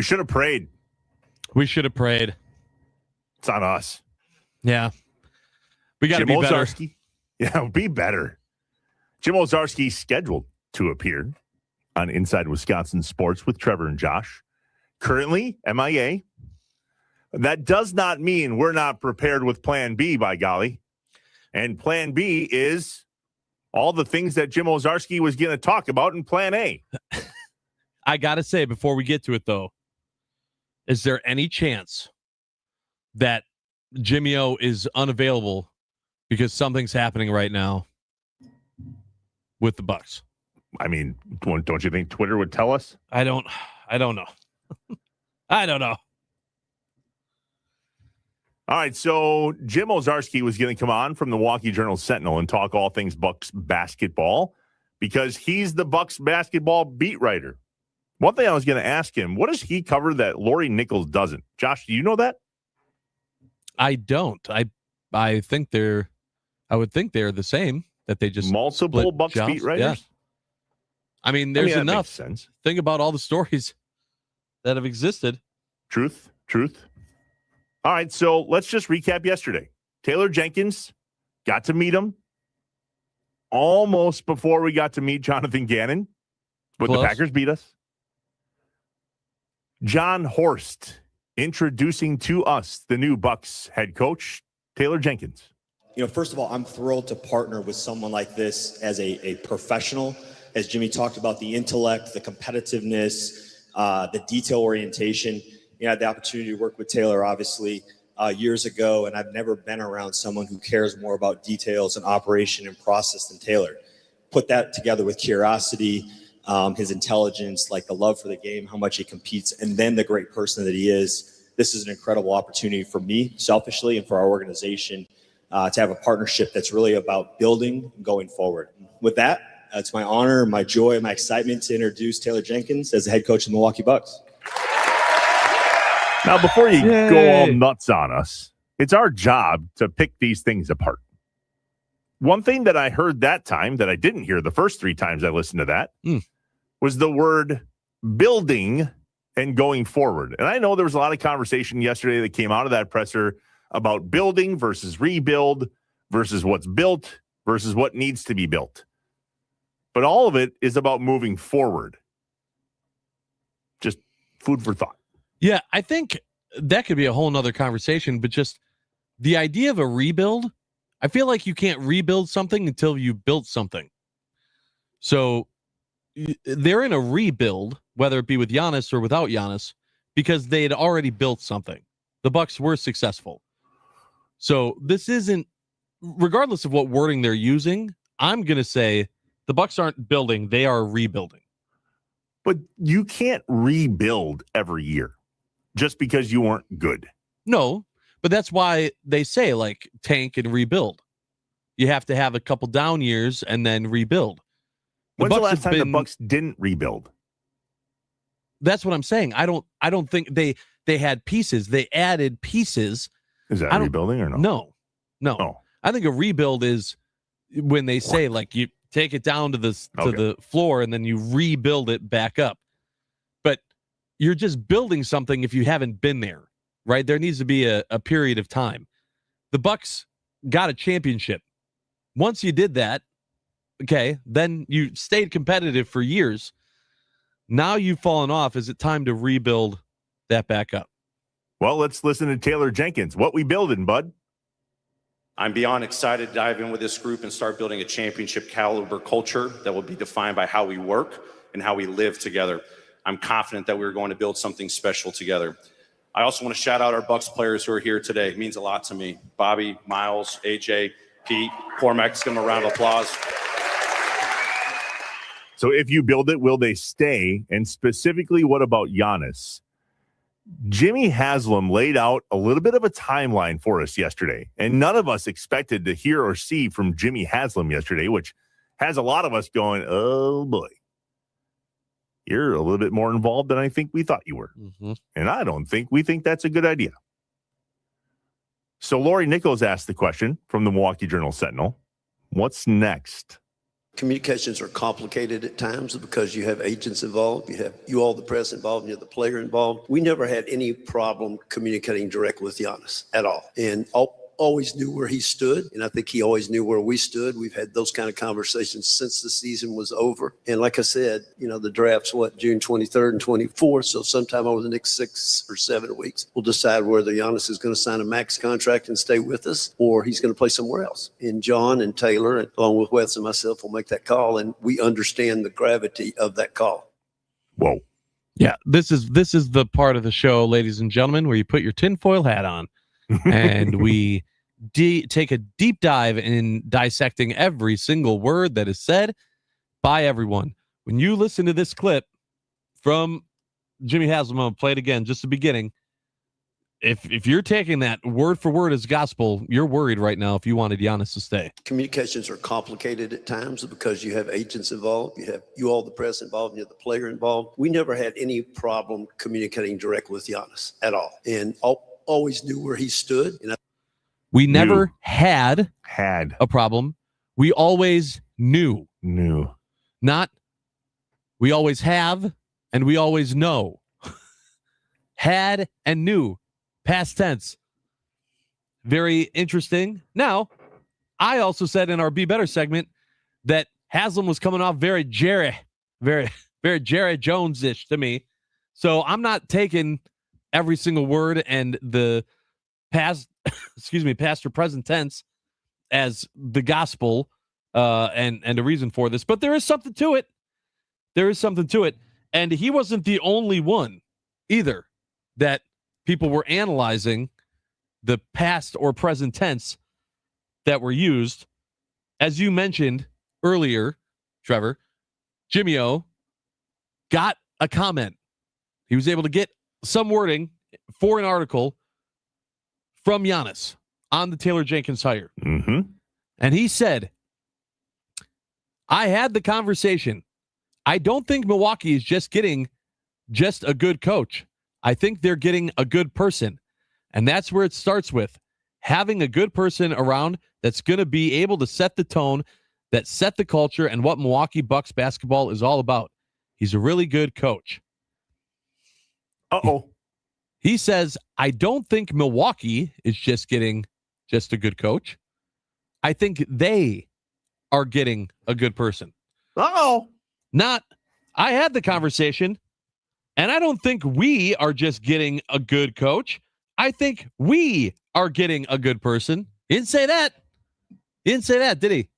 We should have prayed. We should have prayed. It's on us. Yeah. We got to be better. Ozarski. Yeah, be better. Jim Ozarski scheduled to appear on Inside Wisconsin Sports with Trevor and Josh. Currently, MIA. That does not mean we're not prepared with Plan B, by golly. And Plan B is all the things that Jim Ozarski was going to talk about in Plan A. I got to say, before we get to it, though, is there any chance that Jimmy O is unavailable because something's happening right now with the Bucks? I mean, don't you think Twitter would tell us? I don't know. I don't know. All right, so Jim Ozarski was going to come on from the Milwaukee Journal-Sentinel and talk all things Bucks basketball because he's the Bucks basketball beat writer. One thing I was going to ask him, what does he cover that Lori Nichols doesn't? Josh, do you know that? I don't. I would think they're the same, that they just multiple Bucks jobs. Beat writers. Yeah. I mean, there's that enough. makes sense. Think about all the stories that have existed. Truth. All right, so let's just recap yesterday. Taylor Jenkins got to meet him almost before we got to meet Jonathan Gannon, but Close. The Packers beat us. John Horst introducing to us the new Bucks head coach, Taylor Jenkins. You know, first of all, I'm thrilled to partner with someone like this as a professional. As Jimmy talked about, the intellect, the competitiveness, the detail orientation. You know, I had the opportunity to work with Taylor, obviously, years ago, and I've never been around someone who cares more about details and operation and process than Taylor. Put that together with curiosity, his intelligence, like the love for the game, how much he competes, and then the great person that he is. This is an incredible opportunity for me, selfishly, and for our organization to have a partnership that's really about building and going forward. With that, it's my honor, my joy, my excitement to introduce Taylor Jenkins as the head coach of the Milwaukee Bucks. Now, before you go all nuts on us, it's our job to pick these things apart. One thing that I heard that time that I didn't hear the first 3 times I listened to that was the word building and going forward. And I know there was a lot of conversation yesterday that came out of that presser about building versus rebuild versus what's built versus what needs to be built. But all of it is about moving forward. Just food for thought. Yeah, I think that could be a whole nother conversation, but just the idea of a rebuild, I feel like you can't rebuild something until you built something. So they're in a rebuild, whether it be with Giannis or without Giannis, because they had already built something. The Bucks were successful. So this isn't, regardless of what wording they're using, I'm going to say the Bucks aren't building, they are rebuilding. But you can't rebuild every year just because you weren't good. No, but that's why they say, like, tank and rebuild. You have to have a couple down years and then rebuild. When's the last time the Bucks didn't rebuild? That's what I'm saying. I don't think they had pieces. They added pieces. Is that rebuilding or no? No. Oh. I think a rebuild is when they say, like, you take it down to the floor and then you rebuild it back up. But you're just building something if you haven't been there, right? There needs to be a period of time. The Bucks got a championship. Once you did that, okay, then you stayed competitive for years. Now you've fallen off. Is it time to rebuild that back up? Well, let's listen to Taylor Jenkins. What we building, bud? I'm beyond excited to dive in with this group and start building a championship caliber culture that will be defined by how we work and how we live together. I'm confident that we're going to build something special together. I also want to shout out our Bucks players who are here today. It means a lot to me. Bobby, Miles, AJ, Pete, Cormac, give them a round of applause. So if you build it, will they stay? And specifically, what about Giannis? Jimmy Haslam laid out a little bit of a timeline for us yesterday, and none of us expected to hear or see from Jimmy Haslam yesterday, which has a lot of us going, oh boy, you're a little bit more involved than I think we thought you were. Mm-hmm. And I don't think we think that's a good idea. So Lori Nichols asked the question from the Milwaukee Journal-Sentinel, what's next? Communications are complicated at times because you have agents involved, you all the press involved, and you have the player involved. We never had any problem communicating directly with Giannis at all, and always knew where he stood, and I think he always knew where we stood. We've had those kind of conversations since the season was over. And like I said, the draft's June 23rd and 24th, so sometime over the next 6 or 7 weeks, we'll decide whether Giannis is going to sign a max contract and stay with us, or he's going to play somewhere else. And John and Taylor, and along with Wes and myself, will make that call, and we understand the gravity of that call. Whoa. Yeah, this is the part of the show, ladies and gentlemen, where you put your tinfoil hat on and we take a deep dive in dissecting every single word that is said by everyone. When you listen to this clip from Jimmy Haslam, I'll play it again, just the beginning. If you're taking that word for word as gospel, you're worried right now if you wanted Giannis to stay. Communications are complicated at times because you have agents involved, you all the press involved, and you have the player involved. We never had any problem communicating directly with Giannis at all, and always knew where he stood. We never had a problem. We always knew. Not we always have and we always know. Had and knew. Past tense. Very interesting. Now, I also said in our Be Better segment that Haslam was coming off very Jerry Jones-ish to me. So I'm not taking every single word and the past or present tense as the gospel and a reason for this, but there is something to it. And he wasn't the only one either that people were analyzing the past or present tense that were used. As you mentioned earlier, Trevor, Jimmy O got a comment. He was able to get some wording for an article from Giannis on the Taylor Jenkins hire. Mm-hmm. And he said, I had the conversation. I don't think Milwaukee is just getting just a good coach. I think they're getting a good person. And that's where it starts with having a good person around that's going to be able to set the tone, that set the culture and what Milwaukee Bucks basketball is all about. He's a really good coach. Uh-oh. He says, I don't think Milwaukee is just getting just a good coach. I think they are getting a good person. Uh-oh. Not, I had the conversation, and I don't think we are just getting a good coach. I think we are getting a good person. He didn't say that. He didn't say that, did he?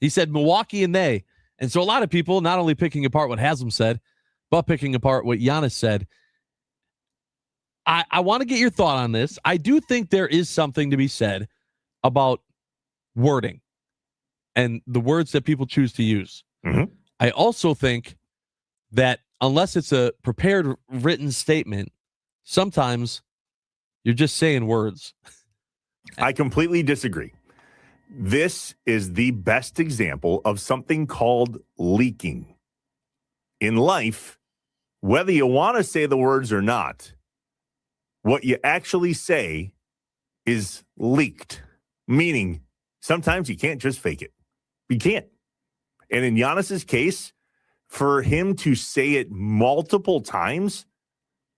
He said Milwaukee and they. And so a lot of people not only picking apart what Haslam said, but picking apart what Giannis said. I want to get your thought on this. I do think there is something to be said about wording and the words that people choose to use. Mm-hmm. I also think that unless it's a prepared written statement, sometimes you're just saying words. I completely disagree. This is the best example of something called leaking. In life, whether you want to say the words or not, what you actually say is leaked, meaning sometimes you can't just fake it. You can't. And in Giannis's case, for him to say it multiple times,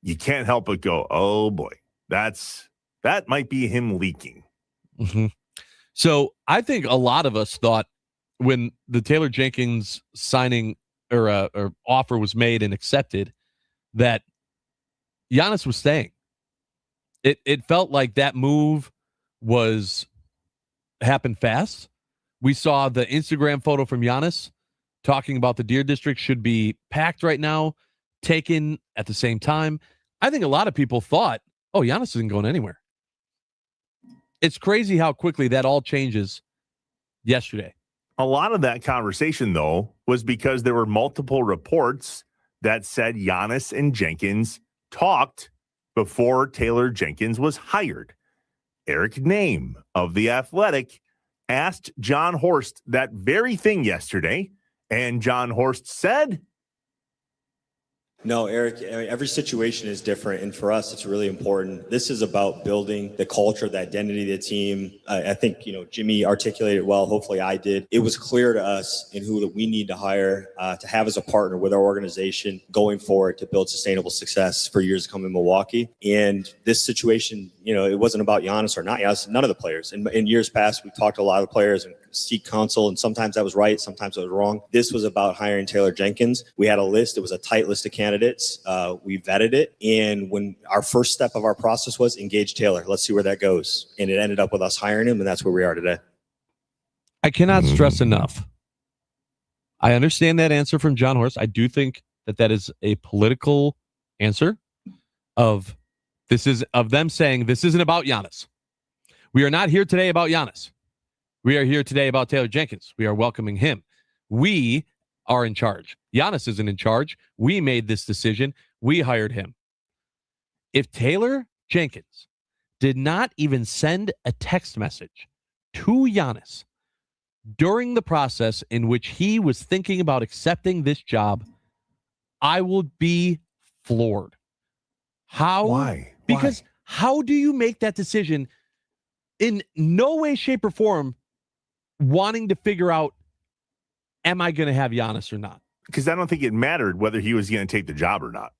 you can't help but go, oh boy, that might be him leaking. Mm-hmm. So I think a lot of us thought when the Taylor Jenkins signing or offer was made and accepted that Giannis was staying. It felt like that move happened fast. We saw the Instagram photo from Giannis talking about the Deer District should be packed right now, taken at the same time. I think a lot of people thought, oh, Giannis isn't going anywhere. It's crazy how quickly that all changes yesterday. A lot of that conversation, though, was because there were multiple reports that said Giannis and Jenkins talked before Taylor Jenkins was hired. Eric Name of The Athletic asked John Horst that very thing yesterday, and John Horst said, No, Eric, every situation is different. And for us, it's really important. This is about building the culture, the identity of the team. I think, Jimmy articulated well. Hopefully I did. It was clear to us in who that we need to hire to have as a partner with our organization going forward to build sustainable success for years to come in Milwaukee. And this situation, it wasn't about Giannis or not Giannis, none of the players. In years past, we talked to a lot of the players and seek counsel, and sometimes that was right, sometimes it was wrong. This was about hiring Taylor Jenkins. We had a list. It was a tight list of candidates. We vetted it. And when our first step of our process was engage Taylor, let's see where that goes. And it ended up with us hiring him, and that's where we are today. I cannot stress enough. I understand that answer from John Horst. I do think that is a political answer of them saying this isn't about Giannis. We are not here today about Giannis. We are here today about Taylor Jenkins. We are welcoming him. We are in charge. Giannis isn't in charge. We made this decision. We hired him. If Taylor Jenkins did not even send a text message to Giannis during the process in which he was thinking about accepting this job, I will be floored. How? Why? Because how do you make that decision in no way, shape, or form wanting to figure out, am I going to have Giannis or not? Because I don't think it mattered whether he was going to take the job or not.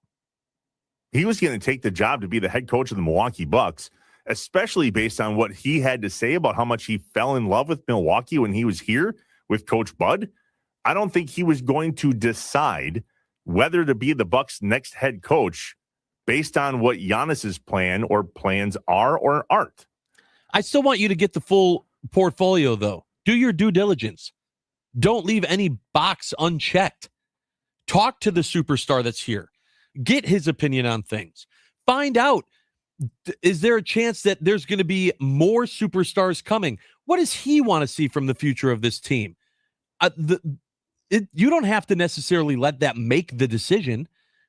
He was going to take the job to be the head coach of the Milwaukee Bucks, especially based on what he had to say about how much he fell in love with Milwaukee when he was here with Coach Bud. I don't think he was going to decide whether to be the Bucks' next head coach based on what Giannis's plan or plans are or aren't. I still want you to get the full portfolio, though. Do your due diligence. Don't leave any box unchecked. Talk to the superstar that's here. Get his opinion on things. Find out, is there a chance that there's going to be more superstars coming? What does he want to see from the future of this team? You don't have to necessarily let that make the decision,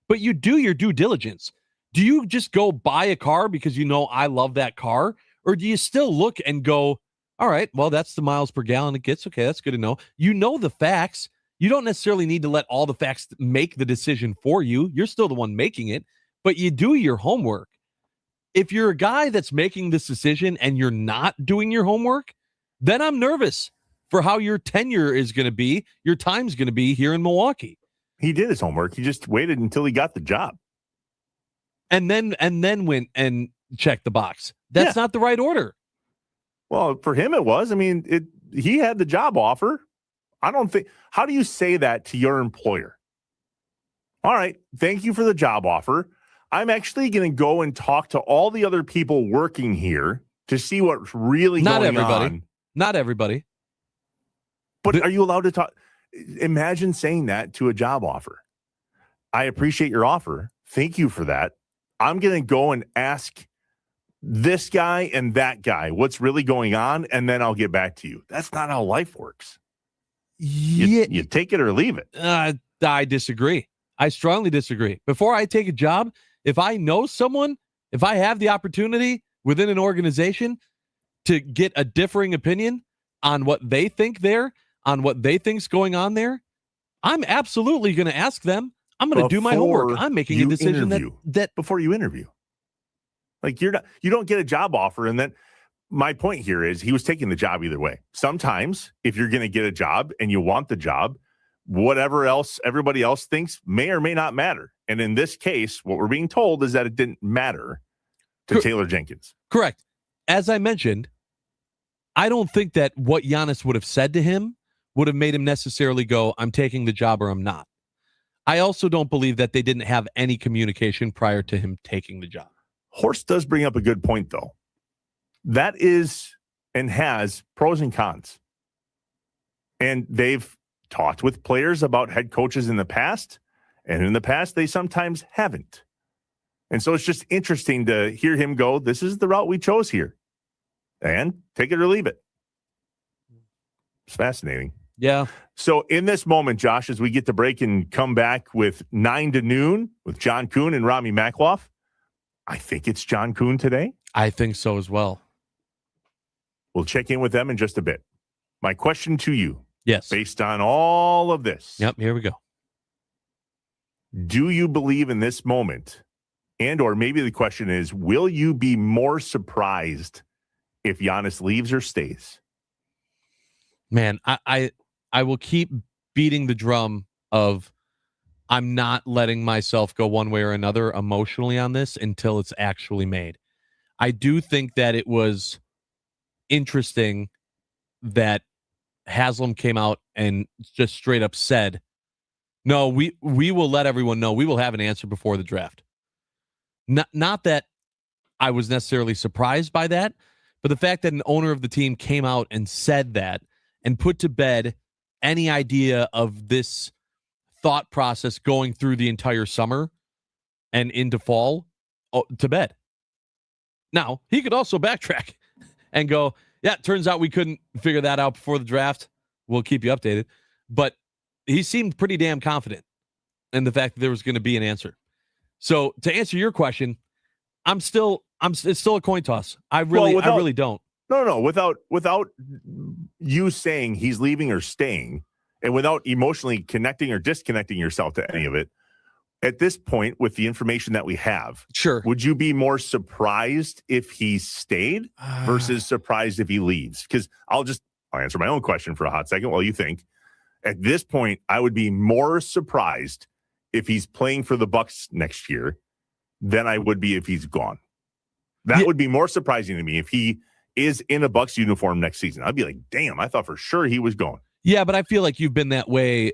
but you do your due diligence. Do you just go buy a car because I love that car? Or do you still look and go, all right, well, that's the miles per gallon it gets. Okay, that's good to know. You know the facts. You don't necessarily need to let all the facts make the decision for you. You're still the one making it, but you do your homework. If you're a guy that's making this decision and you're not doing your homework, then I'm nervous for how your tenure is going to be, your time's going to be here in Milwaukee. He did his homework. He just waited until he got the job. And then went and checked the box. That's not the right order. Well, for him, it was. I mean, he had the job offer. I don't think. How do you say that to your employer? All right, thank you for the job offer. I'm actually going to go and talk to all the other people working here to see what's really going on. Not everybody. But are you allowed to talk? Imagine saying that to a job offer. I appreciate your offer. Thank you for that. I'm going to go and ask this guy and that guy what's really going on, and then I'll get back to you. That's not how life works. You take it or leave it. I disagree. I strongly disagree. Before I take a job, if I know someone, if I have the opportunity within an organization to get a differing opinion on what they think there, on what they think's going on there, I'm absolutely going to ask them. I'm going to do my homework. I'm making a decision that before you interview. Like you don't get a job offer. And then my point here is he was taking the job either way. Sometimes if you're going to get a job and you want the job, whatever else everybody else thinks may or may not matter. And in this case, what we're being told is that it didn't matter to Taylor Jenkins. Correct. As I mentioned, I don't think that what Giannis would have said to him would have made him necessarily go, I'm taking the job or I'm not. I also don't believe that they didn't have any communication prior to him taking the job. Horst does bring up a good point, though. That is and has pros and cons. And they've talked with players about head coaches in the past, and in the past, they sometimes haven't. And so it's just interesting to hear him go, this is the route we chose here. And take it or leave it. It's fascinating. Yeah. So in this moment, Josh, as we get to break and come back with 9 to noon with John Kuhn and Rami Makloff, I think it's John Kuhn today. I think so as well. We'll check in with them in just a bit. My question to you. Yes. Based on all of this. Yep, here we go. Do you believe in this moment? And or maybe the question is, will you be more surprised if Giannis leaves or stays? Man, I will keep beating the drum of I'm not letting myself go one way or another emotionally on this until it's actually made. I do think that it was interesting that Haslam came out and just straight up said, no, we will let everyone know. We will have an answer before the draft. Not that I was necessarily surprised by that, but the fact that an owner of the team came out and said that and put to bed any idea of this thought process going through the entire summer and into fall, to bed. Now, he could also backtrack and go, yeah, it turns out we couldn't figure that out before the draft. We'll keep you updated. But he seemed pretty damn confident in the fact that there was going to be an answer. So to answer your question, it's still a coin toss. I really don't. No. Without you saying he's leaving or staying, and without emotionally connecting or disconnecting yourself to any of it, at this point, with the information that we have, sure, would you be more surprised if he stayed versus surprised if he leaves? Because I'll answer my own question for a hot second while you think. At this point, I would be more surprised if he's playing for the Bucks next year than I would be if he's gone. That would be more surprising to me if he is in a Bucks uniform next season. I'd be like, damn, I thought for sure he was going. Yeah, but I feel like you've been that way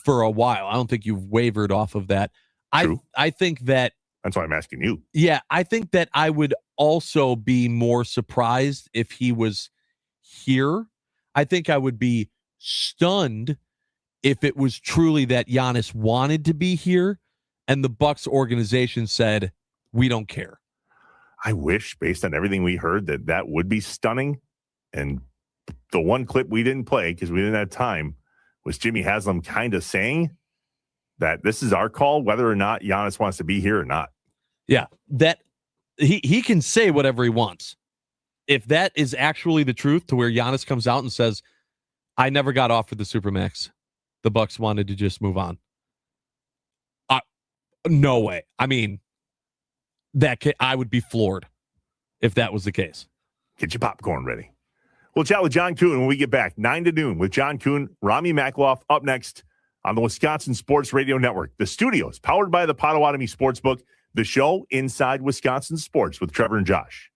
for a while. I don't think you've wavered off of that. True. I think that that's why I'm asking you. Yeah, I think that I would also be more surprised if he was here. I think I would be stunned if it was truly that Giannis wanted to be here and the Bucks organization said, we don't care. I wish, based on everything we heard, that would be stunning. And the one clip we didn't play because we didn't have time was Jimmy Haslam kind of saying that this is our call, whether or not Giannis wants to be here or not. Yeah, that he can say whatever he wants. If that is actually the truth, to where Giannis comes out and says, I never got offered the Supermax. The Bucks wanted to just move on. No way. I mean, I would be floored if that was the case. Get your popcorn ready. We'll chat with John Kuhn when we get back. 9 to noon with John Kuhn, Rami Makloff up next on the Wisconsin Sports Radio Network. The studios powered by the Potawatomi Sportsbook. The show Inside Wisconsin Sports with Trevor and Josh.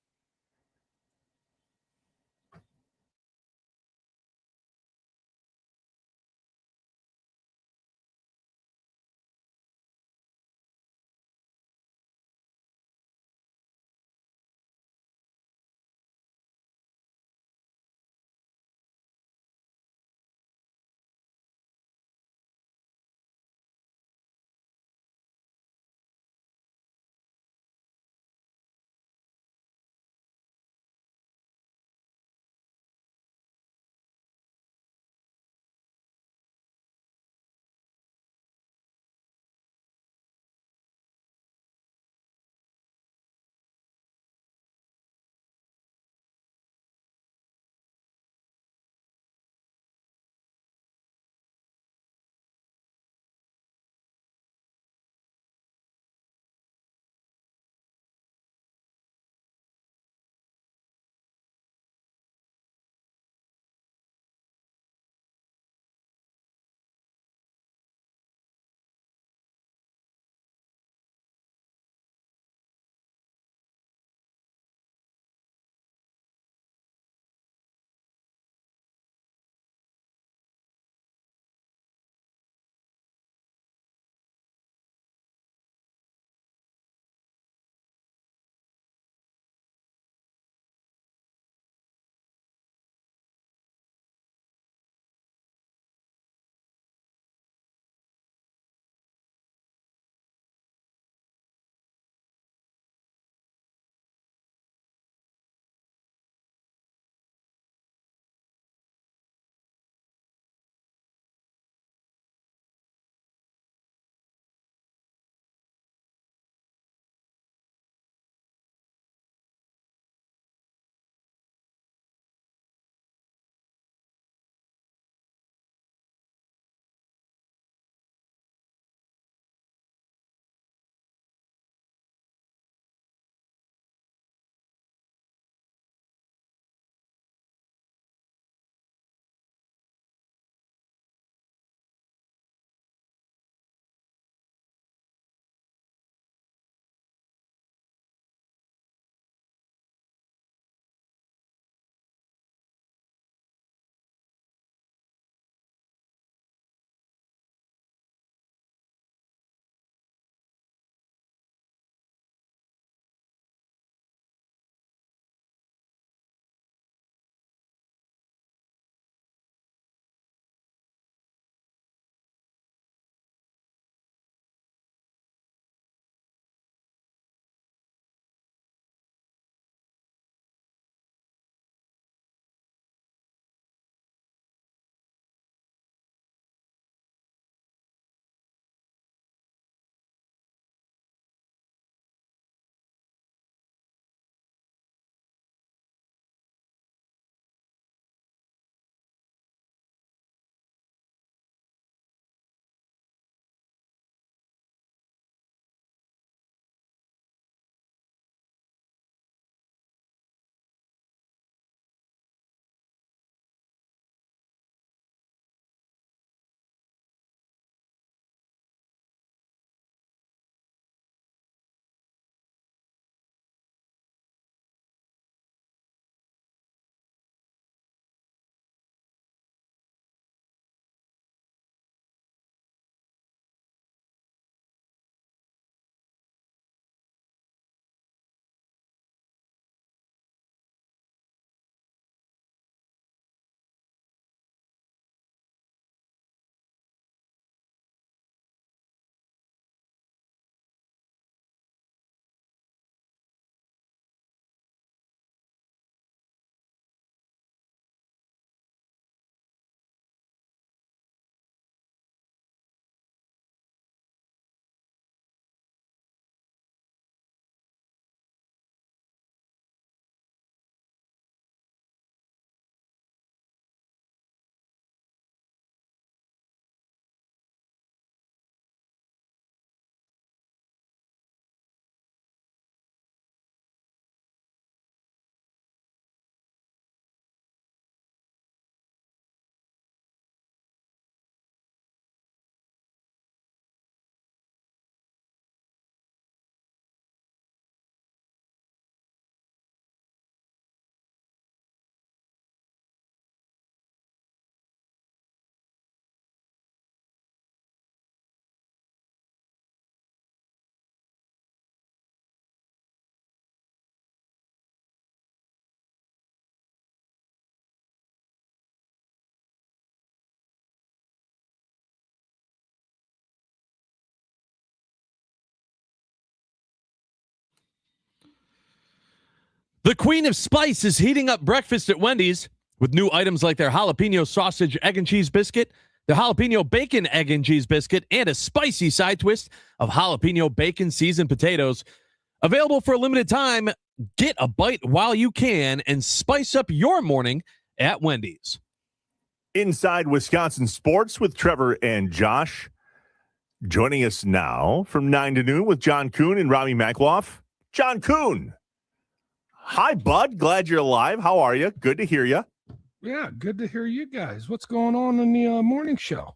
The Queen of Spice is heating up breakfast at Wendy's with new items like their jalapeno sausage egg and cheese biscuit, the jalapeno bacon egg and cheese biscuit, and a spicy side twist of jalapeno bacon seasoned potatoes. Available for a limited time. Get a bite while you can and spice up your morning at Wendy's. Inside Wisconsin Sports with Trevor and Josh. Joining us now from 9 to noon with John Kuhn and Rami Makloff. John Kuhn. Hi, bud. Glad you're alive. How are you? Good to hear you. Yeah, good to hear you guys. What's going on in the morning show?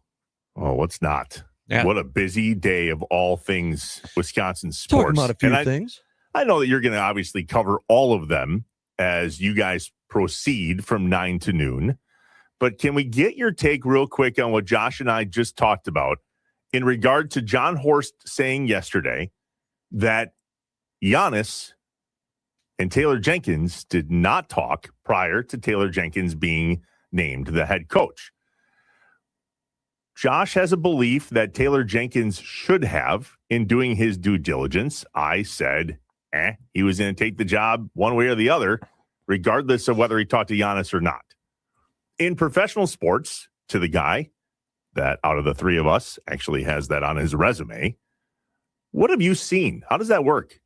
Oh, what's not? Yeah. What a busy day of all things Wisconsin sports. Talking about a few things. I know that you're going to obviously cover all of them as you guys proceed from 9 to noon. But can we get your take real quick on what Josh and I just talked about in regard to John Horst saying yesterday that Giannis and Taylor Jenkins did not talk prior to Taylor Jenkins being named the head coach. Josh has a belief that Taylor Jenkins should have in doing his due diligence. I said, he was going to take the job one way or the other, regardless of whether he talked to Giannis or not. In professional sports, to the guy that out of the three of us actually has that on his resume, what have you seen? How does that work?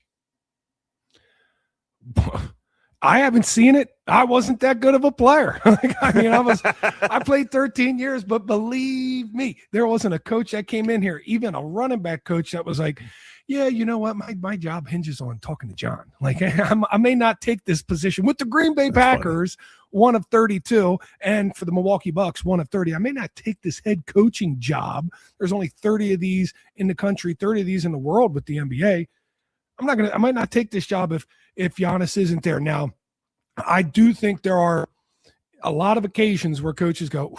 I haven't seen it. I wasn't that good of a player. I played 13 years, but believe me, there wasn't a coach that came in here, even a running back coach that was like, yeah, you know what? My job hinges on talking to John. Like I may not take this position with the Green Bay Packers, one of 32, and for the Milwaukee Bucks, one of 30. I may not take this head coaching job. There's only 30 of these in the country, 30 of these in the world with the NBA. I might not take this job if Giannis isn't there. Now, I do think there are a lot of occasions where coaches go,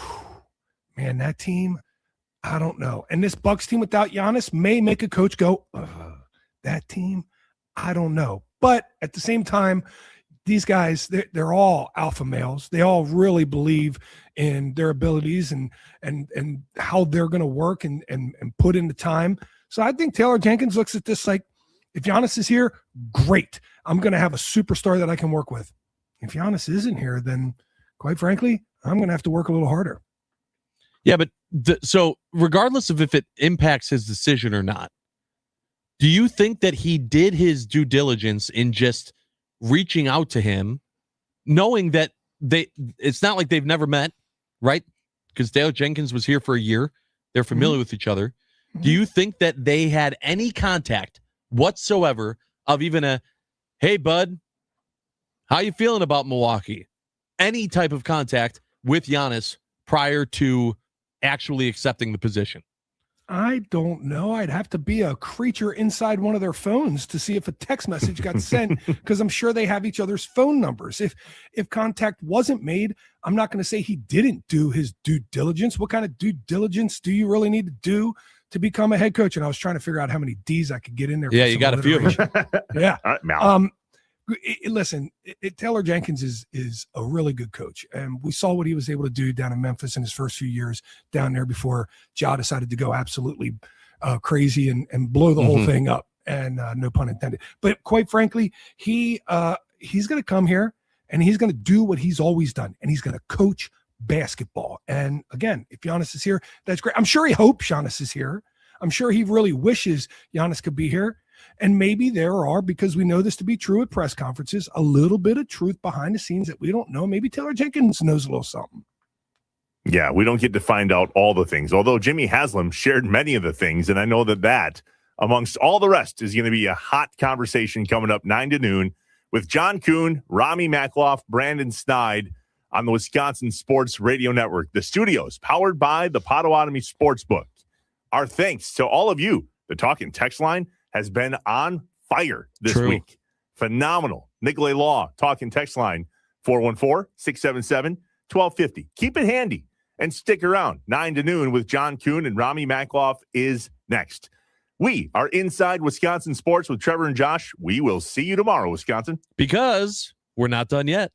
man, that team, I don't know. And this Bucks team without Giannis may make a coach go, that team, I don't know. But at the same time, these guys, they're all alpha males. They all really believe in their abilities and how they're going to work and put in the time. So I think Taylor Jenkins looks at this like, if Giannis is here, great. I'm going to have a superstar that I can work with. If Giannis isn't here, then quite frankly, I'm going to have to work a little harder. Yeah, but so regardless of if it impacts his decision or not, do you think that he did his due diligence in just reaching out to him, knowing that it's not like they've never met, right? Because Taylor Jenkins was here for a year. They're familiar with each other. Do you think that they had any contact whatsoever of even a, hey, bud, how you feeling about Milwaukee? Any type of contact with Giannis prior to actually accepting the position? I don't know. I'd have to be a creature inside one of their phones to see if a text message got sent, because I'm sure they have each other's phone numbers. If contact wasn't made, I'm not going to say he didn't do his due diligence. What kind of due diligence do you really need to do to become a head coach? And I was trying to figure out how many D's I could get in there. Yeah, you got a few of them. Yeah. All right, Mal. Listen, Taylor Jenkins is a really good coach, and we saw what he was able to do down in Memphis in his first few years down there before Ja decided to go absolutely crazy and blow the whole thing up, and no pun intended. But quite frankly, he's going to come here and he's going to do what he's always done, and he's going to coach basketball. And again, if Giannis is here, that's great. I'm sure he hopes Giannis is here. I'm sure he really wishes Giannis could be here. And maybe there are, because we know this to be true at press conferences, a little bit of truth behind the scenes that we don't know. Maybe Taylor Jenkins knows a little something. Yeah, we don't get to find out all the things, although Jimmy Haslam shared many of the things. And I know that amongst all the rest is going to be a hot conversation coming up 9 to noon with John Kuhn, Rami Makloff, Brandon Snide on the Wisconsin Sports Radio Network. The studios powered by the Potawatomi Sportsbook. Our thanks to all of you. The Talking Text line has been on fire this week. Phenomenal. Nicolay Law, Talking Text line, 414-677-1250. Keep it handy and stick around. 9 to noon with John Kuhn and Rami Makloff is next. We are Inside Wisconsin Sports with Trevor and Josh. We will see you tomorrow, Wisconsin. Because we're not done yet.